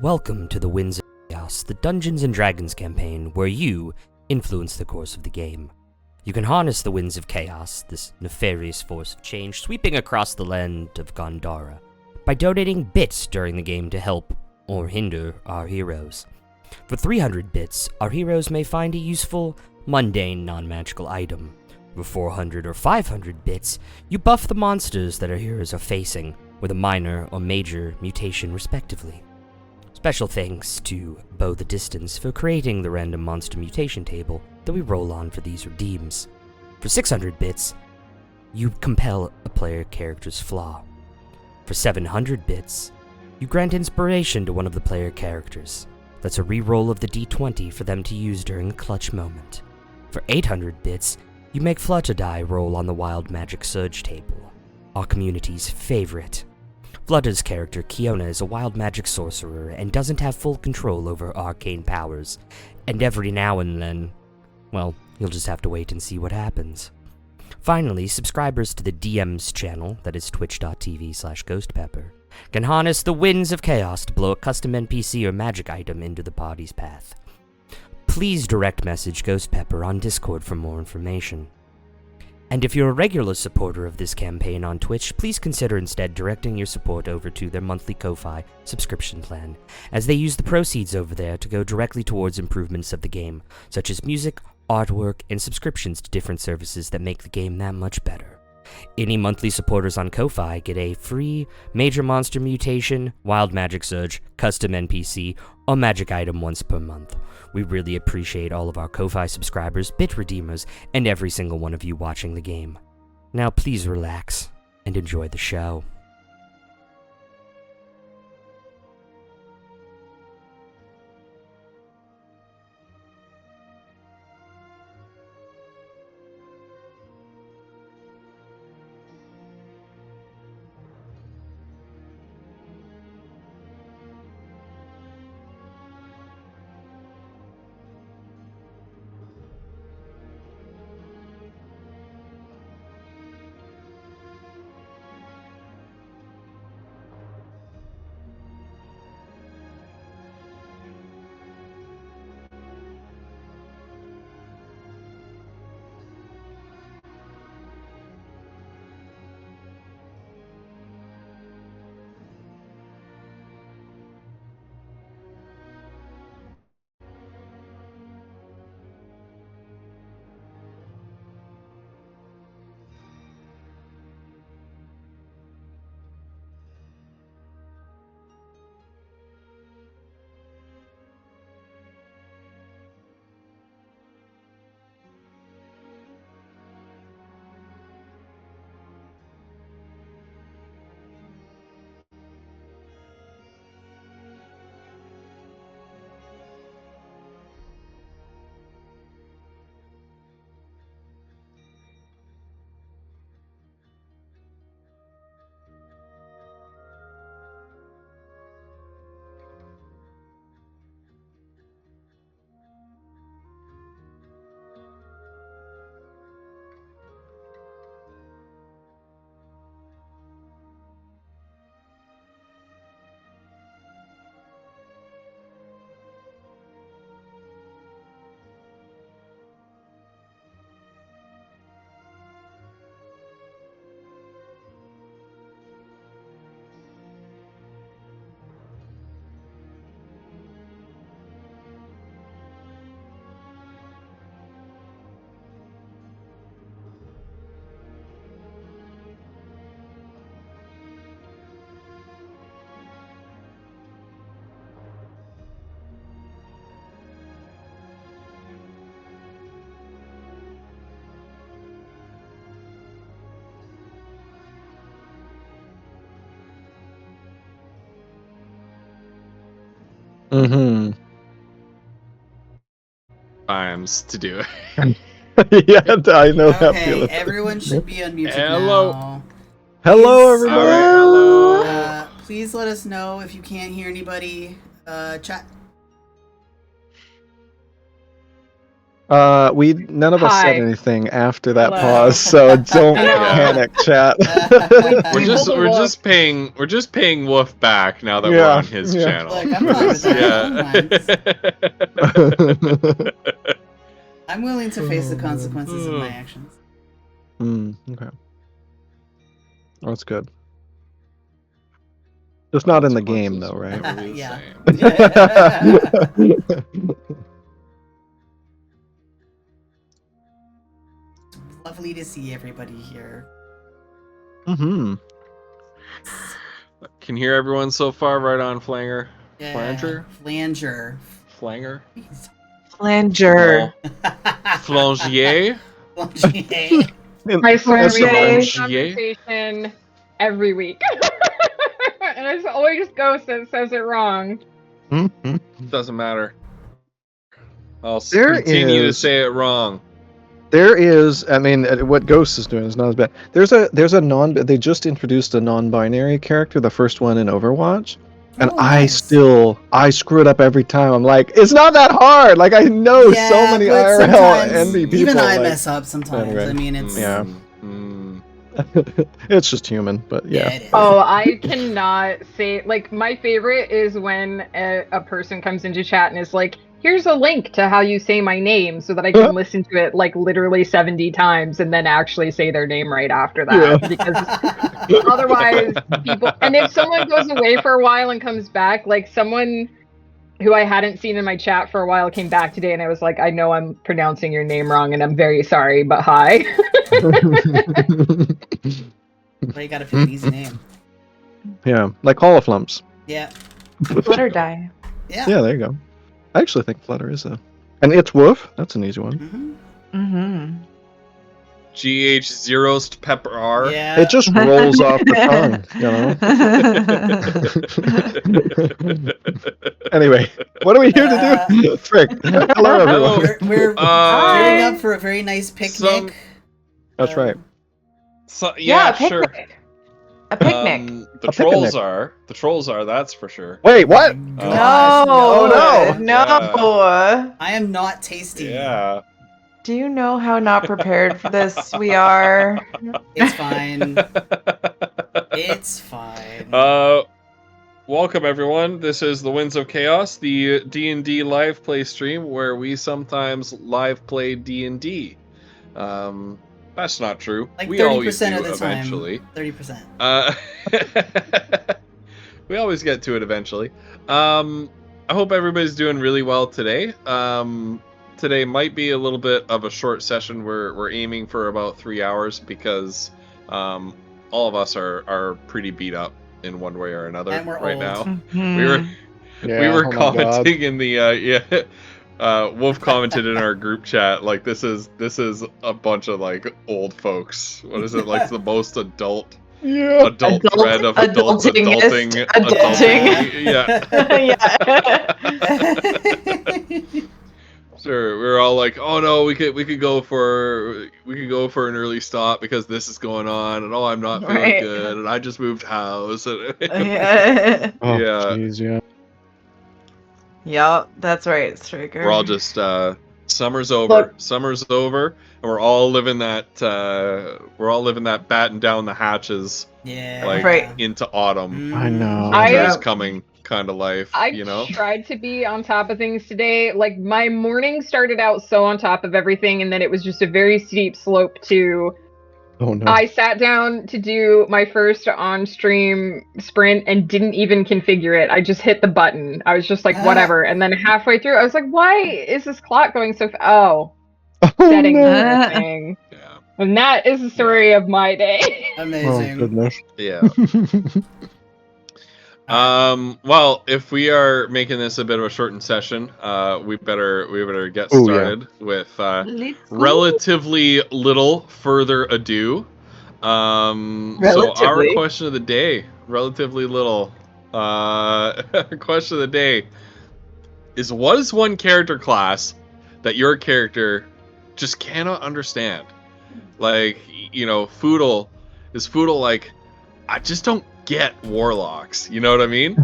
Welcome to the Winds of Chaos, the Dungeons & Dragons campaign where you influence the course of the game. You can harness the Winds of Chaos, this nefarious force of change sweeping across the land of Gondara, by donating bits during the game to help or hinder our heroes. For 300 bits, our heroes may find a useful, mundane, non-magical item. For 400 or 500 bits, you buff the monsters that our heroes are facing, with a minor or major mutation respectively. Special thanks to Bow the Distance for creating the random monster mutation table that we roll on for these redeems. For 600 bits, you compel a player character's flaw. For 700 bits, you grant inspiration to one of the player characters. That's a reroll of the d20 for them to use during a clutch moment. For 800 bits, you make Flutter Die roll on the Wild Magic Surge table, our community's favorite. Flutter's character, Kiona, is a wild magic sorcerer and doesn't have full control over arcane powers, and every now and then, well, you'll just have to wait and see what happens. Finally, subscribers to the DM's channel, that is twitch.tv/ghostpepper, can harness the Winds of Chaos to blow a custom NPC or magic item into the party's path. Please direct message Ghostpepper on Discord for more information. And if you're a regular supporter of this campaign on Twitch, please consider instead directing your support over to their monthly Ko-Fi subscription plan, as they use the proceeds over there to go directly towards improvements of the game, such as music, artwork, and subscriptions to different services that make the game that much better. Any monthly supporters on Ko-Fi get a free Major Monster Mutation, Wild Magic Surge, custom NPC, or magic item once per month. We really appreciate all of our Ko-Fi subscribers, bit redeemers, and every single one of you watching the game. Now please relax and enjoy the show. Times to do it. Yeah, I know that Okay, feeling. everyone should be unmuted Hello. now. Hello, Please, everybody. Alright, hello. Please let us know if you can't hear anybody. Chat. None of us said Hi. anything after that Hello. pause, so don't I know. panic, chat. We pulled a We're just paying Wolf back now that we're Yeah, on his yeah. channel. Look, I'm fine with that. I don't mind. I'm willing to face the consequences of my actions. Okay. That's good. Just not in the game, though, right? Never be the Yeah. same. Lovely to see everybody here. Mm-hmm. Can hear everyone so far, right on, Flanger? Yeah. Flanger? Flanger. Flanger? Flanger. Flangier? Flanger. I swear That's we have the this Flangier? conversation every week. And it's always Ghost that says it wrong. Mhm. Doesn't matter. I'll There continue to is- say it wrong. There is, I mean, what Ghost is doing is not as bad. There's a they just introduced a non-binary character, the first one in Overwatch, and Oh, I nice. screw it up every time. I'm like, it's not that hard. Like I know Yeah, so many but IRL sometimes envy people. even I like- mess up sometimes. Anyway. I mean, it's Yeah. Mm. It's just human, but yeah. it is. Oh, I cannot say, like, my favorite is when a person comes into chat and is like, here's a link to how you say my name so that I can listen to it, like, literally 70 times and then actually say their name right after that. Yeah. Because otherwise, people. And if someone goes away for a while and comes back, like, someone who I hadn't seen in my chat for a while came back today and I was like, I know I'm pronouncing your name wrong and I'm very sorry, but hi. But you gotta pick an easy name. Yeah, like Holoflumps. Yeah. Flutter die. Yeah. Yeah, there you go. I actually think Flutter is and It's Woof. That's an easy one. Mhm. Mm-hmm. GH0 Pepper R. Yeah. It just rolls off the tongue, you know. Anyway, what are we here to do? Frick. Hello, everyone. We're gearing up for a very nice picnic. That's right. So, Yeah, yeah, a sure. picnic. A picnic. The A trolls picnic. are. The trolls are, that's for sure. Wait, what? Gosh, Oh, No. I am not tasty. Yeah. Do you know how not prepared for this we are? It's fine. It's fine. Welcome everyone. This is the Winds of Chaos, the D&D live play stream where we sometimes live play D&D. That's not true. Like we always 30% do of the time. eventually. 30%. We always get to it eventually. I hope everybody's doing really well today. Today might be a little bit of a short session. We're aiming for about 3 hours because all of us are pretty beat up in one way or another And we're right old. now. Mhm. We were Yeah, we were oh my God. commenting in the Wolf commented in our group chat like this is a bunch of like old folks. What is it, like the most adult Yeah. thread of adults adultingest adulting. Yeah. Yeah. Sure, we were all like, "Oh no, we could go for an early stop because this is going on, and oh, I'm not feeling Right. good, and I just moved house." And Yeah. Oh, Yeah. jeez, yeah. Yup, that's right, Striker. we're all just summer's over, Look. and we're all living that batten down the hatches Yeah. like Right. into autumn. I know. Winter's I- coming kind of life, I you know. tried to be on top of things today. Like, my morning started out so on top of everything, and then it was just a very steep slope to. Oh no. I sat down to do my first on-stream sprint and didn't even configure it. I just hit the button. I was just like, whatever. And then halfway through, I was like, why is this clock going so fast? Oh, settings no. are a thing. Yeah, And that is the story of my day. Oh Amazing. goodness. yeah. Well, if we are making this a bit of a shortened session, we better get Oh, yeah. started with Let's go. relatively little further ado. So our Relatively. question of the day, relatively little. Question of the day is: what is one character class that your character just cannot understand? Like, you know, Foodle like, I just don't get warlocks. You know what I mean?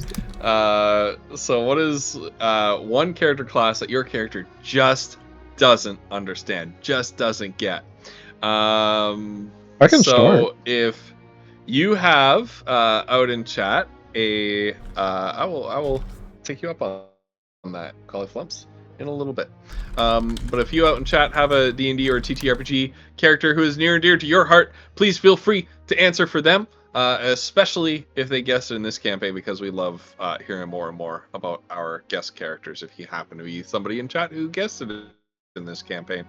So what is one character class that your character just doesn't understand, just doesn't get. I can start. If you have out in chat I will take you up on that, Cauliflumps, in a little bit. But if you out in chat have a D&D or a TTRPG character who is near and dear to your heart, please feel free to answer for them, especially if they guessed in this campaign, because we love hearing more and more about our guest characters if you happen to be somebody in chat who guessed it in this campaign.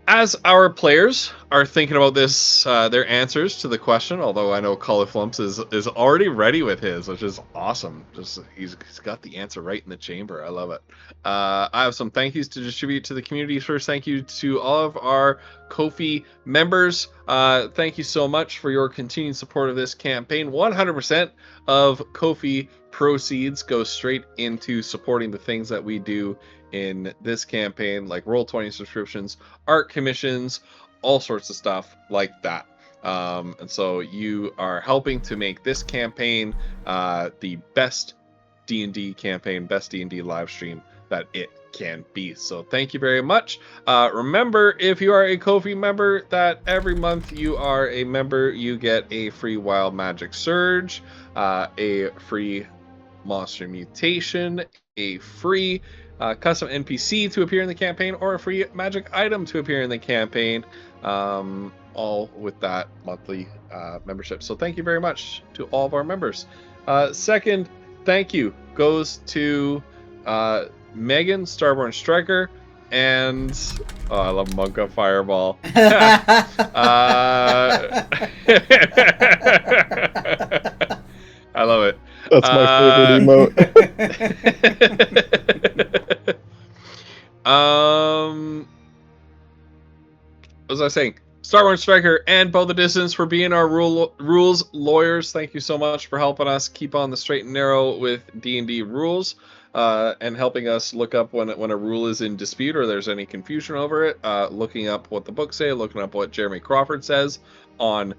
As our players are thinking about this, their answers to the question, although I know Cauliflumps is already ready with his, which is awesome. Just he's got the answer right in the chamber. I love it. I have some thank yous to distribute to the community. First, thank you to all of our Ko-fi members. Thank you so much for your continued support of this campaign. 100% of Ko-fi proceeds go straight into supporting the things that we do in this campaign, like Roll20 subscriptions, art commissions, all sorts of stuff like that. And so you are helping to make this campaign the best D&D campaign, best D&D live stream that it can be. So thank you very much. Remember, if you are a Ko-fi member, that every month you are a member, you get a free Wild Magic Surge, a free Monster Mutation, a free custom NPC to appear in the campaign, or a free magic item to appear in the campaign, all with that monthly membership. So thank you very much to all of our members. Second thank you goes to Megan, Starborn Striker, and I love Monka Fireball. I love it. That's my favorite emote. What was I saying? Starborn Striker and Bow the Distance for being our rules lawyers. Thank you so much for helping us keep on the straight and narrow with D&D rules, and helping us look up when a rule is in dispute or there's any confusion over it. Looking up what the books say, looking up what Jeremy Crawford says on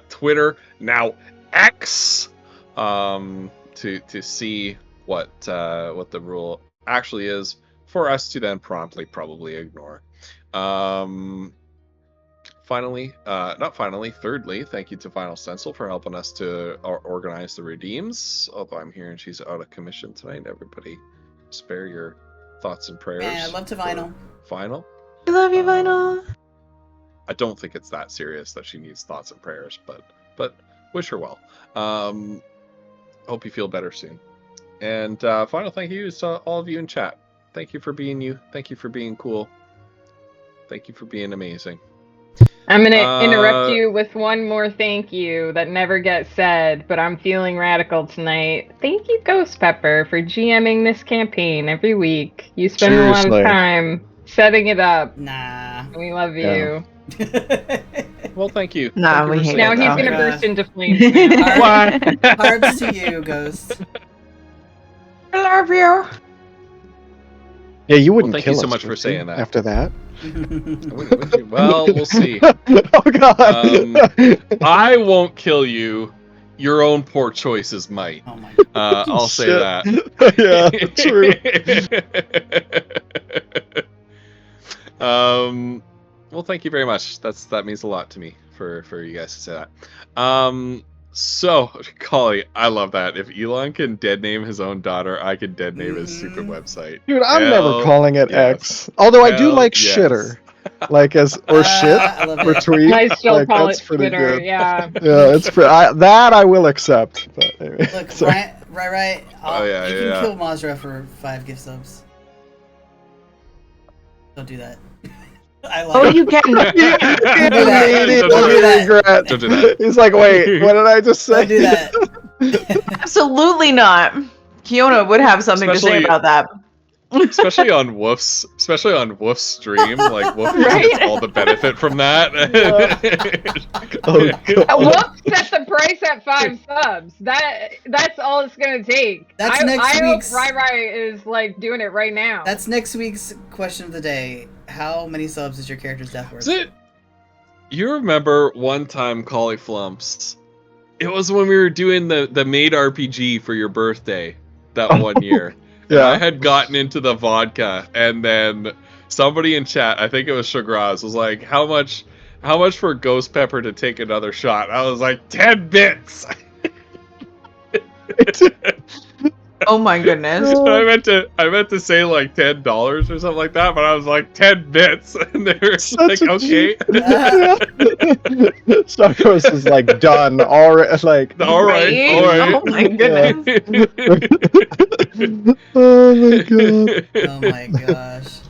Twitter, now X, to see what the rule actually is, for us to then promptly probably ignore. Thirdly, thank you to Final Stencil for helping us to organize the redeems. Although I'm hearing she's out of commission tonight. Everybody, spare your thoughts and prayers. Yeah, I love to Vinyl. Vinyl. I love you, Vinyl. I don't think it's that serious that she needs thoughts and prayers, but wish her well. Hope you feel better soon. And final thank you to all of you in chat. Thank you for being you. Thank you for being cool. Thank you for being amazing. I'm going to interrupt you with one more thank you that never gets said, but I'm feeling radical tonight. Thank you, Ghost Pepper, for GMing this campaign every week. You spend a lot of time setting it up. Nah. We love you. Well, thank you. Nah, Thank you we for hate saying Now it, he's though. going to Yeah. burst into flames. Now. Hearts to you, Ghost. I love you. Yeah, you wouldn't thank kill you so us, much for would you, saying that. after that. Well, we'll see. Oh god. I won't kill you. Your own poor choices might. Oh my I'll say Shit. that. Yeah, true. Well, thank you very much. That means a lot to me for you guys to say that. So, Collie, I love that. If Elon can dead name his own daughter, I can dead name his stupid website. Dude, I'm Hell never calling it yes. X. Although I do Hell like yes. shitter. Like or shit I love or it. tweet. I still like, call that's it pretty Twitter, good. yeah. Yeah, it's that I will accept. But anyway, Look, sorry. right. Oh, yeah, you yeah. can kill Mazra for 5 gift subs. Don't do that. I like Oh, it. you can. Don't do Immediate that. regret. Don't do that. He's like, wait, what did I just say? Don't do that. Absolutely not. Kiona would have something to say Especially- about that. especially on Woof's stream, like Woof gets Right? all the benefit from that. Oh, God. Whoop set the price at 5 subs. That's all it's gonna take. That's I next hope week's- Rai is like doing it right now. That's next week's question of the day. How many subs is your character's death worth? Is it? You remember one time, Collie Flumps? It was when we were doing the maid RPG for your birthday that one year. I had gotten into the vodka, and then somebody in chat, I think it was Shagraz, was like, "How much for Ghost Pepper to take another shot?" I was like, 10 bits. Oh my goodness. I meant to say like $10 or something like that, but I was like 10 bits, and they were like, "Okay, Starkos is like done. All right, like all right, all right." Oh my goodness. oh my god, Oh my gosh.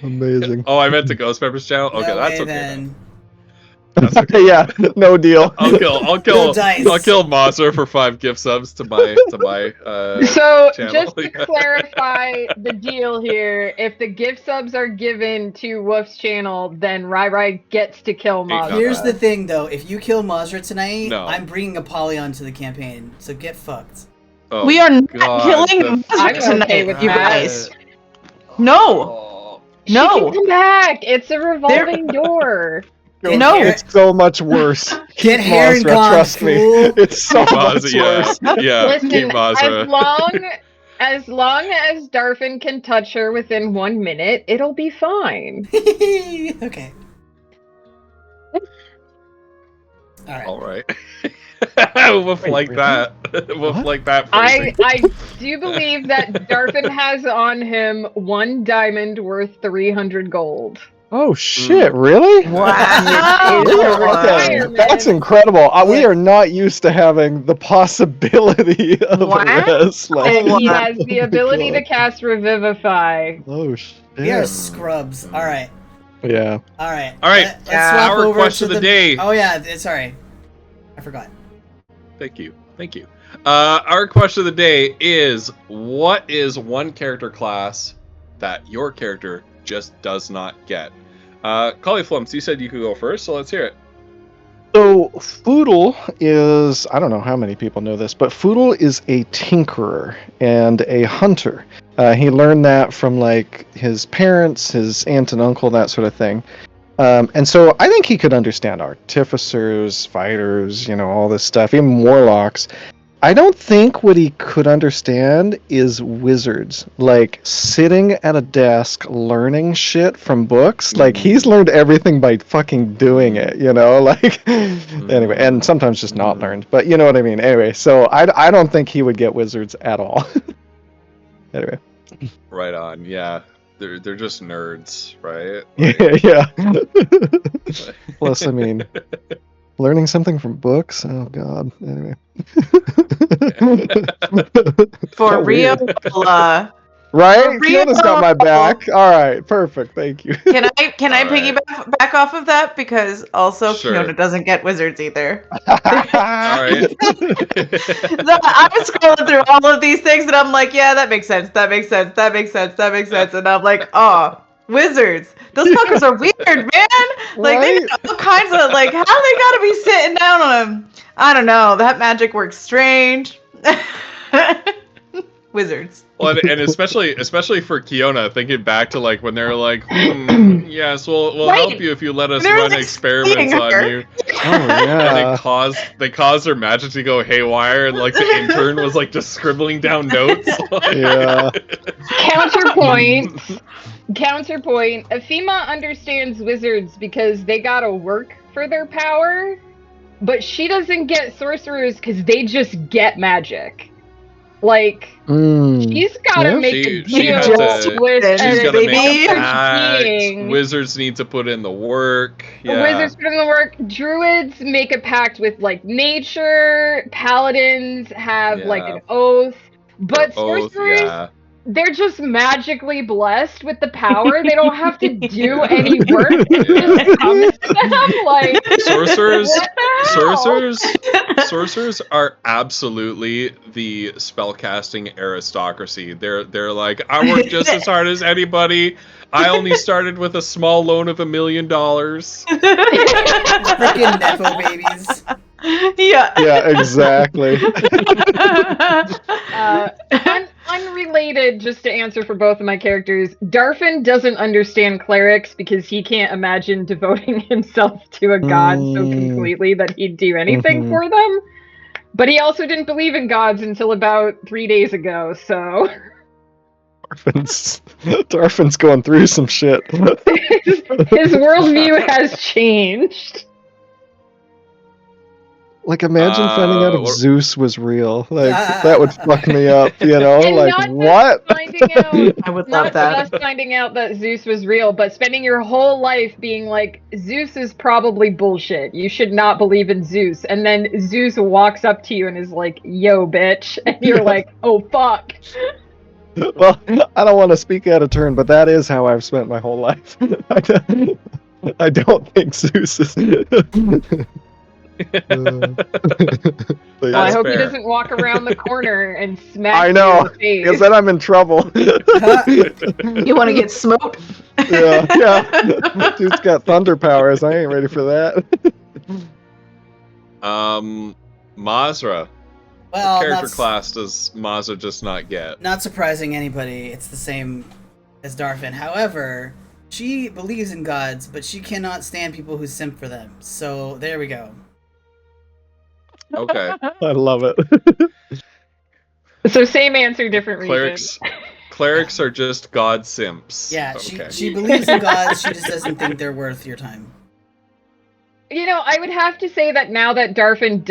amazing. Oh, I meant to Ghost Pepper's channel. Okay, No that's way, okay. then. That's okay. Yeah, no deal. I'll No kill dice. Mazzer for 5 gift subs to my So, channel. just to clarify the deal here, if the gift subs are given to Woof's channel, then Rai gets to kill Mazra. Here's the thing, though. If you kill Mazra tonight, No. I'm bringing Apollyon to the campaign. So get fucked. Oh, We are not God, killing the- I'm Mazra okay tonight, with you that. guys. No, Oh. She can no. come back. It's a revolving door. No. It's so much worse. Get Keep Heron Mazra, gone, trust me. fool. It's so much Mazza, worse. yeah, Listen, keep Mazra. as long as Darfin can touch her within 1 minute, it'll be fine. Okay. Alright. All right. Woof Wait, like really? that. Woof What? like that. I phrasing. do believe that Darfin has on him 1 diamond worth 300 gold. Oh shit! Really? Wow. It's a Okay, requirement. that's incredible. We are not used to having the possibility of Wow. a res. Like, And he Wow. has the Oh my ability to God. cast Revivify. oh shit! We are scrubs. Alright. Yeah. Alright. All right, Let's swap our over question to of the day. Oh, yeah. Sorry. I forgot. Thank you. Our question of the day is: what is one character class that your character just does not get? Cauliflumps, you said you could go first, so let's hear it. So Foodle is, I don't know how many people know this, but Foodle is a tinkerer and a hunter. He learned that from like his parents, his aunt and uncle, that sort of thing. And so I think he could understand artificers, fighters, all this stuff, even warlocks. I don't think what he could understand is wizards, like sitting at a desk learning shit from books. Like he's learned everything by fucking doing it, like anyway, and sometimes just not learned, but you know what I mean. Anyway, so I don't think he would get wizards at all. Anyway. Right on. Yeah, they're just nerds, right? Yeah. Plus, I mean, learning something from books. Oh God. Anyway. For So real. weird. Right? Fiona's got my back. All right, perfect. Thank you. Can I All right. piggyback back off of that, because also Sure. Fiona doesn't get wizards either. All right. So I was scrolling through all of these things and I'm like, yeah, that makes sense. That makes sense. That makes sense. That makes sense. And I'm like, oh, wizards. Those fuckers are weird, man. Like they Right? got all kinds of like how they gotta be sitting down on them. I don't know. That magic works strange. Wizards. Well, and especially for Kiona, thinking back to like when they're like, yes, we'll Right. help you if you let us They're run like experiments seeing on her. you. Oh And yeah. they caused their magic to go haywire, and like the intern was like just scribbling down notes. Yeah. Counterpoint. Athema understands wizards because they gotta work for their power, but she doesn't get sorcerers because they just get magic. Like, she's gotta Yeah. make She a deal has to- with she's She's an gotta make baby. a elfish pact. being. Wizards need to put in the work. Yeah. Wizards put in the work. Druids make a pact with like nature. Paladins have like Yeah. an oath. But Their oath, sorcerers, yeah. they're just magically blessed with the power. They don't have to do any work. It Yeah. just comes to them. Like, Sorcerers, what the hell? sorcerers are absolutely the spellcasting aristocracy. They're like, I work just as hard as anybody. I only started with a small loan of $1 million. Freaking Nepo babies. Yeah. Yeah, exactly. Unrelated, just to answer for both of my characters, Darfin doesn't understand clerics because he can't imagine devoting himself to a god so completely that he'd do anything Mhm. for them. But he also didn't believe in gods until about 3 days ago, so Darfin's going through some shit. his worldview has changed. Like, imagine finding out if what- Zeus was real. Like, that would fuck me up, you know? And Like, not just what? finding out, I would not love that. just finding out that Zeus was real, but spending your whole life being like, Zeus is probably bullshit. You should not believe in Zeus. And then Zeus walks up to you and is like, yo, bitch. And you're like, oh, fuck. Well, I don't want to speak out of turn, but that is how I've spent my whole life. I don't think Zeus is. Well, I That's hope he fair. doesn't walk around the corner and smack I you know, in the face. because then I'm in trouble. You want to get smoked? yeah. Dude's got thunder powers. I ain't ready for that. Mazra. Well, Character not, class does Mazra just not get? not surprising anybody, it's the same as Darfin. However, she believes in gods, but she cannot stand people who simp for them. So there we go. Okay. I love it. So same answer, different reason. Clerics are just god simps. Yeah, Okay. she believes in gods, she just doesn't think they're worth your time. You know, I would have to say that now that Darfin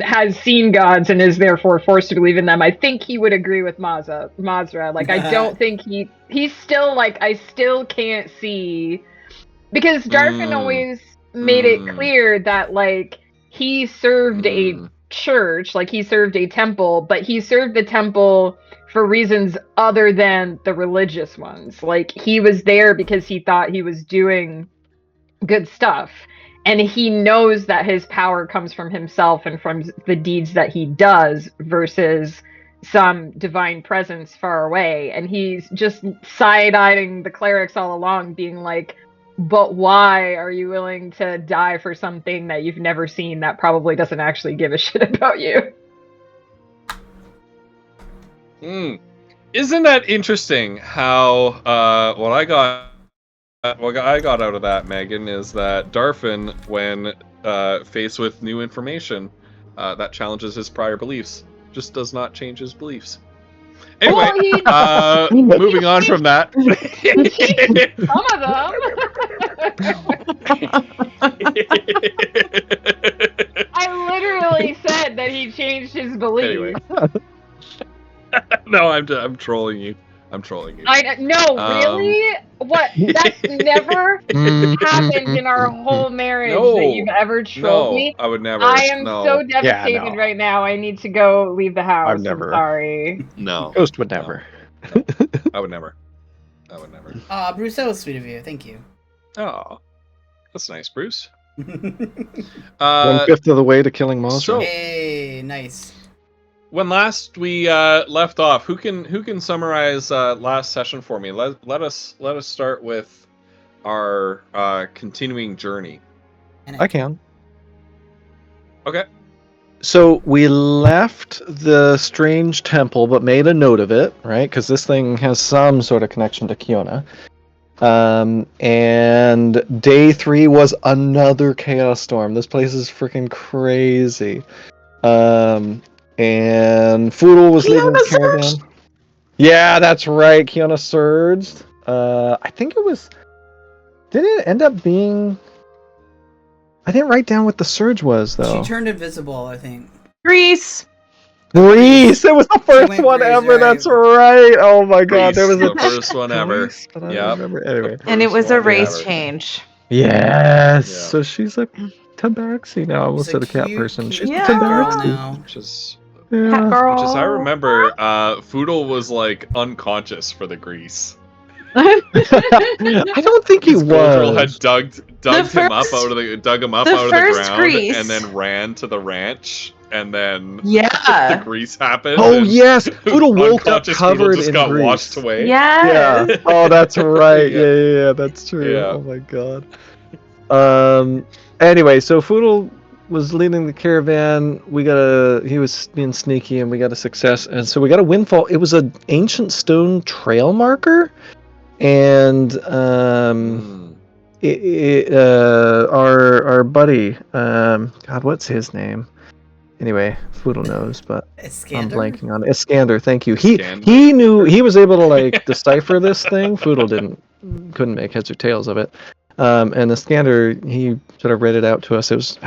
has seen gods and is therefore forced to believe in them, I think he would agree with Mazra. Like, I don't think he's still like, I still can't see, because Darfin always made it clear that, like, he served a church, like he served a temple, but he served the temple for reasons other than the religious ones. Like, he was there because he thought he was doing good stuff. And he knows that his power comes from himself and from the deeds that he does versus some divine presence far away. And he's just side-eyeing the clerics all along, being like, but why are you willing to die for something that you've never seen that probably doesn't actually give a shit about you? Isn't that interesting how what I got out of that, Megan, is that Darfin, when faced with new information that challenges his prior beliefs, just does not change his beliefs. Anyway, Well, moving on from that. some of them. I literally said that he changed his beliefs. Anyway. No, I'm trolling you. I'm trolling you. Really? What? That's never happened in our whole marriage that you've ever trolled me. I would never. I am no. so devastated right now. I need to go leave the house. I've never. I'm sorry. No. Ghost would never. I would never. I would never. Aw, Bruce, that was sweet of you. Thank you. Oh, that's nice, Bruce. 1/5 of the way to killing monsters. so- Hey, nice. When last we left off, who can summarize last session for me? Let us start with our continuing journey. I can. Okay. So we left the strange temple, but made a note of it, right? Because this thing has some sort of connection to Kiona. And day 3 was another chaos storm. This place is freaking crazy. And Foodle was leading the caravan. Yeah, that's right. Kiona surged. I think it was. Did it end up being? I didn't write down what the surge was though. She turned invisible, I think. Grease. Grease! It was the first went one Grease, ever. right. That's right. Oh my god, there was the a first one ever. Grease, but I Yep. don't remember. Anyway. And it was a First one race ever. change. Yes. Yeah. So she's a tabaxi now. I almost She's a said a cat cute, person. cute She's a Yeah. girl tabaxi. now. Which is Cat girl. Which is, I remember, Foodle was like unconscious for the grease. I don't think he His Goldrill was. had dug him up out of the first ground, Grease. and then ran to the ranch, and then the Yeah. grease happened. Oh and yes, Foodle woke up unconscious Foodle covered just in got grease. washed away. Yeah. Yeah. Oh, that's right. Yeah. Yeah, that's true. Yeah. Oh my god. Anyway, so Foodle was leading the caravan. He was being sneaky, and we got a success. And so we got a windfall. It was an ancient stone trail marker, and our buddy, God, what's his name? Anyway, Foodle knows, but I'm Iskander? blanking on it. Iskander, thank you. He Iskander. knew, he was able to like decipher this thing. Foodle couldn't make heads or tails of it. And Iskander, he sort of read it out to us. It was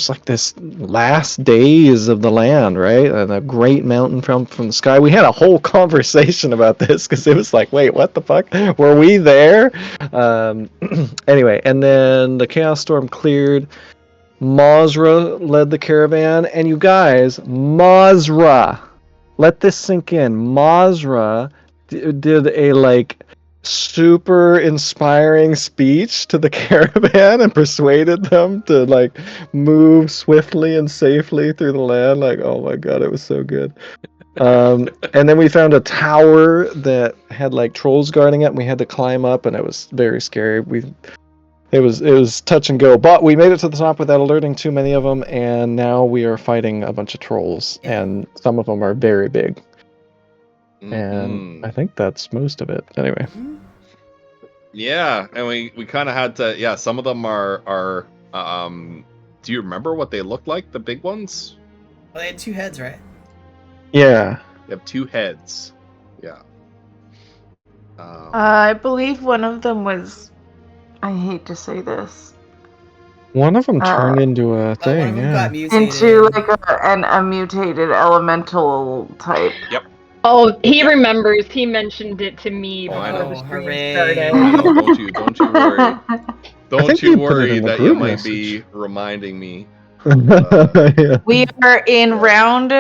like this last days of the land, right? And a great mountain from the sky. We had a whole conversation about this because it was like, wait, what the fuck? Were we there? Anyway, and then the Chaos Storm cleared. Mazra led the caravan, and you guys, Mazra, let this sink in. Mazra did a like super inspiring speech to the caravan and persuaded them to like move swiftly and safely through the land. Like, oh my god, it was so good. And then we found a tower that had like trolls guarding it, and we had to climb up, and it was very scary. It was touch and go, but we made it to the top without alerting too many of them, and now we are fighting a bunch of trolls, and some of them are very big. And I think that's most of it. Anyway. Yeah, and we kind of had to. Yeah, some of them are. Do you remember what they looked like? The big ones. Well, they had 2 heads, right? Yeah. They have 2 heads. Yeah. I believe one of them was. I hate to say this. One of them turned into a One thing, of them yeah. got mutated. Into like a mutated elemental type. Yep. Oh, he remembers. He mentioned it to me Oh, I before know. the stream Hooray. started. I know, don't you worry. Don't think you you put it worry in the that you group might message. be reminding me. Yeah. We are in round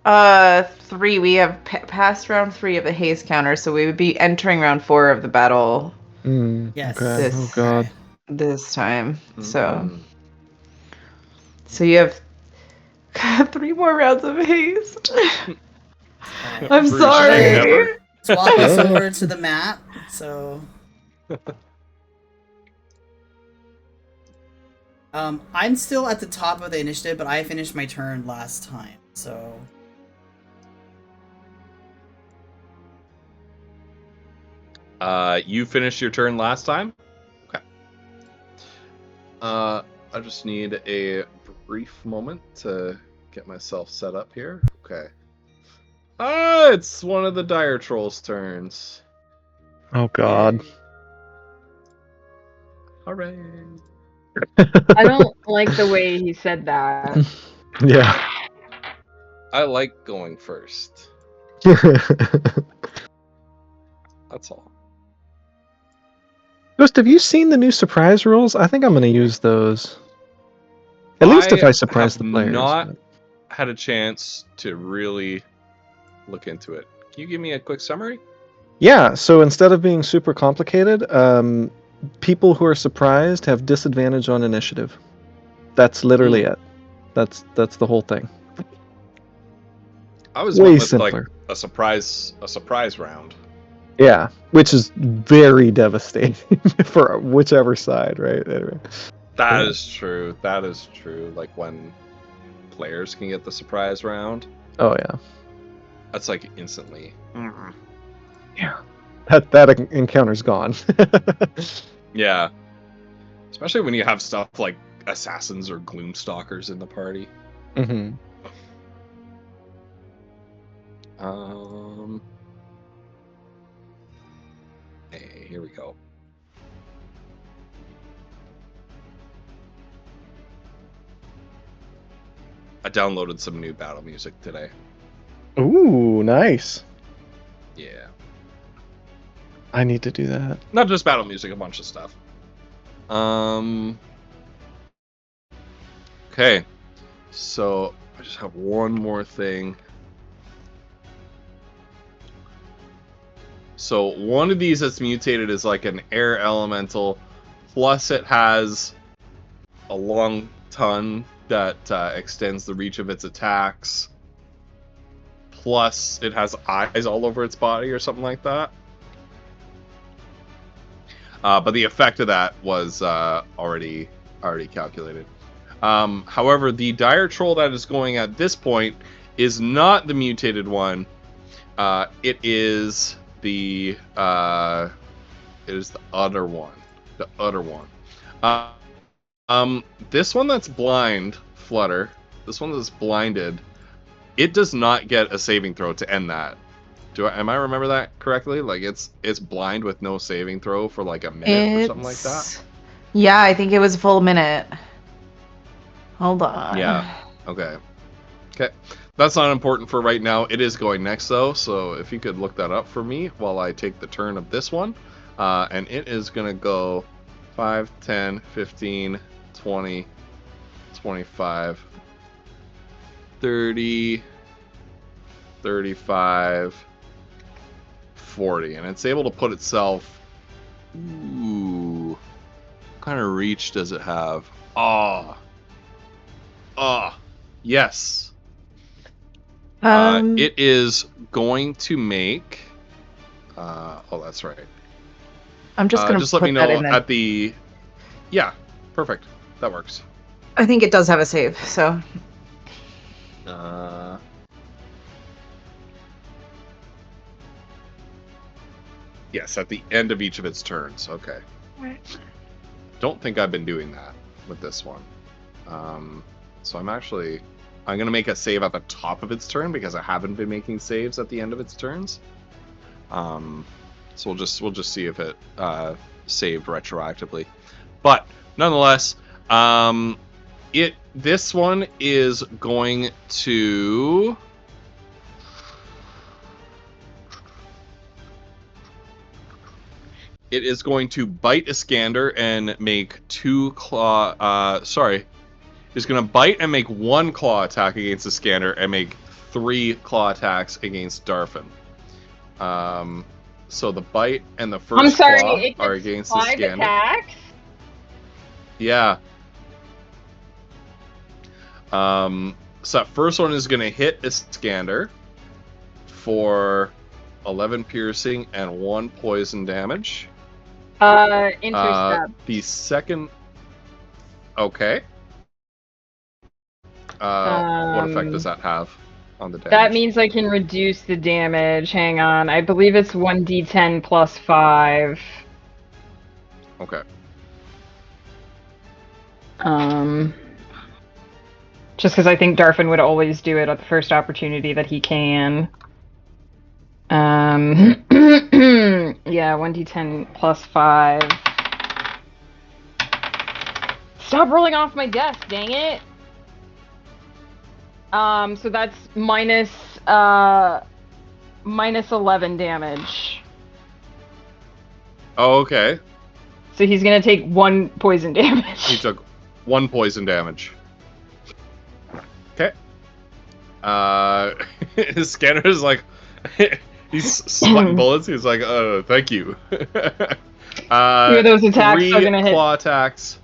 3. We have passed round 3 of the haste counter, so we would be entering round 4 of the battle Yes. Okay. This- Oh god. this time. Mm. So you have 3 more rounds of haste. I'm Bruce, sorry. never. Swap us over to the map. So. I'm still at the top of the initiative, but I finished my turn last time, so. You finished your turn last time? Okay. I just need a brief moment to get myself set up here. Okay. It's one of the Dire Trolls' turns. Oh god. Hooray. I don't like the way he said that. Yeah. I like going first. That's all. Ghost, have you seen the new surprise rules? I think I'm going to use those. At least if I surprise have the players. not but- had a chance to really look into it. Can you give me a quick summary? Yeah, so instead of being super complicated, people who are surprised have disadvantage on initiative. That's literally it. That's the whole thing. I was Way went with simpler. like a surprise round. Yeah, which is very devastating for whichever side, right? Anyway. That Yeah. is true. That is true. Like when players can get the surprise round, Oh yeah. that's like instantly. Yeah. That encounter's gone. Yeah. Especially when you have stuff like assassins or gloomstalkers in the party. hmm Hey, here we go. I downloaded some new battle music today. Ooh, nice. Yeah. I need to do that. Not just battle music, a bunch of stuff. Okay. So I just have one more thing. So one of these that's mutated is like an air elemental, plus it has a long tongue that extends the reach of its attacks. Plus it has eyes all over its body or something like that. But the effect of that was already calculated. However, the Dire Troll that is going at this point is not the mutated one. It is the other one. The other one. This one that's blind, Flutter. that's blinded. It does not get a saving throw to end that. Am I remember that correctly? Like it's blind with no saving throw for like a minute or something like that. Yeah, I think it was a full minute. Hold on. Yeah. Okay. That's not important for right now. It is going next though, so if you could look that up for me while I take the turn of this one. And it is gonna go 5, 10, 15, 20, 25, 30, 35, 40, and it's able to put itself. Ooh, what kind of reach does it have? Yes. It is going to make. Oh, that's right. I'm just gonna just let put me that know in at the. Yeah, perfect. That works. I think it does have a save, so. Yes, at the end of each of its turns. Okay. Right. Don't think I've been doing that with this one. So I'm going to make a save at the top of its turn because I haven't been making saves at the end of its turns. So we'll just see if it saved retroactively. But nonetheless, this one is going to. It is going to bite Iskander and make 2 claw. It's going to bite and make 1 claw attack against Iskander and make 3 claw attacks against Darfin. So the bite and the first claw are against Iskander. Attacks? Yeah. So that first one is going to hit Iskander for 11 piercing and 1 poison damage. Intercept. The second. Okay. What effect does that have on the damage? That means I can reduce the damage. Hang on. I believe it's 1d10 plus 5. Okay. Just because I think Darfin would always do it at the first opportunity that he can. Yeah, 1d10 plus 5. Stop rolling off my desk, dang it! So that's minus 11 damage. Oh, okay. So he's gonna take 1 poison damage. He took 1 poison damage. Okay. His scanner is like, he's sweating bullets. He's like, thank you. 2 of those attacks 3 are gonna hit. claw attacks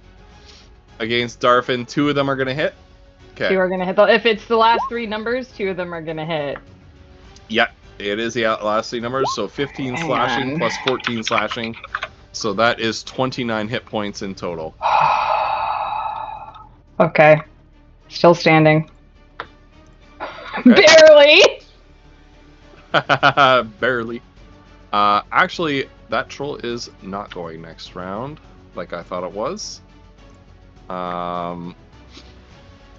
against Darfin. 2 of them are gonna hit. Okay. 2 are gonna hit. If it's the last 3 numbers, 2 of them are gonna hit. Yeah, it is the last 3 numbers. So 15 Hang slashing on. plus 14 slashing. So that is 29 hit points in total. Okay. Still standing. Okay. Barely! Barely. Actually, that troll is not going next round, like I thought it was.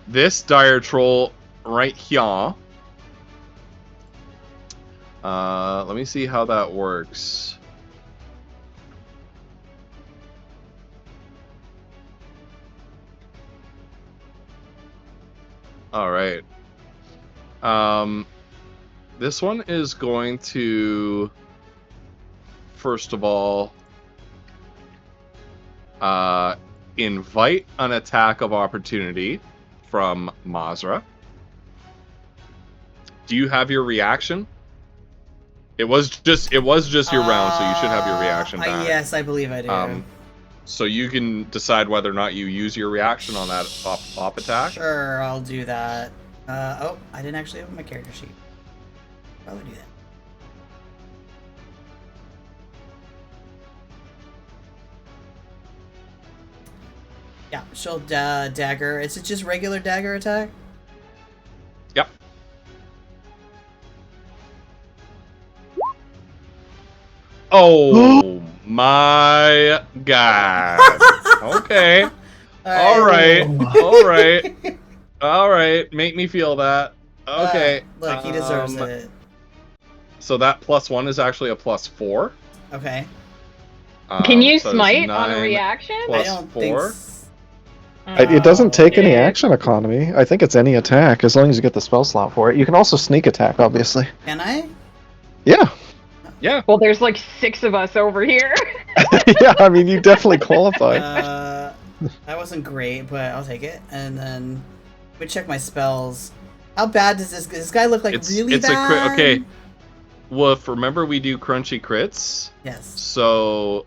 This dire troll right here. Let me see how that works. All right. This one is going to, first of all, invite an attack of opportunity from Mazra. Do you have your reaction? It was just your round, so you should have your reaction back. Yes, I believe I do. So you can decide whether or not you use your reaction on that op attack. Sure, I'll do that. Oh, I didn't actually open my character sheet. Probably do that. Yeah, she'll dagger. Is it just regular dagger attack? Yep. Oh my god. Okay. All right. All right, make me feel that. Okay. Look, he deserves it. So that +1 is actually a +4. Okay. Can you so that's smite on a 9 reaction? plus I don't 4. think. It doesn't take any shit. action economy. I think it's any attack as long as you get the spell slot for it. You can also sneak attack, obviously. Can I? Yeah. Yeah. Well, there's like 6 of us over here. Yeah, I mean, you definitely qualify. That wasn't great, but I'll take it. And then let me check my spells. How bad does this guy look like? Really it's bad? a crit. Okay. Woof, remember we do crunchy crits? Yes. So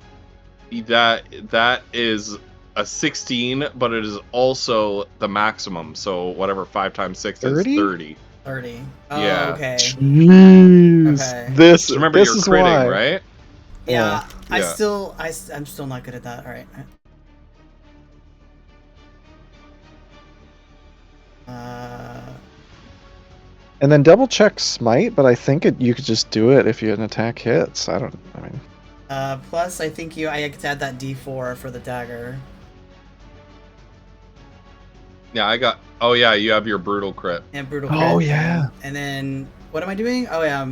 that is a 16, but it is also the maximum. So whatever 5 times 6 is 30? 30. 30. Oh, Yeah. okay. Jeez. Okay. This, So remember this you're is critting, why. right? Yeah. Yeah. I'm still not good at that. All right. And then double check smite, but I think you could just do it if an attack hits. I mean, Plus, I think I get to add that D4 for the dagger. Yeah, I got. Oh yeah, you have your brutal crit. And brutal Oh, crit. yeah. And then what am I doing? Oh yeah.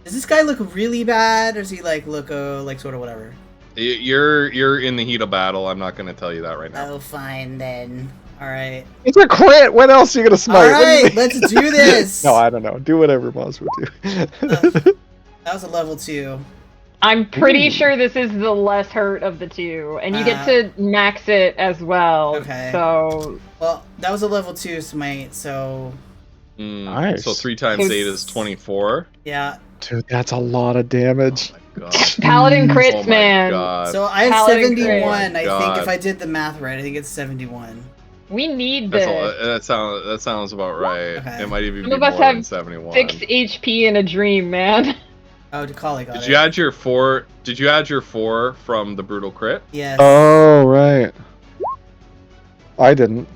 Does this guy look really bad, or does he like look like sort of whatever? You're in the heat of battle. I'm not going to tell you that right now. Oh, fine then. All right. it's a crit! What else are you gonna smite? All What do you right, mean? let's do this. No, I don't know. Do whatever Moz would do. That was a level 2. I'm pretty Ooh. sure this is the less hurt of the 2, and you get Uh, to max it as well. Okay. So Well, that was a level 2 smite, so Nice. So 3 times 8 is 24. yeah. Dude, that's a lot of damage. Oh my god. Paladin crits, Oh my man. god. So I have Paladin 71. crit. I God. think if I did the math right, I think it's 71. We need this. That sounds about right. Okay. It might even Some be of more us than have 71. 6 HP in a dream, man. Oh, Dakali got Did it. you add your 4? Did you add your 4 from the brutal crit? Yes. Oh, right. I didn't.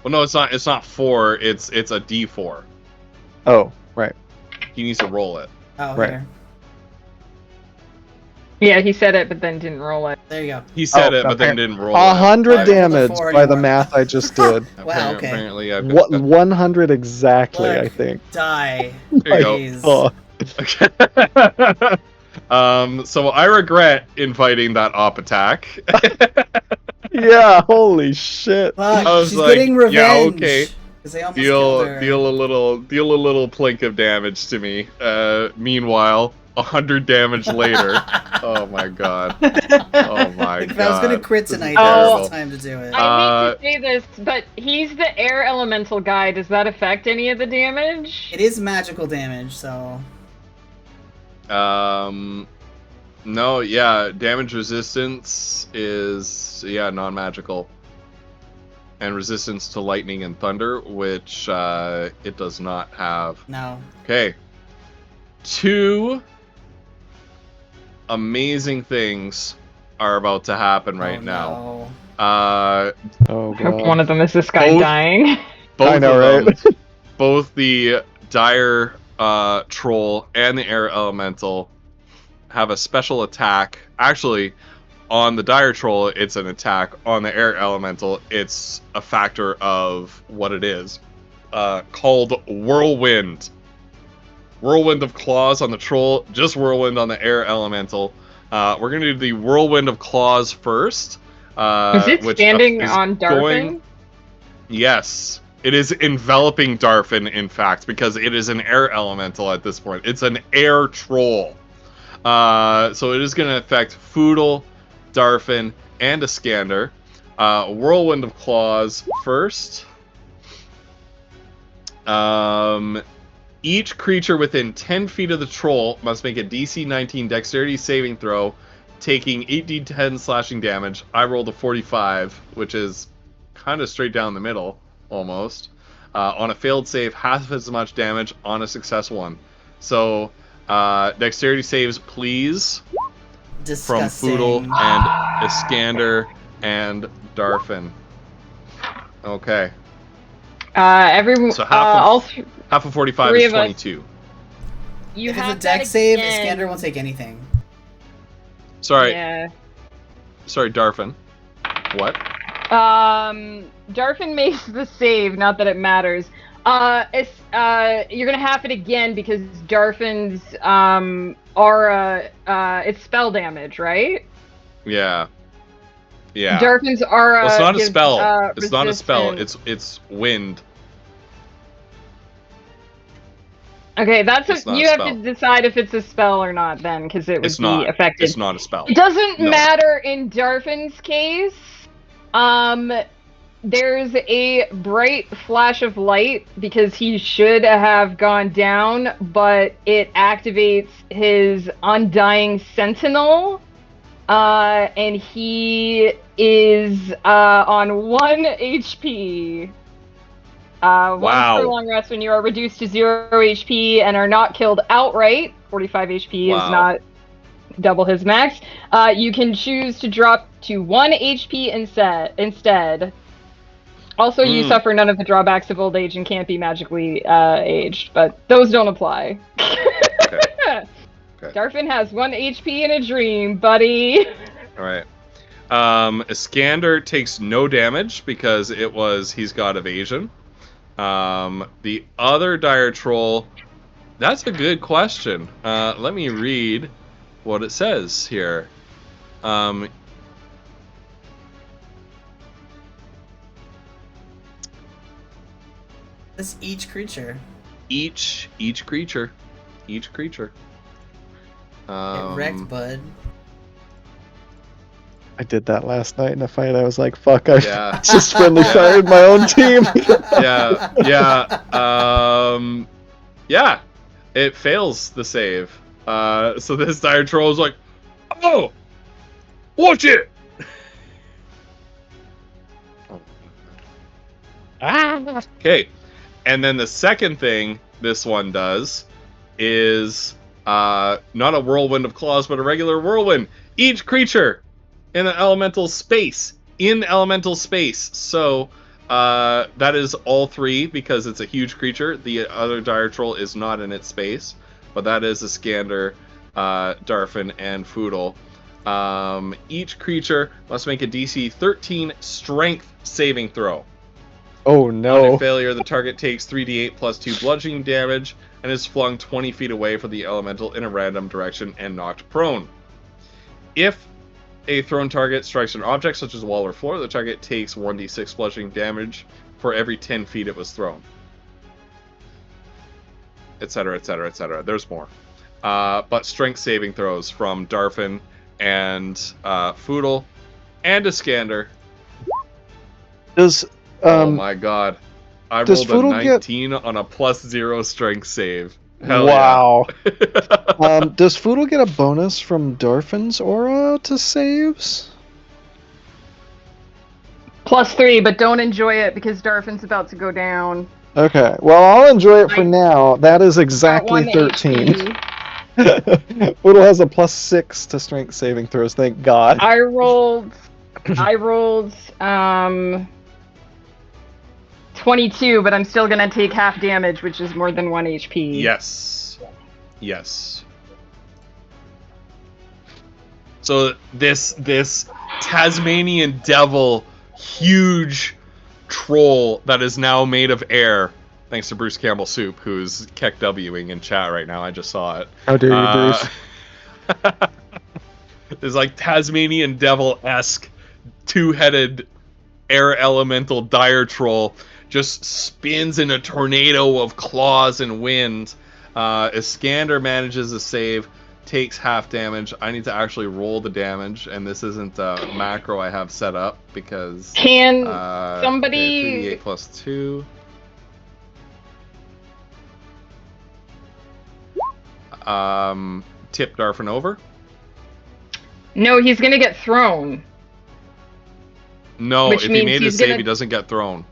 Well, no, it's not. It's not 4. It's a D4. Oh, right. He needs to roll it. Oh, Right. here. Yeah, he said it, but then didn't roll it. There you go. He said Oh, it, but then okay. didn't roll it. 100 I rolled a damage 4 by the anymore. math I just did. Wow, okay. Apparently, I've 100 exactly, Look. I think. Die. There you go. Please. Oh, So I regret inviting that op attack. yeah, holy shit. Fuck, I was she's like, getting yeah, revenge. okay. 'Cause they almost killed her. deal a little plink of damage to me. Meanwhile, 100 damage later. Oh my god. Oh my If god. I was gonna crit This is tonight, terrible. that's the time to do it. I hate to say this, but he's the air elemental guy. Does that affect any of the damage? It is magical damage, so No, yeah, damage resistance is non-magical. And resistance to lightning and thunder, which it does not have. no. Okay. 2 amazing things are about to happen right Oh, now. no. Oh, I hope god. one of them is this guy Both- dying. Both I know, of right? them, both the dire troll and the air elemental have a special attack. Actually, on the dire troll, it's an attack. On the air elemental, it's a factor of what it is. Called Whirlwind. Whirlwind of Claws on the troll, just Whirlwind on the air elemental. We're going to do the Whirlwind of Claws first. Is it which standing is on Darfin? Yes. It is enveloping Darfin, in fact, because it is an air elemental at this point. It's an air troll. So it is going to affect Foodle, Darfin, and Iskander. Whirlwind of Claws first. Each creature within 10 feet of the troll must make a DC 19 dexterity saving throw, taking 8d10 slashing damage. I rolled a 45, which is kind of straight down the middle, almost. On a failed save, half as much damage on a successful one. So, dexterity saves, please, from Disgusting. Foodle and Iskander and Darfin. Okay. Everyone. So half of- all th- Half of 45 Three is of us. 22. you If it's have a deck that save, again. Iskander won't take anything. Sorry, Yeah. sorry, Darfin. What? Darfin makes the save, not that it matters. You're gonna have it again because Darfin's aura, it's spell damage, right? Yeah. Yeah. Darfin's aura. Well, it's not a gives, spell. It's not a spell. resistance. It's wind. Okay, It's not you a have spell. to decide if it's a spell or not then, because it would It's be not. affected. It's not a spell. It doesn't No. matter in Darfin's case. There's a bright flash of light because he should have gone down, but it activates his Undying Sentinel, and he is on 1 HP. Once Wow. for a long rest, when you are reduced to 0 HP and are not killed outright, 45 HP is Wow. not double his max, you can choose to drop to 1 HP instead. Also, you suffer none of the drawbacks of old age and can't be magically aged, but those don't apply. Okay. Darfin has 1 HP in a dream, buddy. All right. Iskander takes no damage because he's got evasion. The other dire troll, that's a good question. Let me read what it says here. This each creature. Each creature. Get wrecked, bud. I did that last night in a fight. I was like, fuck, I Yeah. just friendly fired my own team. Yeah. It fails the save. So this dire troll is like, oh, watch it. Okay, and then the second thing this one does is not a whirlwind of claws, but a regular whirlwind. Each creature in the elemental space. So that is all 3 because it's a huge creature. The other dire troll is not in its space, but that is Iskander, Darfin, and Foodle. Each creature must make a DC 13 Strength saving throw. Oh On no. a failure, the target takes 3d8 plus 2 bludgeoning damage and is flung 20 feet away from the elemental in a random direction and knocked prone. If a thrown target strikes an object such as a wall or floor, the target takes 1d6 bludgeoning damage for every 10 feet it was thrown. Etc., etc., etc. There's more. But strength saving throws from Darfin and Foodle and Iskander. Does Oh my god. I does rolled a Foodle get- 19 on a +0 strength save. Hell wow. yeah. Does Foodle get a bonus from Darfin's aura to saves? +3, but don't enjoy it because Darfin's about to go down. Okay. Well, I'll enjoy it for Like- now. That is Got exactly 1 13. HP. Foodle has a +6 to strength saving throws. Thank God. I rolled 22, but I'm still gonna take half damage, which is more than 1 HP. Yes. Yes. So this Tasmanian devil, huge troll that is now made of air, thanks to Bruce Campbell Soup, who's Keck Wing in chat right now. I just saw it. How dare you, Bruce? There's like Tasmanian devil-esque, 2-headed air elemental dire troll just spins in a tornado of claws and wind. Iskander manages a save, takes half damage. I need to actually roll the damage, and this isn't a macro I have set up because Can okay, somebody 3d8 plus 2. Tip Darfin over. No, he's gonna get thrown. No, Which if he means made his he's save, gonna- he doesn't get thrown.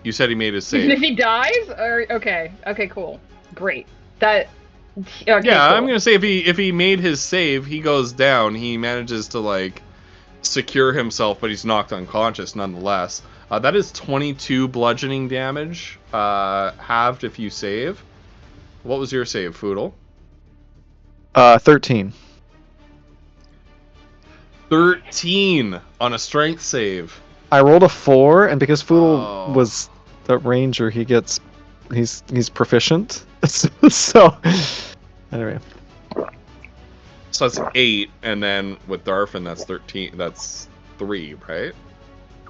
You said he made his Even if save. he dies? Or okay, cool. Great. That okay, Yeah, cool. I'm gonna say if he made his save, he goes down. He manages to like secure himself, but he's knocked unconscious nonetheless. That is 22 bludgeoning damage, halved if you save. What was your save, Foodle? 13. 13 on a strength save. I rolled a 4, and because Foodle Oh. was the ranger, he's proficient. So anyway, So that's 8, and then with Darfin, that's 13. That's 3, right?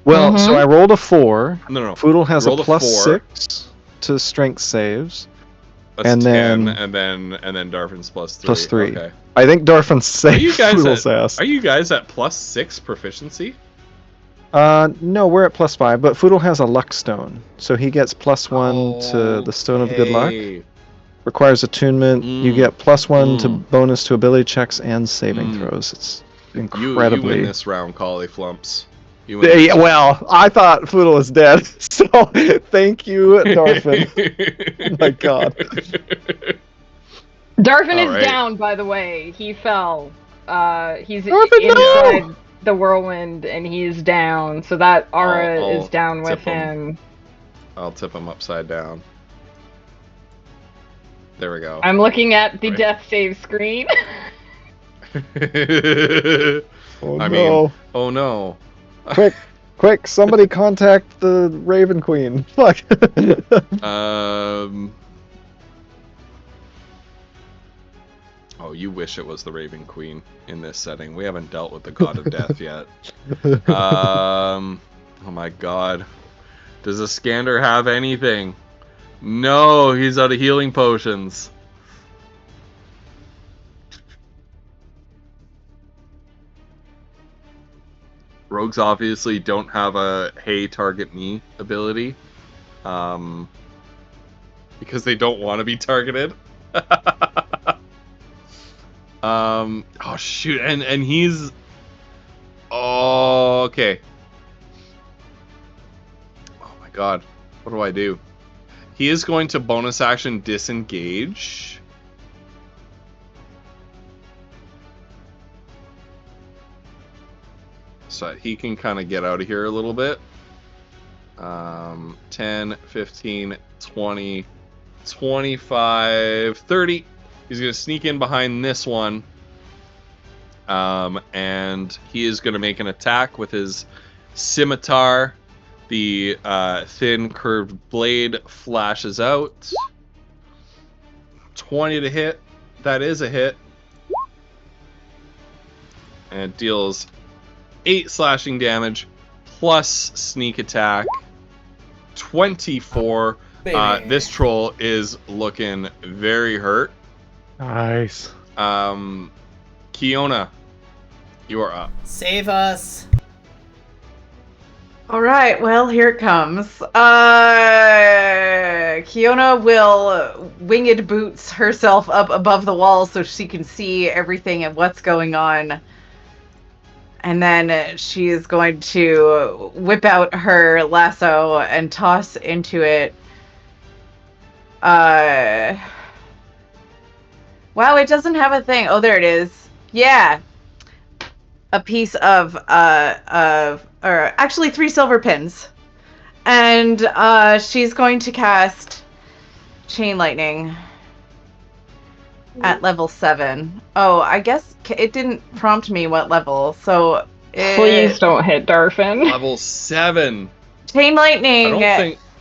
well, so I rolled a 4. No. Foodle has a Rolled a plus 4. 6 to strength saves. That's And 10, then- and then Darfin's plus 3. Plus 3. Okay. I think Darfin saved you guys Foodle's ass. Are you guys at plus 6 proficiency? No, we're at plus 5, but Foodle has a luck stone, so he gets plus 1 to the stone of good luck. Okay. Requires attunement. You Mm. get plus 1 to Mm. bonus to ability checks and saving Mm. throws. It's You incredibly. win this round, Collie Flumps. You win Yeah, well, I thought Foodle was dead, so thank you, Darfin. Oh my god. Darfin is Alright. down, by the way. He fell. He's Darfin, no! inside the whirlwind, and he's down. So that aura I'll is down with tip him. him. I'll tip him upside down. There we go. I'm looking at the Right. death save screen. Oh I no. mean, oh no. Quick, somebody contact the Raven Queen. Fuck. Oh, you wish it was the Raven Queen in this setting. We haven't dealt with the God of Death yet. Oh my god. Does Iskander have anything? No, he's out of healing potions. Rogues obviously don't have a hey target me ability. Because they don't want to be targeted. Oh shoot, and he's okay. Oh my god. What do I do? He is going to bonus action disengage. So he can kind of get out of here a little bit. 10, 15, 20, 25, 30. He's going to sneak in behind this one. And he is going to make an attack with his scimitar. The thin curved blade flashes out. 20 to hit. That is a hit. And it deals 8 slashing damage plus sneak attack. 24. Baby. This troll is looking very hurt. Nice. Kiona, you are up. Save us. All right, well, here it comes. Kiona will winged boots herself up above the wall so she can see everything and what's going on. And then she is going to whip out her lasso and toss into it. Wow, it doesn't have a thing. Oh, there it is. Yeah. A piece of or actually 3 silver pins. And she's going to cast Chain Lightning at level 7. Oh, I guess it didn't prompt me what level, so Please don't hit Darfin. Level 7. Chain Lightning.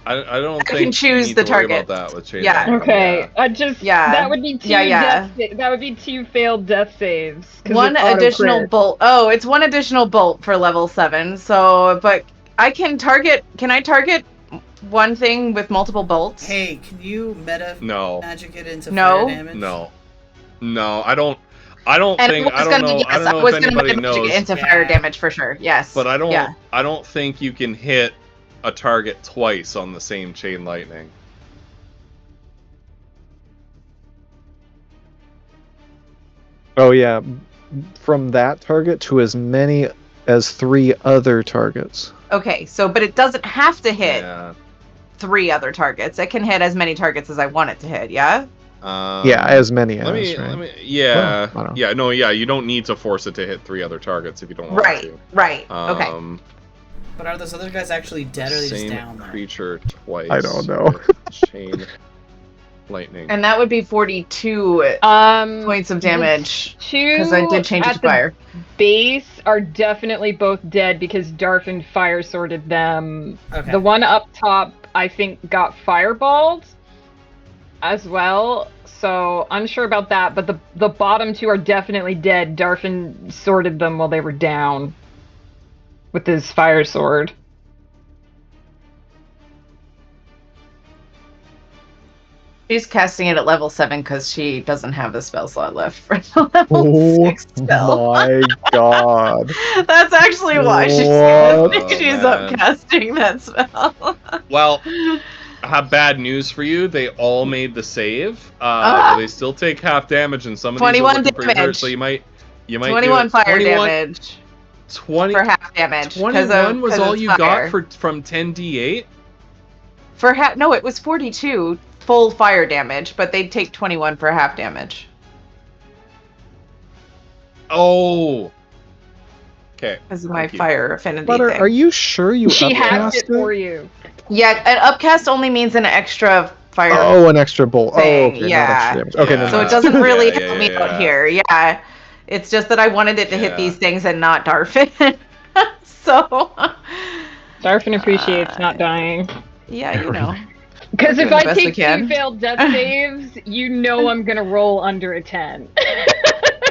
I don't think can choose you need the to worry target. about that with chain Yeah. lightning, Okay, Yeah. that would be 2 that would be 2 failed death saves. 'cause One it's auto additional crit. bolt. Oh, it's 1 additional bolt for level 7. So, but I can target. Can I target one thing with multiple bolts? Hey, can you meta No. magic it into No. fire damage? No, I don't And think I I was don't gonna, know. yes, I don't know was if gonna anybody meta magic knows, it into fire Yeah. damage for sure. Yes. but I don't. Yeah. I don't think you can hit a target twice on the same chain lightning. Oh yeah, from that target to as many as 3 other targets. Okay. So, but it doesn't have to hit Yeah. 3 other targets. It can hit as many targets as I want it to hit. Yeah. Yeah, as many as. Let me. right? Yeah. Well, I don't know. Yeah. No. Yeah. You don't need to force it to hit 3 other targets if you don't want Right. to. Right. Okay. But are those other guys actually dead, or are they just Same down there? creature twice. I don't know. with chain lightning. And that would be 42 Um, points of damage. two 'Cause I did change it at to the fire. base are definitely both dead because Darfin fire sorted them. Okay. The one up top, I think, got fireballed as well. So unsure about that, but the bottom two are definitely dead. Darfin sorted them while they were down with his fire sword. She's casting it at level 7 because she doesn't have the spell slot left for the level 6 spell. my god. That's actually why she's What? she's Oh, man. upcasting that spell. Well, I have bad news for you. They all made the save. Ah. They still take half damage, and some of these 21 are looking pretty hurt. damage. So you might 21 do it. fire 21 damage 20 for half damage. 21 was all you fire. got from 10d8. No, it was 42 full fire damage, but they'd take 21 for half damage. Oh. Okay. Because of my Thank you. fire affinity Butter, thing. are you sure you She hacked upcast it for you. Yeah, an upcast only means an extra fire. Oh, an extra bolt. Oh, thing, okay, yeah. not extra damage. Okay, Yeah. then So it that's- doesn't really Yeah, help me yeah. out here. Yeah. It's just that I wanted it to hit Yeah. these things and not Darfin. So Darfin appreciates not dying. yeah, you know. Because Doing if the I best we take can. 2 failed death saves, you know I'm gonna roll under a 10.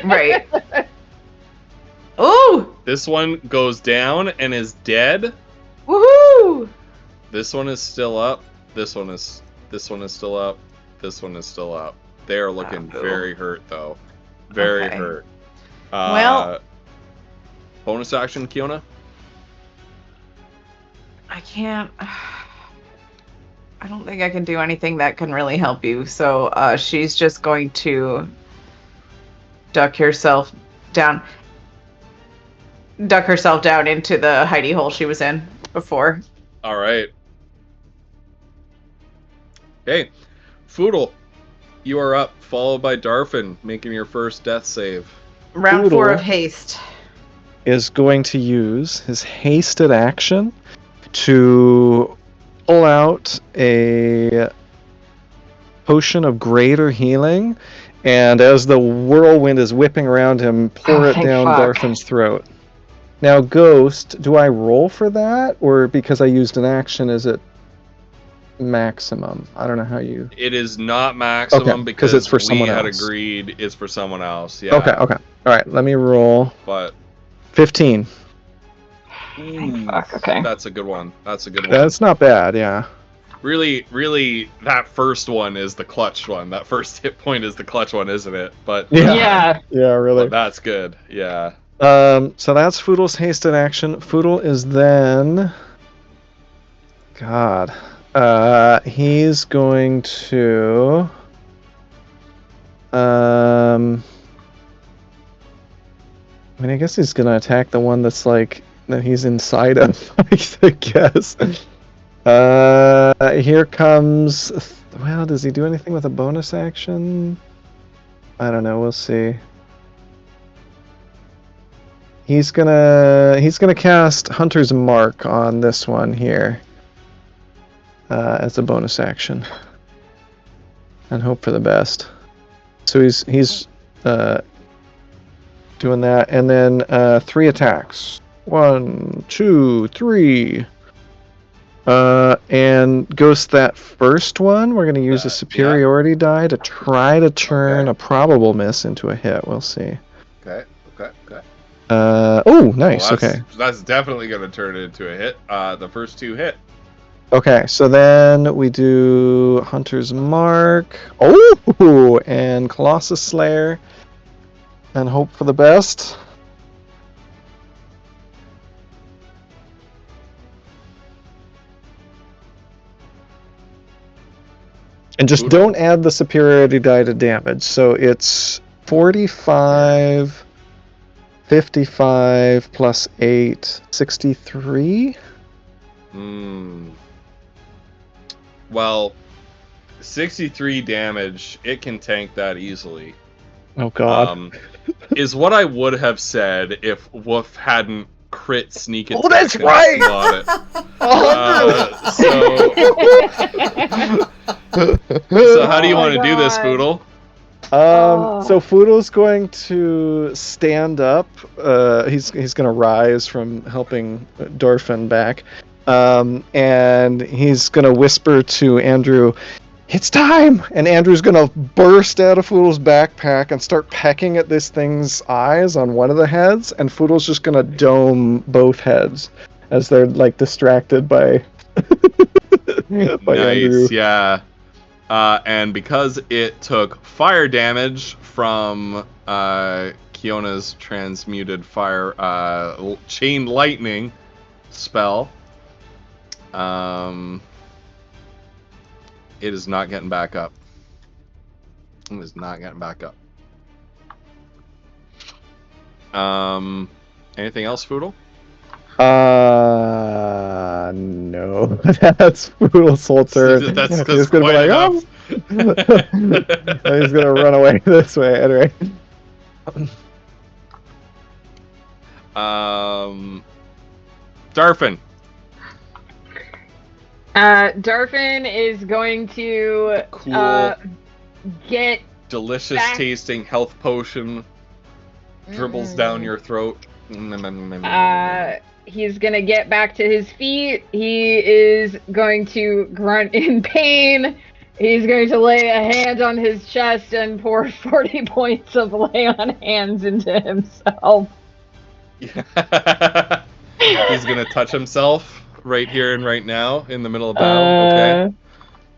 Right. Ooh! This one goes down and is dead. Woohoo! This one is still up. This one is still up. This one is still up. They are looking Oh. very hurt though. Very Okay. hurt. Well- bonus action, Kiona. I can't. I don't think I can do anything that can really help you. So she's just going to duck herself down into the hidey hole she was in before. All right. Hey, Foodle, you are up, followed by Darfin, making your first death save. Round 4 Poodle. of haste. is going to use his hasted action to pull out a potion of greater healing, and as the whirlwind is whipping around him, pour Oh, it thank down fuck. Darfin's throat. Now, Ghost, do I roll for that, or because I used an action, is it maximum? I don't know how you... It is not maximum Okay, because 'cause it's for we someone had else. agreed it's for someone else. Yeah. Okay. All right, let me roll. But 15. Fuck, okay. That's a good one. That's not bad, yeah. Really, that first one is the clutch one. That first hit point is the clutch one, isn't it? But Yeah. Yeah, really. but that's good. Yeah. So that's Foodle's hasted action. Foodle is then... God. He's going to... I mean, I guess he's gonna attack the one that's like... that he's inside of, I guess. Here comes... Well, does he do anything with a bonus action? I don't know, we'll see. He's gonna cast Hunter's Mark on this one here as a bonus action, and hope for the best. So he's doing that, and then 3 attacks. 1, 2, 3. And Ghost, that first one, we're gonna use a Yeah. superiority die to try to turn Okay. a probable miss into a hit. We'll see. Okay. Oh, nice. Well, Okay. That's definitely gonna turn it into a hit. The first 2 hit. Okay, so then we do Hunter's Mark. Oh, and Colossus Slayer. And hope for the best. And just Ooh. don't add the superiority die to damage. So it's 45, 55 plus 8, 63? Well, 63 damage. It can tank that easily. Oh god. Is what I would have said if Wolf hadn't crit sneak attack. Oh, that's and right! got it. So how do you Oh want to my do this, God. Foodle? So Foodle's going to stand up. He's going to rise from helping Dorfin back, and he's going to whisper to Andrew, "It's time!" And Andrew's going to burst out of Foodle's backpack and start pecking at this thing's eyes on one of the heads, and Foodle's just going to dome both heads as they're like distracted by Nice, Andrew. yeah. And because it took fire damage from Kiona's transmuted fire chain lightning spell, it is not getting back up. It is not getting back up. Anything else, Foodle? No. That's Foodle's whole turn. That's He's gonna be quite like, enough. and he's gonna run away this way anyway. Darfin. Darfin is going to Cool. Get Delicious back- tasting health potion dribbles down your throat. He's gonna get back to his feet. He is going to grunt in pain. He's going to lay a hand on his chest and pour 40 points of lay on hands into himself. He's gonna touch himself right here and right now in the middle of battle. Okay.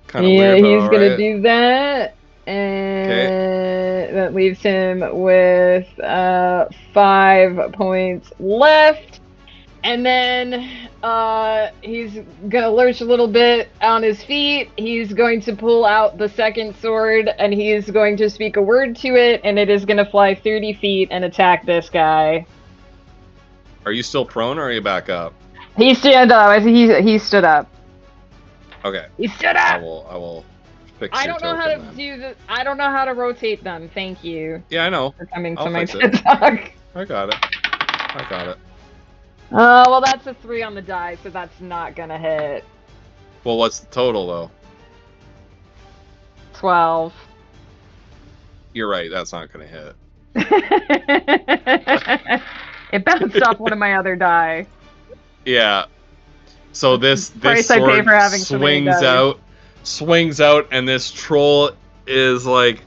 Kind of Yeah, weird, but he's gonna alright. do that, and that leaves him with 5 points left. And then he's gonna lurch a little bit on his feet. He's going to pull out the second sword, and he's going to speak a word to it, and it is gonna fly 30 feet and attack this guy. Are you still prone or are you back up? He stood up. I think he stood up. Okay. He stood I up. will fix I your don't know how token to then. do this. I don't know how to rotate them. Thank you Yeah, I know. for coming I'll to my fix it. TED Talk. I got it. Well, that's a 3 on the die, so that's not gonna hit. Well, what's the total though? 12. You're right. That's not gonna hit. It bounced off one of my other die. Yeah. So this Price I pay sword for having so many swings out, and this troll is like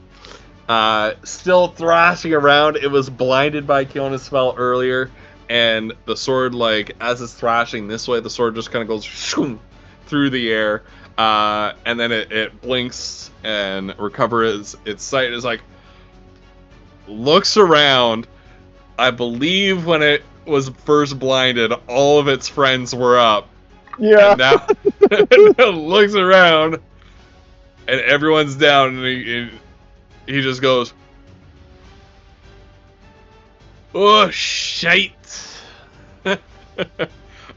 still thrashing around. It was blinded by Kiona's spell earlier, and the sword, like as it's thrashing this way, the sword just kind of goes shoom, through the air, and then it blinks and recovers its sight. Is like looks around. I believe when it was first blinded, all of its friends were up. Yeah. And now it looks around, and everyone's down, and he just goes, "Oh shite!"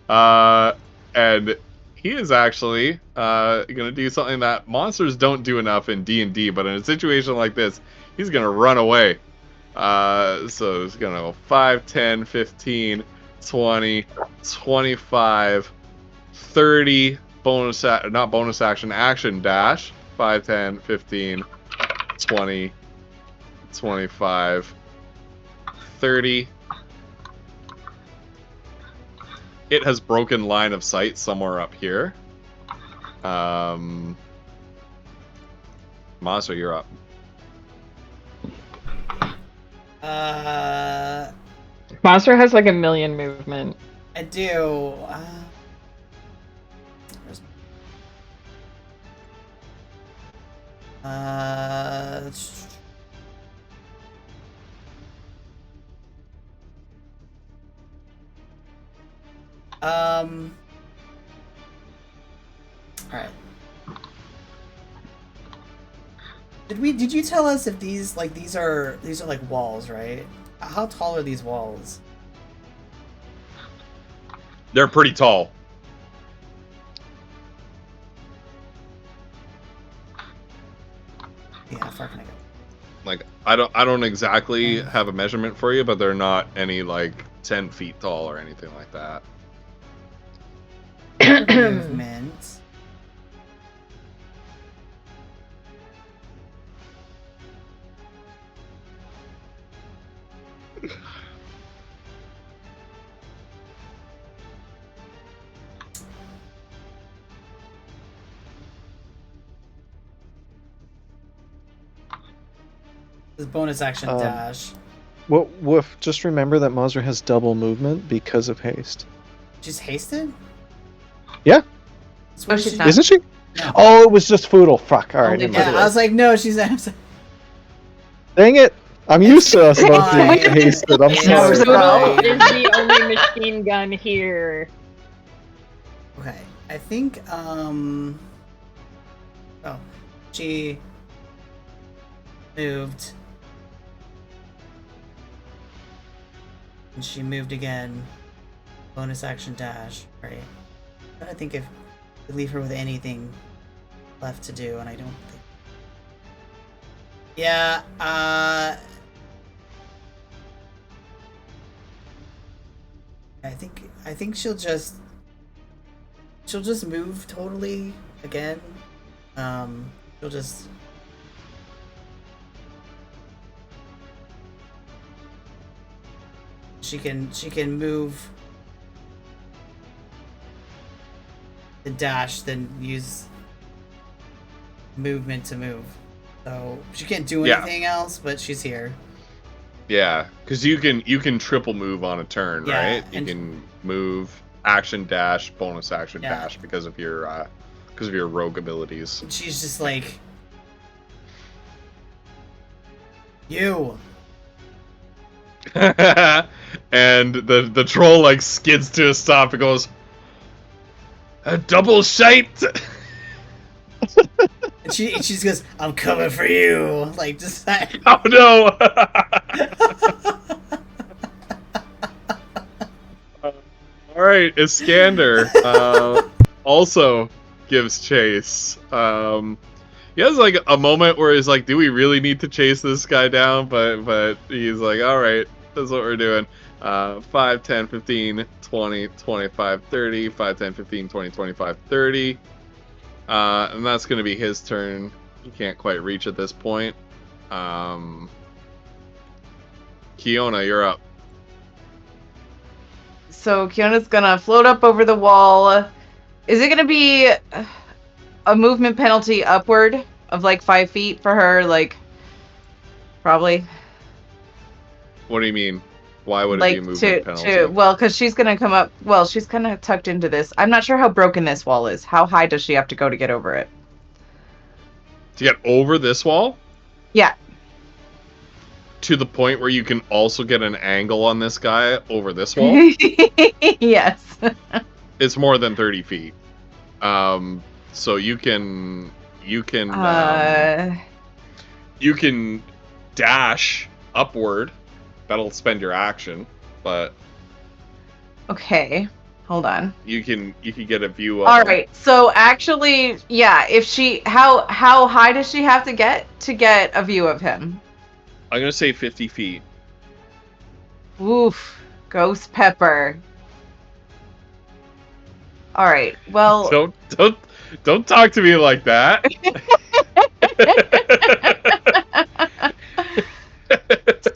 And he is actually gonna do something that monsters don't do enough in D&D, but in a situation like this, he's gonna run away. So it's gonna go 5, 10, 15, 20, 25, 30, not bonus action, action dash, 5, 10, 15, 20, 25, 30. It has broken line of sight somewhere up here. Monster, you're up. Monster has like a million movement. I do. Alright. Did you tell us if these are like walls, right? How tall are these walls? They're pretty tall. Yeah, how far can I go? Like I don't exactly have a measurement for you, but they're not any like 10 feet tall or anything like that. Movement. This bonus action dash. What Woof? Just remember that Mazra has double movement because of haste. She's hasted? Yeah. That's what she's she- not. Isn't she? No. Oh, it was just Foodle. Fuck. All right. Only never mind. Yeah, I was like, no, she's not. Dang it! I'm used to us both fine. being hasted. I'm It's sorry. fine. Foodle is the only machine gun here. Okay, I think, oh, she moved. And she moved again. Bonus action dash. Right. I don't think if we leave her with anything left to do, and I don't think. Yeah, I think she'll just move totally again. She'll just she can move the dash, then use movement to move. So she can't do Yeah. anything else, but she's here. Yeah, because you can triple move on a turn, Yeah, right? You and- can move, action dash, bonus action Yeah. dash because of your rogue abilities. And she's just like, you. And the troll like skids to a stop and goes, a double shite. And she just goes, I'm coming for you. Like, just like, Oh no! All right, Iskander also gives chase. He has like a moment where he's like, "Do we really need to chase this guy down?" But he's like, "All right, that's what we're doing." 5, 10, 15, 20, 25, 30. 5, 10, 15, 20, 25, 30. And that's going to be his turn. He can't quite reach at this point. Kiona, you're up. So Kiona's gonna float up over the wall. Is it gonna be a movement penalty upward of like 5 feet for her? Like, probably. What do you mean? Why would it Like be a movement penalty? well, because she's gonna come up. Well, she's kind of tucked into this. I'm not sure how broken this wall is. How high does she have to go to get over it? To get over this wall? Yeah. To the point where you can also get an angle on this guy over this wall? Yes. It's more than 30 feet. So you can you can dash upward. That'll spend your action, but Okay. Hold on. you can get a view of All him. right. So actually, yeah. If she, how high does she have to get a view of him? I'm gonna say 50 feet. Oof. Ghost pepper. All right. Well. Don't talk to me like that.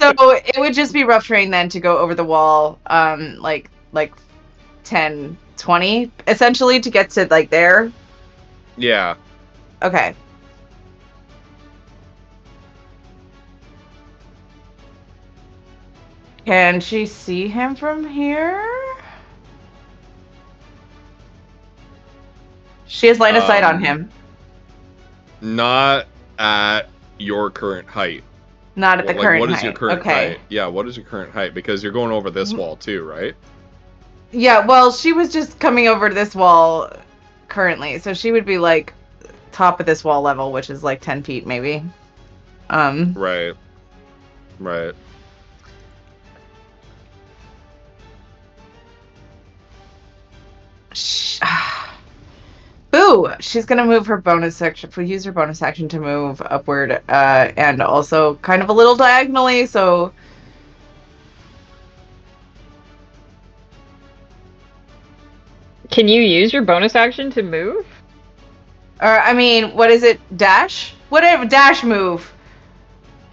So it would just be rough terrain then to go over the wall, like 10, 20, essentially, to get to like there. Yeah. Okay. Can she see him from here? She has line of sight on him. Not at your current height. Not at the Like, current what is height. your current Okay. height? Yeah, what is your current height? Because you're going over this wall too, right? Yeah, well, she was just coming over to this wall currently, so she would be like top of this wall level, which is like 10 feet maybe. Right. Right. Boo! She's gonna move her bonus action. Use her bonus action to move upward, and also kind of a little diagonally. So, Can you use your bonus action to move? or I mean, what is it? Dash? Whatever, dash move.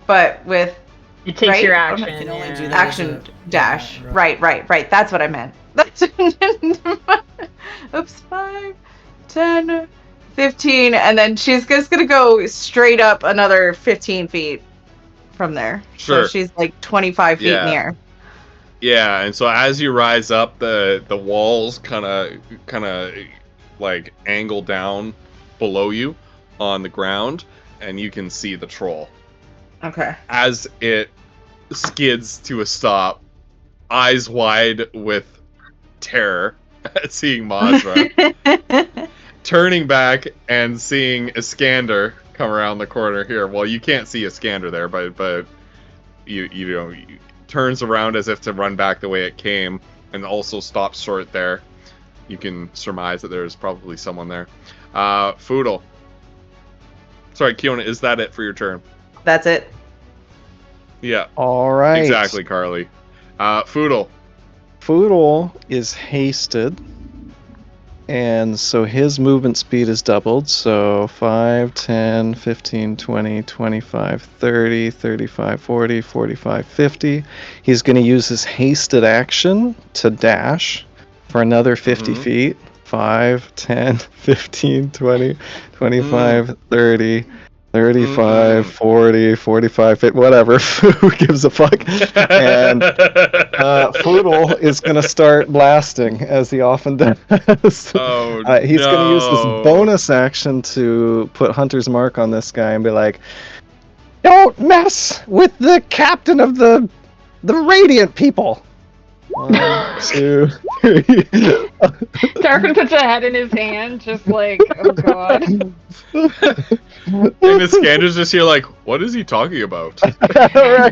But with It takes Right? your You action. can only do yeah. that. Action as a- dash. yeah, Right. That's what I meant. Oops, 5, 10, 15, and then she's just gonna go straight up another 15 feet from there. Sure. So she's like 25 feet in the air. Yeah, and so as you rise up, the walls kind of like angle down below you on the ground, and you can see the troll Okay. as it skids to a stop, eyes wide with terror at seeing Mazra, turning back and seeing Iskander come around the corner here. Well, you can't see Iskander there, but you know, turns around as if to run back the way it came, and also stops short there. You can surmise that there's probably someone there. Foodle. Sorry, Kiona, is that it for your turn? That's it. Yeah, All right. exactly, Carly. Foodle. Foodle is hasted, and so his movement speed is doubled. So 5, 10, 15, 20, 25, 30, 35, 40, 45, 50. He's going to use his hasted action to dash for another 50 Mhm. feet. 5, 10, 15, 20, 25, 30, 35, 40, 45, 50, whatever. Who gives a fuck? And Foodle is going to start blasting, as he often does. Oh, He's going to use no. this bonus action to put Hunter's Mark on this guy and be like, "Don't mess with the captain of the Radiant people." 1, 2, 3. Darvin puts a head in his hand, just like, oh god. And Iskander's just here like, what is he talking about? Right,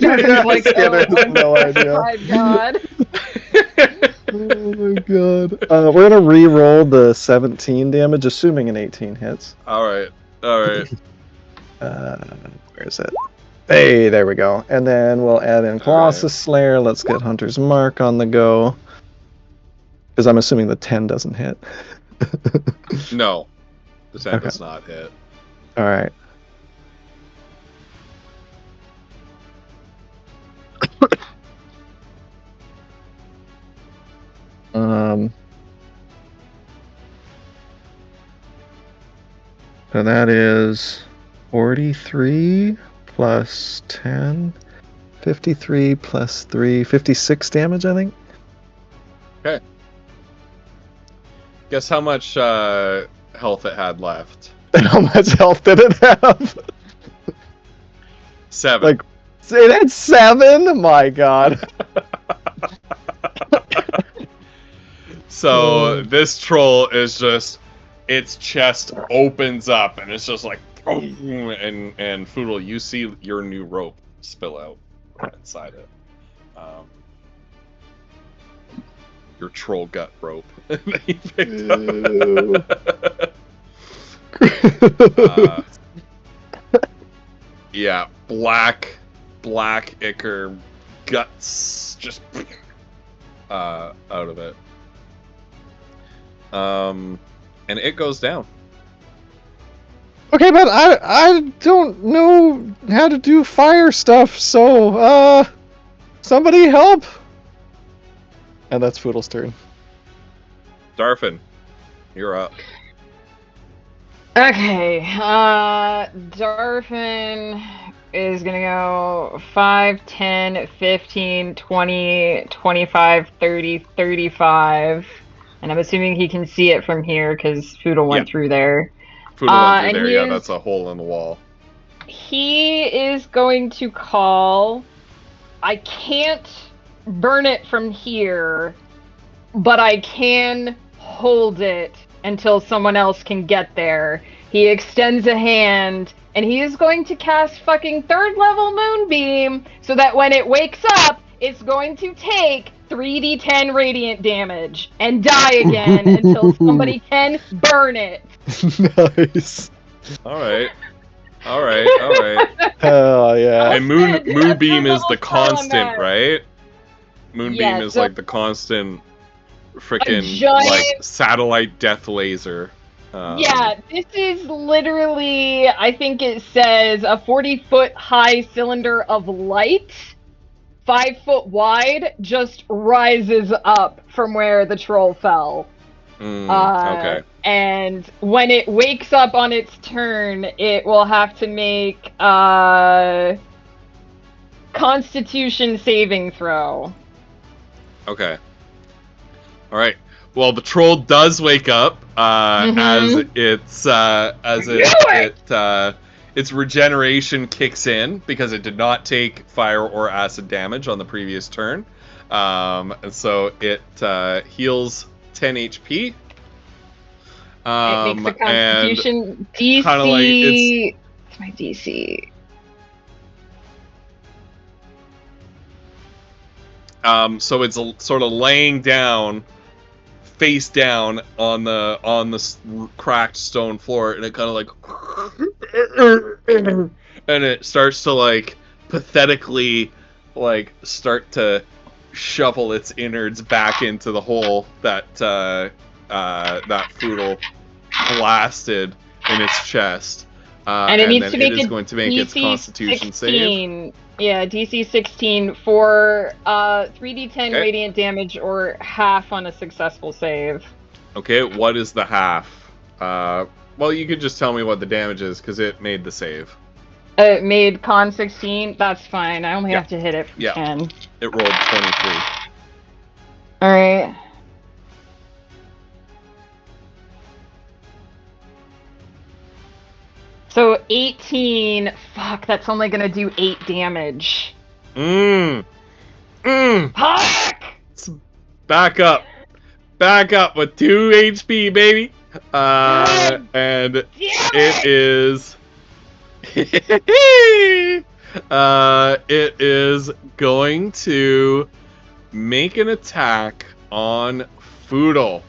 Darvin's yeah, like, Skinner has no idea. my god. Oh my god. We're gonna re-roll the 17 damage, assuming an 18 hits. Alright. Where is it? Hey, there we go. And then we'll add in Colossus Slayer. Let's get Hunter's Mark on the go. Because I'm assuming the 10 doesn't hit. No. The 10 Okay. does not hit. Alright. So that is 43 plus 10, 53 plus 3, 56 damage, I think. Guess how much health it had left? And how much health did it have? 7. Like, say that's 7? My god. So this troll is just, its chest opens up and it's just like, boom, and Foodle, you see your new rope spill out inside it. Your troll gut rope that you picked up. Yeah, black ichor guts just out of it. And it goes down. Okay, but I don't know how to do fire stuff, so somebody help. And that's Foodle's turn. Darfin, you're up. Okay, Darfin is gonna go 5, 10, 15, 20, 25, 30, 35. And I'm assuming he can see it from here because Foodle went through there. Foodle went and through there, he yeah, is- that's a hole in the wall. He is going to call. I can't burn it from here, but I can hold it until someone else can get there. He extends a hand, and he is going to cast fucking 3rd level Moonbeam so that when it wakes up, it's going to take 3d10 radiant damage and die again until somebody can burn it. Nice. Alright. Hell yeah. And That's it. Moonbeam That's is the the whole spell on constant, that. right? Moonbeam Yeah, is so- like the constant frickin' giant- like satellite death laser. Yeah, this is literally, I think it says, a 40-foot high cylinder of light 5 foot wide, just rises up from where the troll fell. Okay. And when it wakes up on its turn, it will have to make a Constitution saving throw. Okay. All right. Well, the troll does wake up as its regeneration kicks in because it did not take fire or acid damage on the previous turn, and so it heals 10 HP. It makes a Constitution DC. Kinda like it's my DC. So it's sort of laying down, face down on the cracked stone floor, and it kind of like, and it starts to like pathetically like start to shovel its innards back into the hole that that Foodle blasted in its chest. And it needs to make is going to make its Constitution 16. save. Yeah, DC 16 for 3d10 Okay. radiant damage or half on a successful save. Okay, what is the half? Well, you could just tell me what the damage is because it made the save. It made con 16. That's fine. I only Yeah. have to hit it for Yeah. 10. It rolled 23. All right. So 18. Fuck, that's only gonna do 8 damage. Fuck! Fuck! Back up with 2 HP, baby. And it is. It is going to make an attack on Foodle.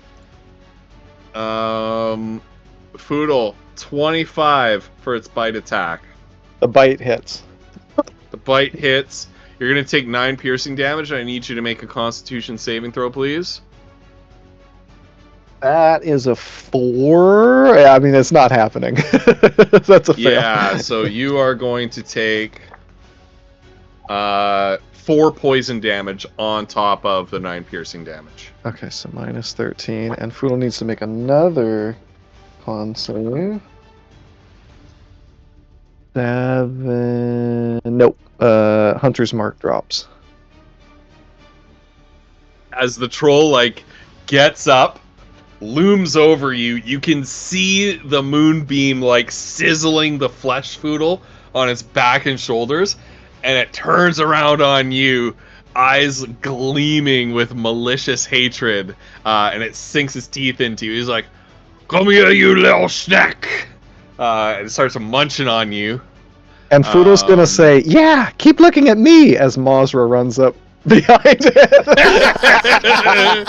Foodle, 25 for its bite attack. The bite hits. The bite hits. You're going to take 9 piercing damage, and I need you to make a Constitution saving throw, please. That is a 4. I mean, it's not happening. That's a fail. Yeah, so you are going to take 4 poison damage on top of the 9 piercing damage. Okay, so minus 13. And Foodle needs to make another con save. 7. Nope. Hunter's Mark drops. As the troll, like, gets up, looms over you, you can see the moonbeam, like, sizzling the flesh Foodle on its back and shoulders, and it turns around on you, eyes gleaming with malicious hatred, and it sinks its teeth into you. He's like, "Come here, you little snack!" And it starts munching on you. And Foodle's gonna say, "Yeah, keep looking at me," as Mazra runs up behind it.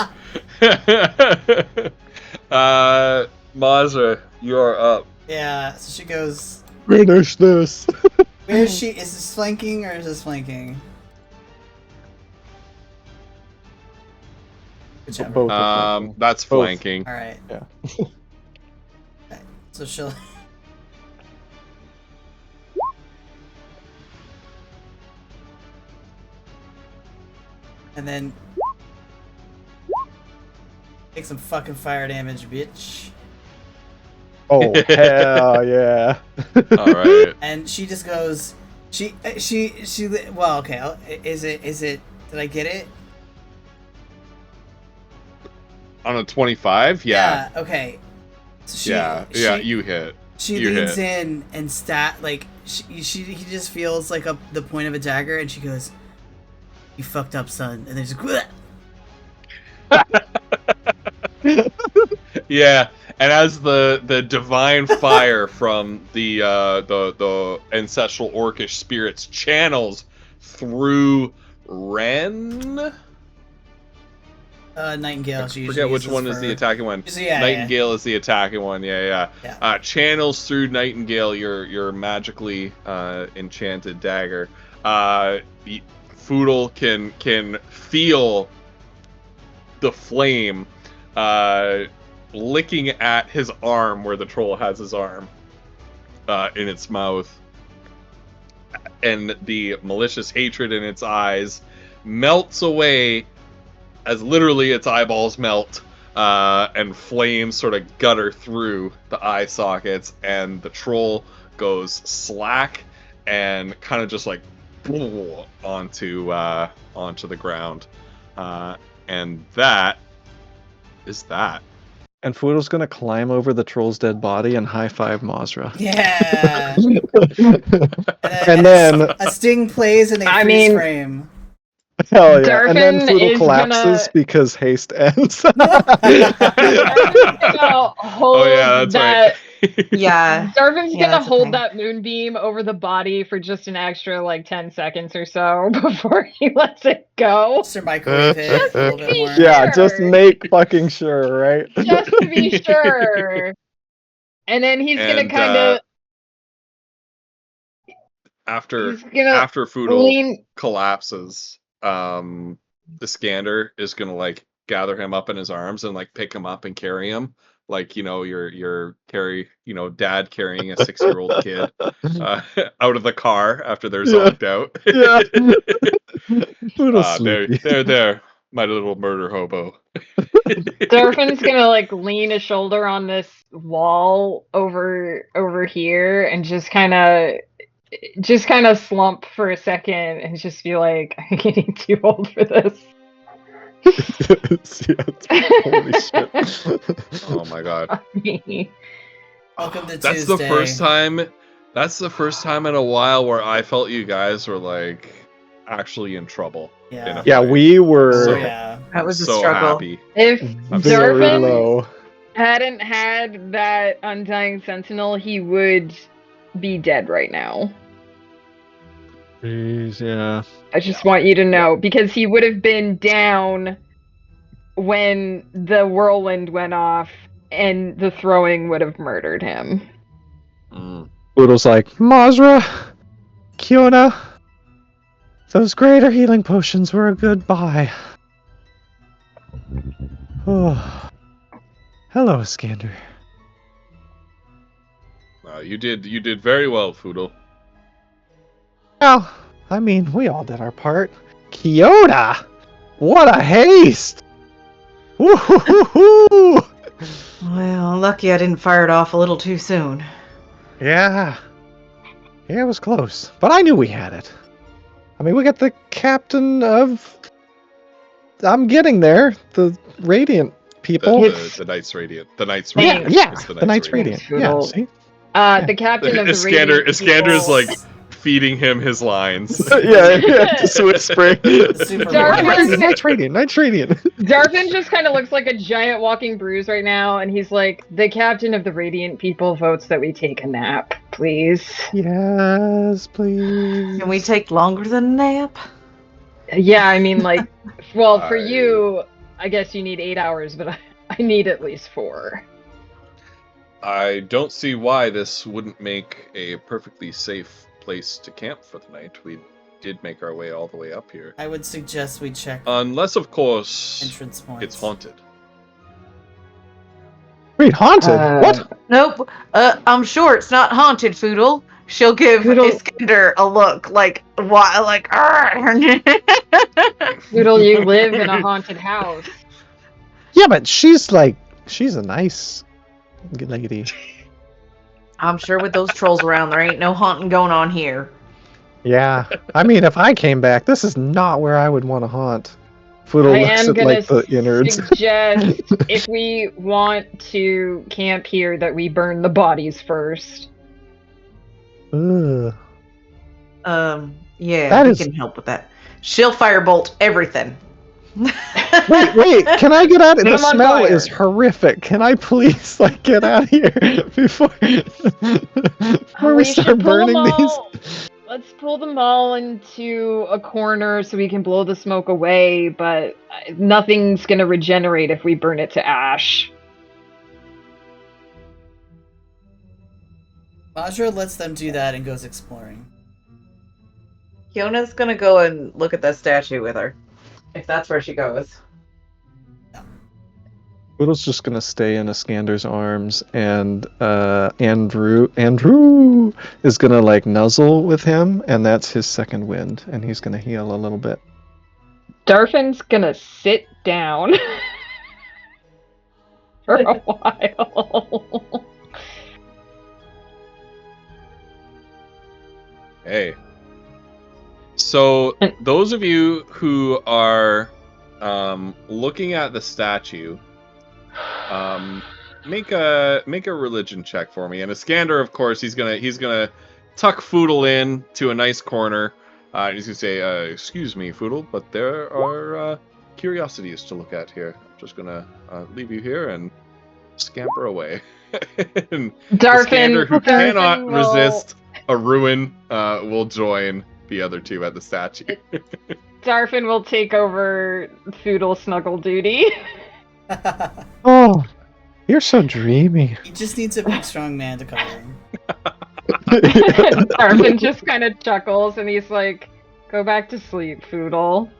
Mazra, you're up. Yeah, so she goes, Finish this. where is she? Is this flanking or is this flanking? Whichever. Both are flanking. That's Both. flanking. Alright. Yeah. Okay, so she'll... And then... take some fucking fire damage, bitch. Oh hell yeah! All right. And she just goes... She... Well, okay, is it... Did I get it? On a 25, yeah. Okay. So Yeah, you hit. She You leans hit. in and he just feels like the point of a dagger, and she goes, "You fucked up, son." And there's Yeah, and as the divine fire from the ancestral orcish spirits channels through Ren. Nightingale. She Forget usually which uses one is for- the attacking one. Yeah, Nightingale is the attacking one. Yeah. Yeah. Channels through Nightingale your magically enchanted dagger. Foodle can feel the flame licking at his arm where the troll has his arm in its mouth, and the malicious hatred in its eyes melts away as literally its eyeballs melt, and flames sort of gutter through the eye sockets, and the troll goes slack and kind of just like onto the ground, and that is that. And Foodle's gonna climb over the troll's dead body and high five Mazra. Yeah. And then a sting plays and they I freeze mean- frame. hell yeah. And then Darfin Foodle is collapses gonna- because haste ends. Gonna hold Yeah, that's that. right. Yeah. Darvin's Yeah, gonna that's a hold thing. that moonbeam over the body for just an extra like 10 seconds or so before he lets it go. Just to microwave it a little bit more. Yeah, just Sure. make fucking sure, right? Just to be sure. And then he's gonna And, kind of after he's gonna after Foodle lean. collapses, the Scander is gonna like gather him up in his arms and like pick him up and carry him, like your dad carrying a 6-year-old kid out of the car after they're Yeah. zonked out. Yeah. Foodle's There, my little murder hobo. Darfin's gonna like lean a shoulder on this wall over here and just kind of slump for a second and just be like, I'm getting too old for this. Holy shit. Oh my god. Welcome to That's Tuesday. the first time. That's the first time in a while where I felt you guys were like actually in trouble. Yeah. Yeah, we were So- Yeah. That was a so struggle. happy. If I'm very Darvin low. hadn't had that Undying Sentinel, he would be dead right now. Jeez, yeah. I just want you to know, because he would have been down when the whirlwind went off and the throwing would have murdered him. Mm. Foodle's like, Mazra, Kiona, those greater healing potions were a good buy. Oh. Hello, Scander. You did very well, Foodle. Well, I mean, we all did our part. Kiona! What a haste! Woo-hoo-hoo-hoo! Well, lucky I didn't fire it off a little too soon. Yeah. Yeah, it was close. But I knew we had it. I mean, we got the captain of... I'm getting there. The Radiant people. The Knights Radiant. The Knights Yeah, Radiant. Yeah, It's the Knights Radiant. Yeah, Poodle. see? The captain of the Iskander Radiant is people- like feeding him his lines. yeah, just whispering. Super Darvin- Knights Radiant, Knights Radiant. Darvin just kind of looks like a giant walking bruise right now, and he's like, the captain of the Radiant people votes that we take a nap, please. Yes, please. Can we take longer than a nap? Yeah, I mean, like, well, for I- you, I guess you need 8 hours, but I need at least 4. I don't see why this wouldn't make a perfectly safe place to camp for the night. We did make our way all the way up here. I would suggest we check Unless, of course, entrance points. it's haunted. Wait, haunted? What? Nope. I'm sure it's not haunted, Foodle. She'll give Foodle- Iskander a look like, what? Like, Noodle, you live in a haunted house. Yeah, but she's a nice lady. I'm sure with those trolls around, there ain't no haunting going on here. Yeah. I mean, if I came back, this is not where I would want to haunt. Foodle I looks am at, gonna like, the innards. suggest, if we want to camp here, that we burn the bodies first. Ugh. Yeah, That we is- can help with that. She'll firebolt everything. Wait, can I get out? Set The 'em on smell fire. is horrific. Can I please, get out of here before we should start pull them burning these? all- Let's pull them all into a corner so we can blow the smoke away, but nothing's gonna regenerate if we burn it to ash. Majra lets them do that and goes exploring. Kiona's gonna go and look at that statue with her. If that's where she goes. Poodle's just gonna stay in Iskander's arms, and Andrew is gonna nuzzle with him, and that's his second wind, and he's gonna heal a little bit. Darfin's gonna sit down for a while. Hey. So those of you who are looking at the statue, make a religion check for me. And Iskander, of course, he's gonna tuck Foodle in to a nice corner. He's gonna say, "Excuse me, Foodle, but there are curiosities to look at here. I'm just gonna leave you here and scamper away." And Iskander, who cannot resist a ruin, will join the other two at the statue. Darfin will take over Foodle snuggle duty. Oh, you're so dreamy. He just needs a big, strong man to cover him. Darfin just kind of chuckles and he's like, "Go back to sleep, Foodle."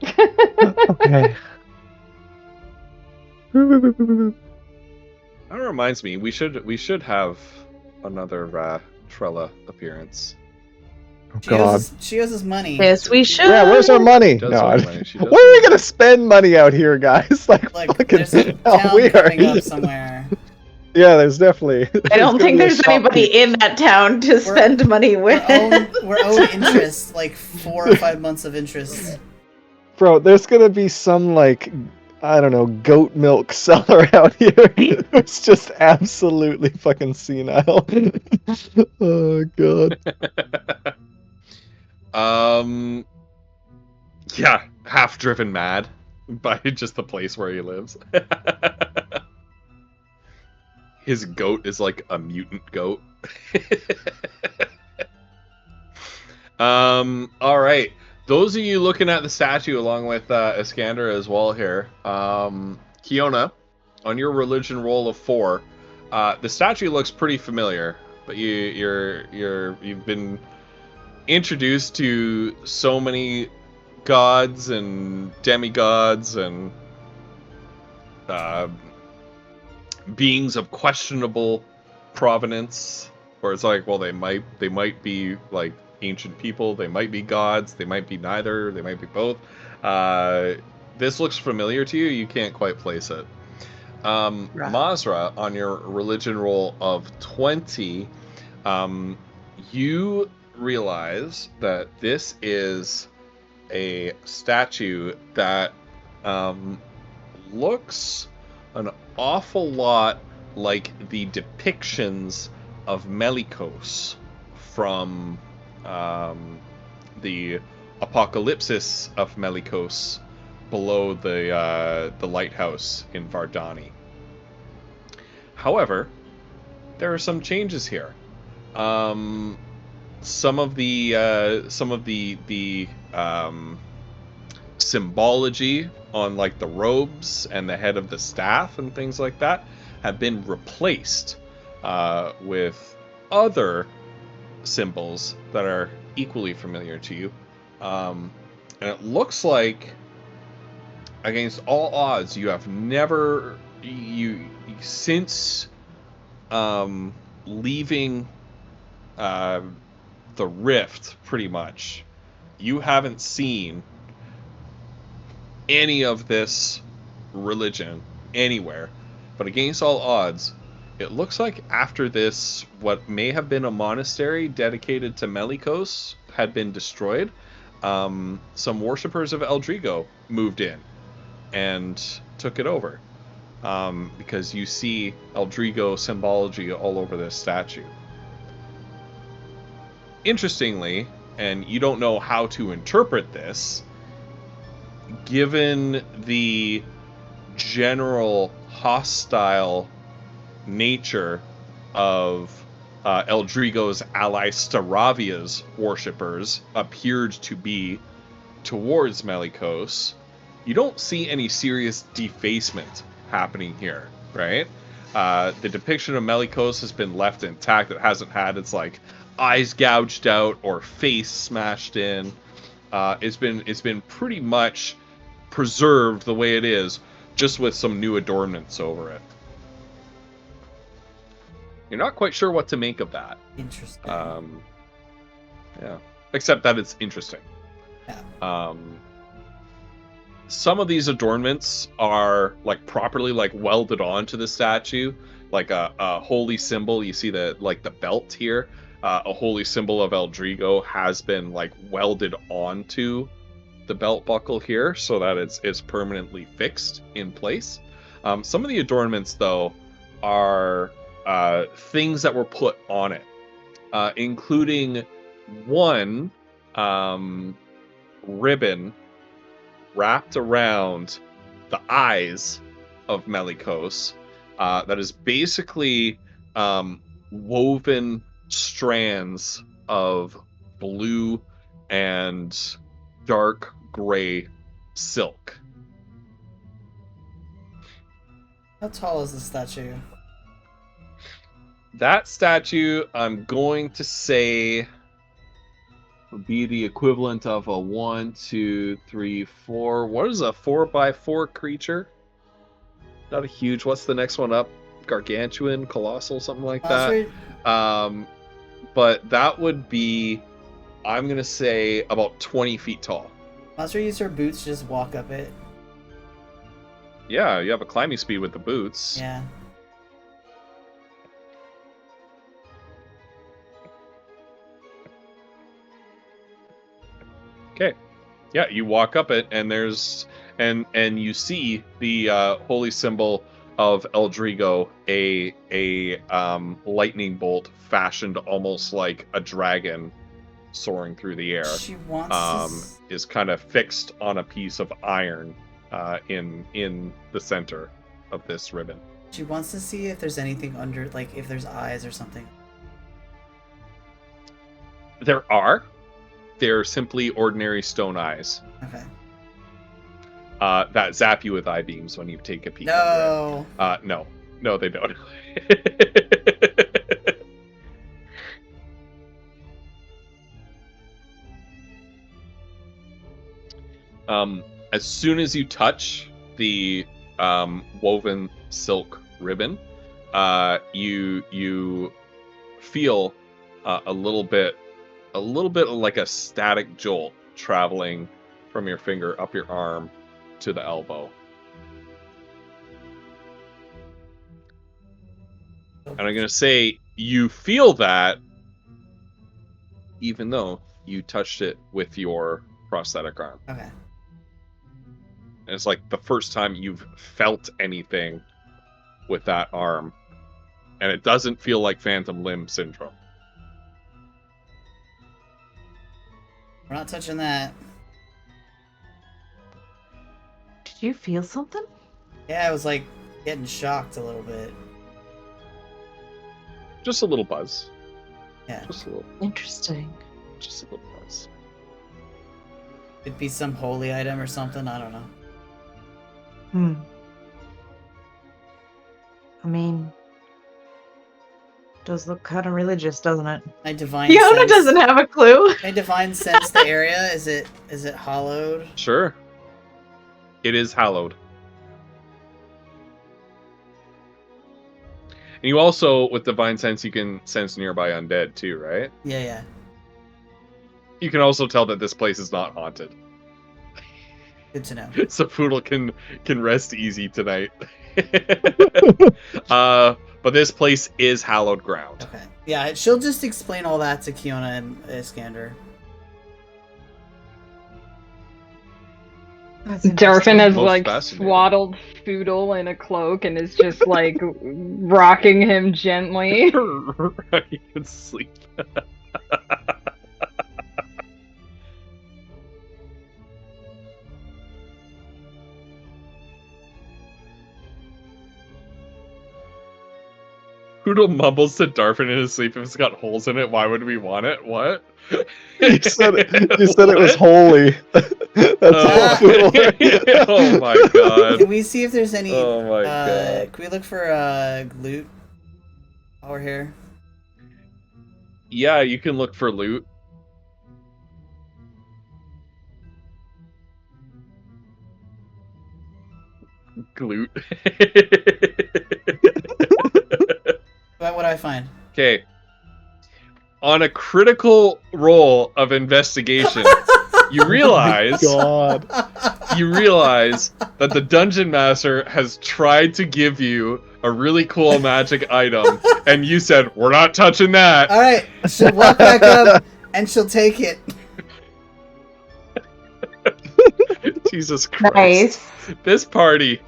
Okay. That reminds me, we should have another Trella appearance. Oh, God. She owes us money. Yes, we should. Yeah, where's our money? Does No, owe money, she does where are we owe gonna spend money out here, guys? Like fucking There's a hell, town we are. coming up somewhere. Yeah, there's definitely. I don't think there's anybody in that town to spend money with. We're owed interest, like 4 or 5 months of interest. Bro, there's gonna be some like, I don't know, goat milk seller out here. It's just absolutely fucking senile. Oh God. Yeah, half driven mad by just the place where he lives. His goat is like a mutant goat. All right. Those of you looking at the statue along with Iskander as well here, Kiona, on your religion roll of 4, the statue looks pretty familiar, but you've been introduced to so many gods and demigods and beings of questionable provenance, where it's like, well, they might be like ancient people, they might be gods, they might be neither, they might be both. This looks familiar to you. You can't quite place it. Mazra, on your religion roll of 20, you realize that this is a statue that looks an awful lot like the depictions of Melikos from the Apocalypsis of Melikos below the lighthouse in Vardani. However, there are some changes here. Some of the symbology on like the robes and the head of the staff and things like that have been replaced with other symbols that are equally familiar to you. And it looks like, against all odds, you have never, since leaving the Rift, pretty much, you haven't seen any of this religion anywhere. But against all odds, it looks like after this, what may have been a monastery dedicated to Melikos had been destroyed, some worshippers of Eldrigo moved in and took it over. Because you see Eldrigo symbology all over this statue. Interestingly, and you don't know how to interpret this, given the general hostile nature of Eldrigo's ally Staravia's worshippers appeared to be towards Melikos, you don't see any serious defacement happening here, right? The depiction of Melikos has been left intact. It hasn't had its like eyes gouged out or face smashed in. It's been pretty much preserved the way it is, just with some new adornments over it. You're not quite sure what to make of that. Interesting. Yeah. Except that it's interesting. Yeah. some of these adornments are like properly like welded onto the statue, like a holy symbol. You see the belt here, a holy symbol of Eldrigo has been like welded onto the belt buckle here, so that it's permanently fixed in place. Some of the adornments though are things that were put on it, including one ribbon wrapped around the eyes of Melikos, that is basically woven strands of blue and dark gray silk. How tall is the statue? That statue, I'm going to say, would be the equivalent of a 1, 2, 3, 4. What is a 4x4 creature? Not a huge. What's the next one up? Gargantuan, colossal, something like that. But that would be, I'm gonna say, about 20 feet tall. Monster use her boots to just walk up it. Yeah, you have a climbing speed with the boots. Yeah. Okay. Yeah, you walk up it, and there's and you see the holy symbol of Eldrigo, a lightning bolt fashioned almost like a dragon soaring through the air. She wants Is kind of fixed on a piece of iron in the center of this ribbon. She wants to see if there's anything under, like if there's eyes or something. There are. They're simply ordinary stone eyes. Okay. That zap you with eye beams when you take a peek. No. No, they don't. As soon as you touch the woven silk ribbon, you feel a little bit like a static jolt traveling from your finger up your arm to the elbow. And I'm gonna say you feel that even though you touched it with your prosthetic arm. Okay. And it's like the first time you've felt anything with that arm. And it doesn't feel like phantom limb syndrome. We're not touching that. Did you feel something? Yeah, I was like getting shocked a little bit. Just a little buzz. Yeah. Just a little Interesting. buzz. Could be some holy item or something, I don't know. I mean, does look kind of religious, doesn't it? I divine Fiona sense. doesn't have a clue. I divine sense the area. Is it hollowed? Sure. It is hallowed. And you also, with Divine Sense, you can sense nearby undead too, right? Yeah. You can also tell that this place is not haunted. Good to know. So Poodle can rest easy tonight. But this place is hallowed ground. Okay. Yeah, she'll just explain all that to Kiona and Iskander. Darfin has Most like fascinating. swaddled Foodle in a cloak and is just like rocking him gently. Right, can sleep. Poodle mumbles to Darfin in his sleep. If it's got holes in it, why would we want it? What? You said it was holy. That's all. Poodle. Oh my god. Can we see if there's any? Oh my god. Can we look for loot while we're here? Yeah, you can look for loot. Glute. What would I find? Okay. On a critical roll of investigation, you realize God. you realize that the dungeon master has tried to give you a really cool magic item, and you said, "We're not touching that." All right, she'll walk back up and she'll take it. Jesus Christ! Nice. This party.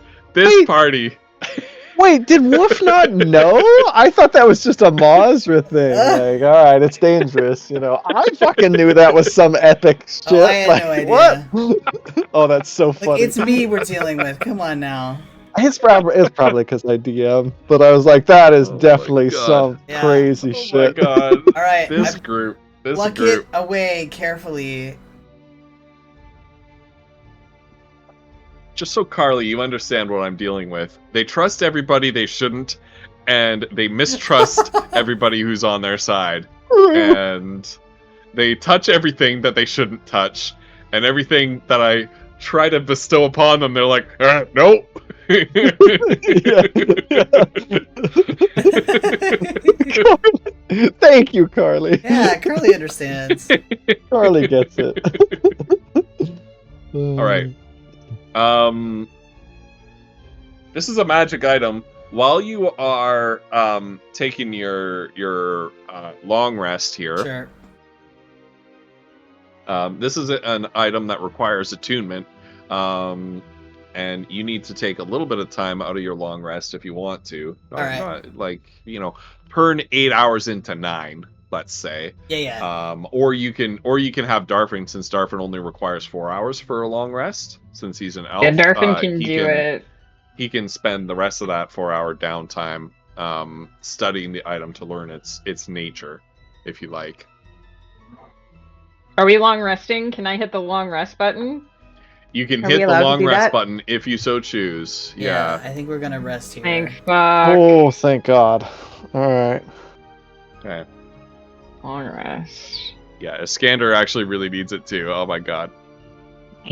Wait, did Wolf not know? I thought that was just a Mazra thing. Like, all right, it's dangerous. I fucking knew that was some epic shit. Oh, I had no idea. What? Oh, that's so Like, funny. it's me we're dealing with. Come on now. It's probably because I DM, but I was like, that is Oh my definitely God. some Yeah. crazy Oh my shit. God! All right, This I've group. pluck it away carefully. Just so Carly, you understand what I'm dealing with. They trust everybody they shouldn't, and they mistrust everybody who's on their side. And they touch everything that they shouldn't touch, and everything that I try to bestow upon them, they're like, nope. Thank you, Carly. Yeah, Carly understands. Carly gets it. All right. This is a magic item. While you are taking your long rest here, Sure. this is an item that requires attunement, and you need to take a little bit of time out of your long rest if you want to. All right. Not like turn 8 hours into 9, let's say. Yeah. Or you can have Darfin, since Darfin only requires 4 hours for a long rest, since he's an elf. Yeah, Darfin can do it. He can spend the rest of that 4-hour downtime studying the item to learn its nature, if you like. Are we long resting? Can I hit the long rest button? You can Are hit we the allowed to long do rest that? butting if you so choose. Yeah. I think we're gonna rest here. Thank fuck. Oh, thank God. All right. Okay. Long rest. Yeah, Iskander actually really needs it too. Oh my God.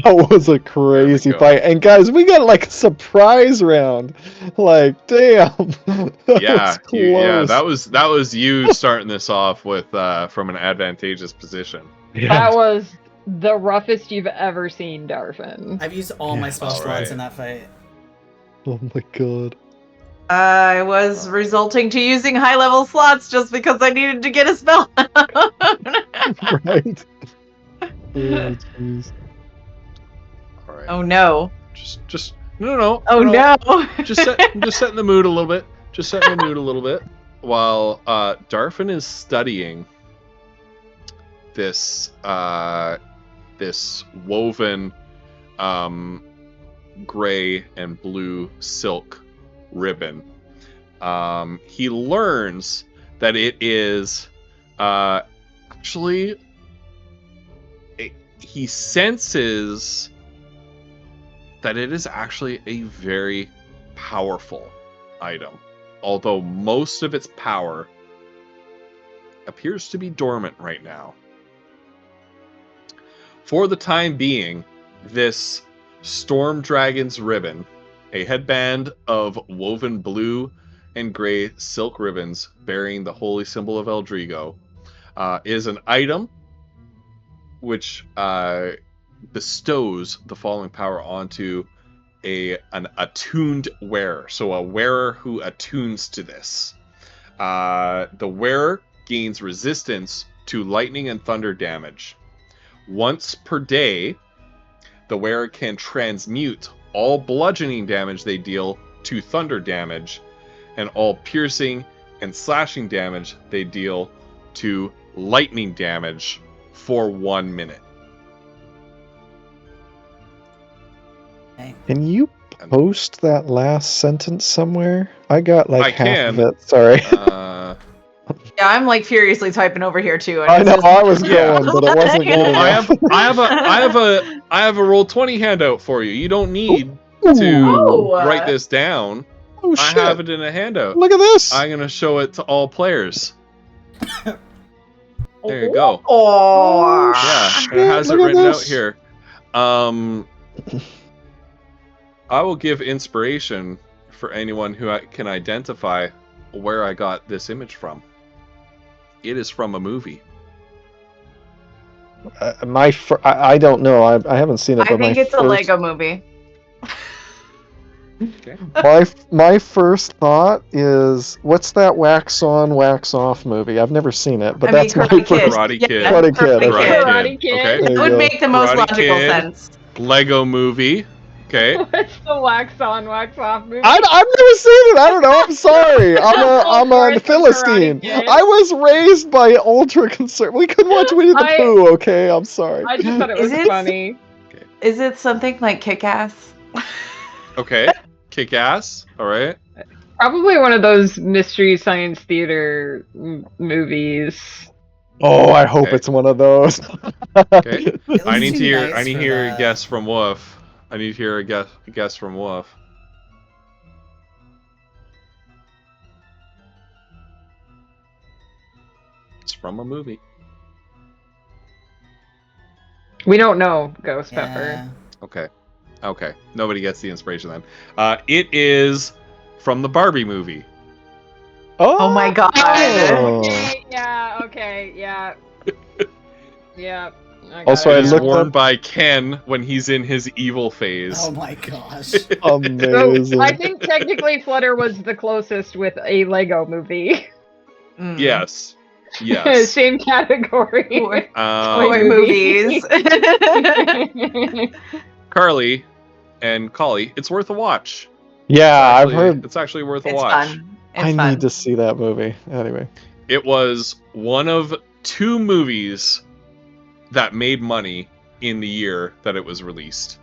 That was a crazy go. fight. And guys, we got like a surprise round. Like, damn. That Yeah, was close. that was you starting this off with from an advantageous position. That was the roughest you've ever seen, Darfin. I've used all my spell All slots right. in that fight. Oh my God. I was resulting to using high level slots just because I needed to get a spell. Right. Oh, jeez. All right. Oh no. Just no. Oh no. just setting the mood a little bit. Just setting the mood a little bit while Darfin is studying this this woven gray and blue silk ribbon. He learns that it is actually he senses that it is actually a very powerful item, although most of its power appears to be dormant right now. For the time being, this Storm Dragon's ribbon, a headband of woven blue and gray silk ribbons bearing the holy symbol of Eldrigo, is an item which bestows the following power onto an attuned wearer. So a wearer who attunes to this. The wearer gains resistance to lightning and thunder damage. Once per day, the wearer can transmute all bludgeoning damage they deal to thunder damage, and all piercing and slashing damage they deal to lightning damage for 1 minute. Okay. Can you post that last sentence somewhere? I got like I half can. of it. Sorry. Yeah, I'm like furiously typing over here too. and I it's know just- I was Yeah. going, but it wasn't good Well, enough. I have a Roll20 handout for you. You don't need Ooh. to Oh, write this down. Oh I shit! have it in a handout. Look at this. I'm gonna show it to all players. There you go. Oh, Yeah, shit, it has it look at written out this. here. I will give inspiration for anyone who can identify where I got this image from. It is from a movie. I don't know. I haven't seen it, I but my think it's a first, Lego movie. my first thought is, what's that wax on, wax off movie? I've never seen it, but I mean, that's my Karate Kid. first. Karate Yeah, Kid. Karate Kid, Karate okay. Kid. Karate Kid. Okay. There It you would go. make the most Karate logical Kid. sense. Lego movie. Okay. What's the wax on, wax off movie? I've never seen it. I don't know. I'm sorry. I'm Forrest a from Philistine. Karate Kid. I was raised by ultra conservative. We couldn't watch Winnie the Pooh. Okay, I'm sorry. I just thought it Is was it- funny. Is it something like Kick-Ass? Okay. Kick ass. All right. Probably one of those mystery science theater movies. Oh, I hope Okay. it's one of those. Okay. It I looks need to too hear. nice I need to for hear a that. guess from Wolf. I need to hear a guess from Wolf. It's from a movie. We don't know, Ghost Yeah. Pepper. Okay. Okay. Nobody gets the inspiration then. It is from the Barbie movie. Oh my god. Oh. Okay, yeah, okay, yeah. Yeah. I got Also, it I It is now. looked worn up- by Ken when he's in his evil phase. Oh my gosh. Amazing. So, I think technically Flutter was the closest with a Lego movie. Mm. Yes. Yes. Same category. Toy Um, movies. Carly and Collie, it's worth a watch. Yeah, I've Actually, heard. it's actually worth a It's watch. fun. It's I fun. need to see that movie. Anyway. It was one of 2 movies that made money in the year that it was released.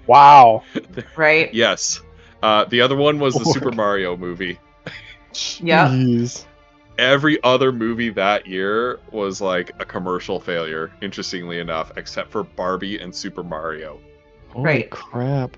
Wow. Right? Yes. The other one was the Lord. Super Mario movie. Yep. Jeez. Every other movie that year was like a commercial failure, interestingly enough, except for Barbie and Super Mario. Holy Right. crap.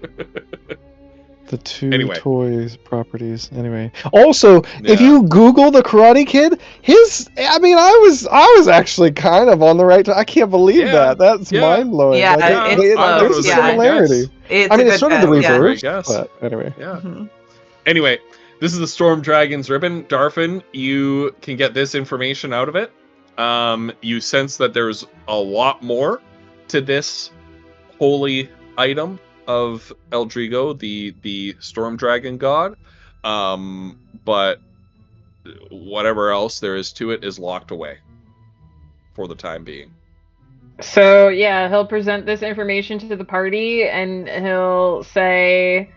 The two Anyway. toys properties. Anyway. Also, if Yeah. you Google the Karate Kid, I was actually kind of on the right. I can't believe Yeah. that. That's Yeah. mind blowing. Yeah, it's there's close, a yeah. similarity. It's I mean, a it's good sort of the bet, yeah. reverse, Great guess. but anyway. Yeah. Mhm. Anyway, this is the Storm Dragon's ribbon. Darfin, you can get this information out of it. You sense that there's a lot more to this holy item of Eldrigo, the Storm Dragon god. But whatever else there is to it is locked away for the time being. So yeah, he'll present this information to the party, and he'll say,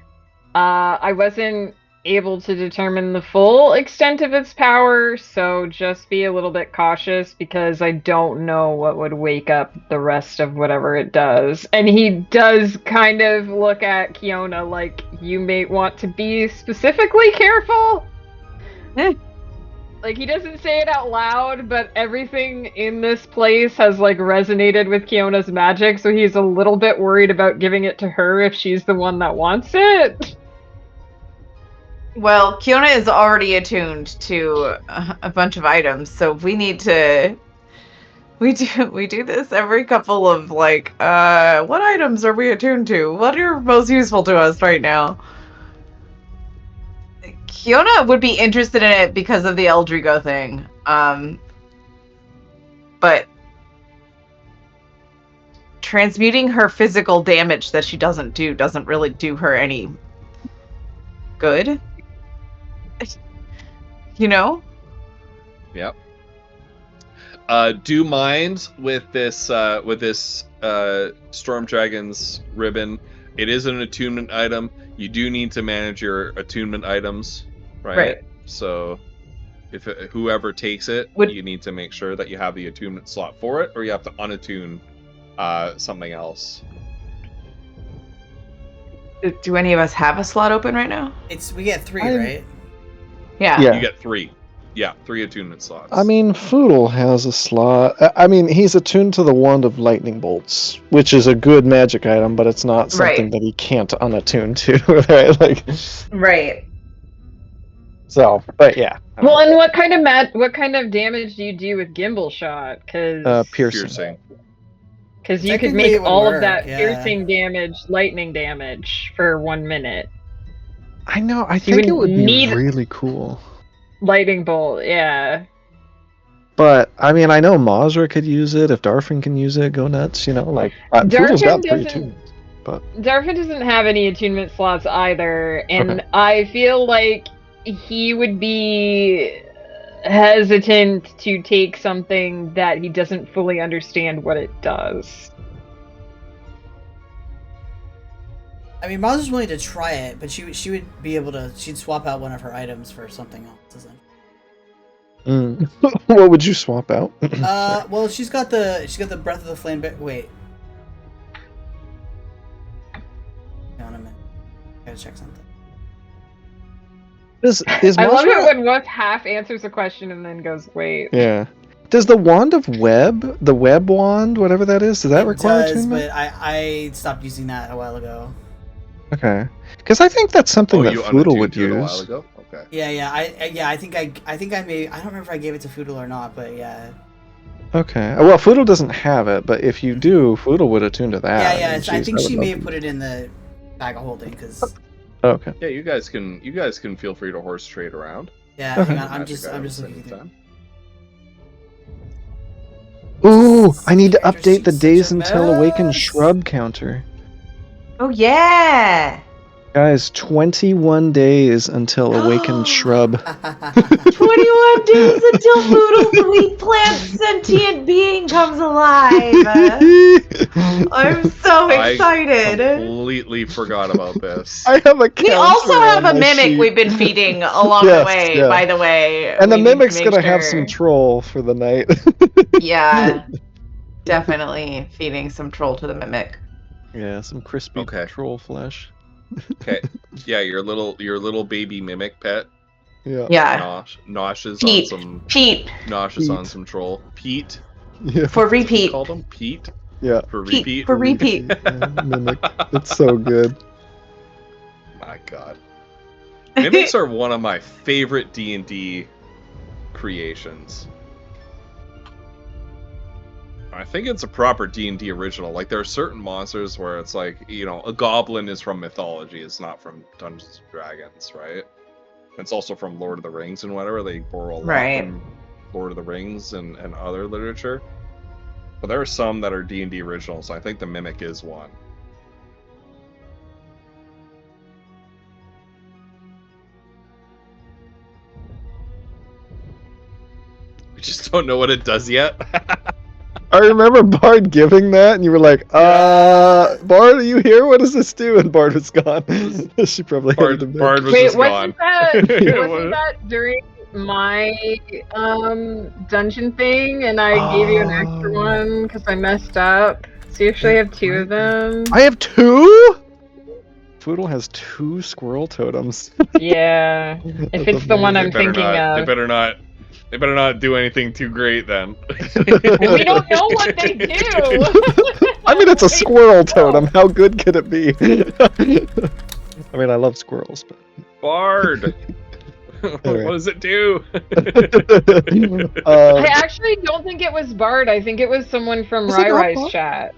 "I wasn't able to determine the full extent of its power, so just be a little bit cautious because I don't know what would wake up the rest of whatever it does." And he does kind of look at Kiona like, "You may want to be specifically careful." Like, he doesn't say it out loud, but everything in this place has, like, resonated with Kiona's magic, so he's a little bit worried about giving it to her if she's the one that wants it. Well, Kiona is already attuned to a bunch of items, so we need to. We do this every couple of like, what items are we attuned to? What are most useful to us right now? Kiona would be interested in it because of the Eldrigo thing, but transmuting her physical damage that she doesn't really do her any good. You know? Yep. Do mind with this Storm Dragon's ribbon. It is an attunement item. You do need to manage your attunement items, right? Right. So, if whoever takes it, you need to make sure that you have the attunement slot for it, or you have to unattune something else. Do any of us have a slot open right now? We get 3, I- right? Yeah. Yeah. You get 3. Yeah, 3 attunement slots. I mean, Foodle has a slot. I mean, he's attuned to the Wand of Lightning Bolts, which is a good magic item, but it's not something Right. that he can't unattune to, right? Like, Right. so, but yeah. Well, and what kind of damage do you do with Gimbal Shot? Because Piercing. you could Technically, make it would all work, of that yeah. piercing damage, lightning damage for 1 minute. I know. I You think it would would be need- really cool. Lightning bolt, yeah. But I mean, I know Mazra could use it. If Darfin can use it, go nuts. You know, like Foodle's got 3 Darfin too. Darfin doesn't have any attunement slots either, and Okay. I feel like he would be hesitant to take something that he doesn't fully understand what it does. I mean, Maz's willing to try it, but she would be able to. She'd swap out one of her items for something else. Essentially. What would you swap out? Well, she's got the Breath of the Flame. Wait. Hang on a minute. Gotta check something. Is I love Mazra- it when Woof half answers a question and then goes, "Wait." Yeah. Does the wand of web, the web wand, whatever that is, does that require It does, attunement? but I stopped using that a while ago. Okay. Because I think that's something that you Foodle would unattuned to it a while use. ago? Okay. Yeah. I think I may. I don't remember if I gave it to Foodle or not, but yeah. Okay. Well, Foodle doesn't have it, but if you do, Foodle would attune to that. Yeah. And I jeez, think I would she may love have put it in the bag of holding because. Okay. Yeah, you guys can feel free to horse trade around. Yeah, Okay. hang on. I'm Magic just items looking anytime. through. Ooh, I need to Character update the sheet's days such a until awakened mess. shrub counter. Oh yeah. Guys, 21 days until awakened shrub. 21 days until Foodle's sweet plant sentient being comes alive. I'm so excited. I completely forgot about this. I have a We counter also have on a my mimic sheet. we've been feeding along Yes, the way, yeah. by the way. And the We need to mimic's make gonna have sure. some troll for the night. Yeah. Definitely feeding some troll to the mimic. Yeah, some crispy Okay. troll flesh. Okay. Yeah, your little baby mimic pet. Yeah. Yeah. Nauseous Pete. on some Pete. Pete. troll. Pete. Yeah. For You repeat. called him Pete Yeah. for Pete, repeat. for repeat. Yeah, mimic. It's so good. My God. Mimics are one of my favorite D&D creations. I think it's a proper D&D original. Like, there are certain monsters where it's like, you know, a goblin is from mythology. It's not from Dungeons & Dragons, right? It's also from Lord of the Rings and whatever. They borrow a lot Right. from Lord of the Rings and other literature. But there are some that are D&D originals. I think the Mimic is one. We just don't know what it does yet. I remember Bard giving that, and you were like, Bard, are you here? What does this do? And Bard was gone. She probably headed him Bard was Wait, just wasn't gone. wasn't that during my dungeon thing, and I gave you an extra Oh. one because I messed up? So you actually have 2 of them. I have 2? Foodle has 2 squirrel totems. Yeah, if it's the one I'm thinking They of. better not do anything too great then. We don't know what they do. I mean, it's a We squirrel don't know. totem. How good could it be? I mean, I love squirrels, but. Bard. Anyway. What does it do? I actually don't think it was Bard. I think it was someone from Was it not Rai Bard? chat.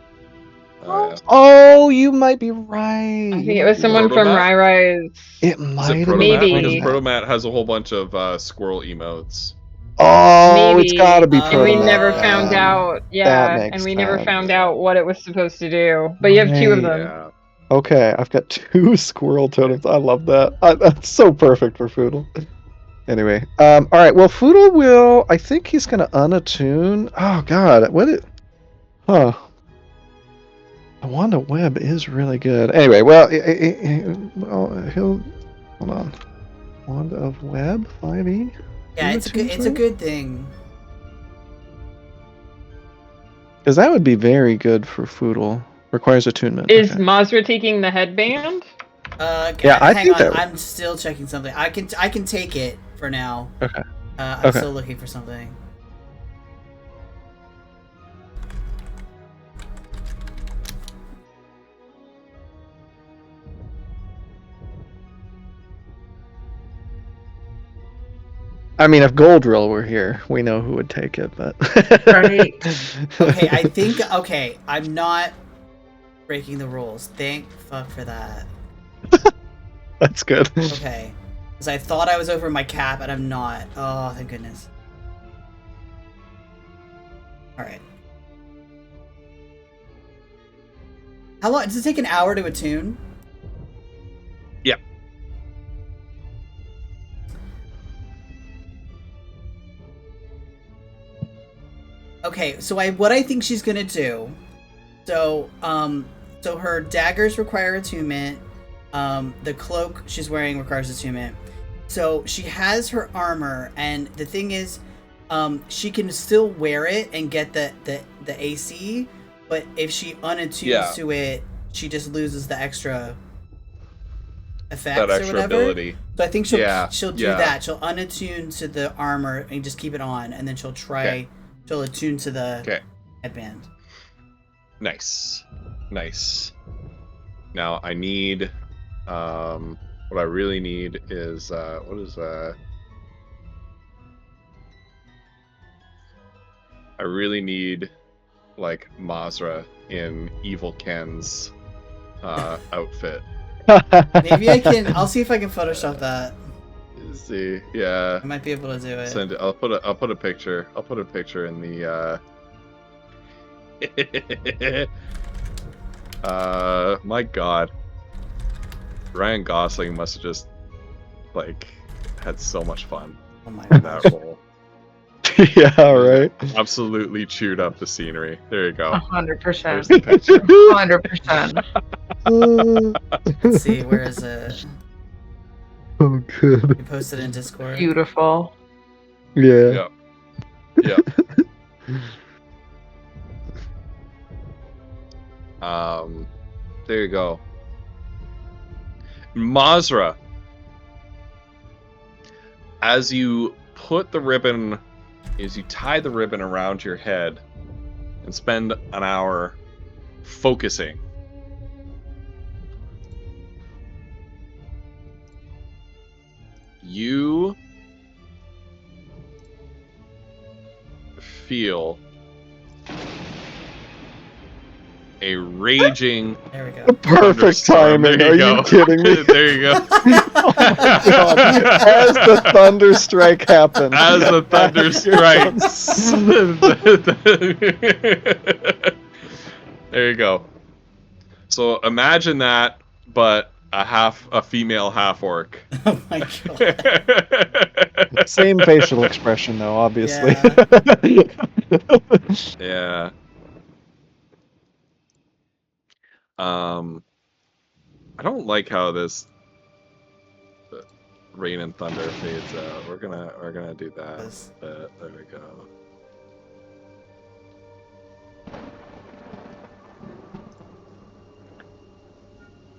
Oh, you might be right. I think it was someone from Protomat? Rai's. It Is might it have Protomat? Maybe. Because Protomat has a whole bunch of squirrel emotes. Oh, it's Maybe. gotta be And And we Protomat. never Yeah. found out. That Yeah, makes and we never sense. found out what it was supposed to do. But you have 2 of them. Yeah. Okay, I've got 2 squirrel totems. I love that. That's so perfect for Foodle. Anyway, all right. Well, Foodle will. I think he's gonna unattune. Oh God, what it? Huh. The Wand of Web is really good. Anyway, well, he'll hold on. Wand of Web 5e. Yeah, it's a good thing. Because that would be very good for Foodle. Requires attunement. Is okay. Mazra taking the headband? Yeah, I hang think on. that- I'm still checking something. I can take it for now. Okay. I'm Okay. still looking for something. I mean, if Goldrill were here, we know who would take it, but. Right. Okay, I think. Okay, I'm not breaking the rules. Thank fuck for that. That's good. Okay, 'Cause I thought I was over my cap, and I'm not. Oh, thank goodness. All right. How long does it take? An hour to attune? Yeah. Okay, so what I think she's gonna do. So her daggers require attunement. The cloak she's wearing requires attunement. So she has her armor, and the thing is, she can still wear it and get the AC, but if she unattunes to it, she just loses the extra effects That or extra whatever. ability. So I think she'll do yeah. that. She'll unattune to the armor and just keep it on, and then she'll try. Okay. She'll attune to the Okay. headband. Nice. Now I need, what I really need is, what is that? I really need, like, Mazra in Evil Ken's outfit. Maybe I can. I'll see if I can Photoshop that. See, yeah. I might be able to do it. Send it. I'll put a picture. I'll put a picture in the. My God. Ryan Gosling must have just, like, had so much fun Oh my in gosh. that role. Yeah, right. Absolutely chewed up the scenery. There you go. 100%. There's the picture. 100%. Let's see, where is it? Oh, good. You posted in Discord. Beautiful. Yeah. Yep. There you go. Mazra, as you tie the ribbon around your head and spend an hour focusing, you feel a raging There we go. Perfect thunderstorm. timing. There Are you you go. kidding me? There you go. Oh my God. As the thunder strike happens. As the thunder strikes. There you go. So imagine that, but a female half orc. Oh my god. Same facial expression, though, obviously. Yeah. I don't like how this rain and thunder fades out. We're gonna do that. Yes. There we go.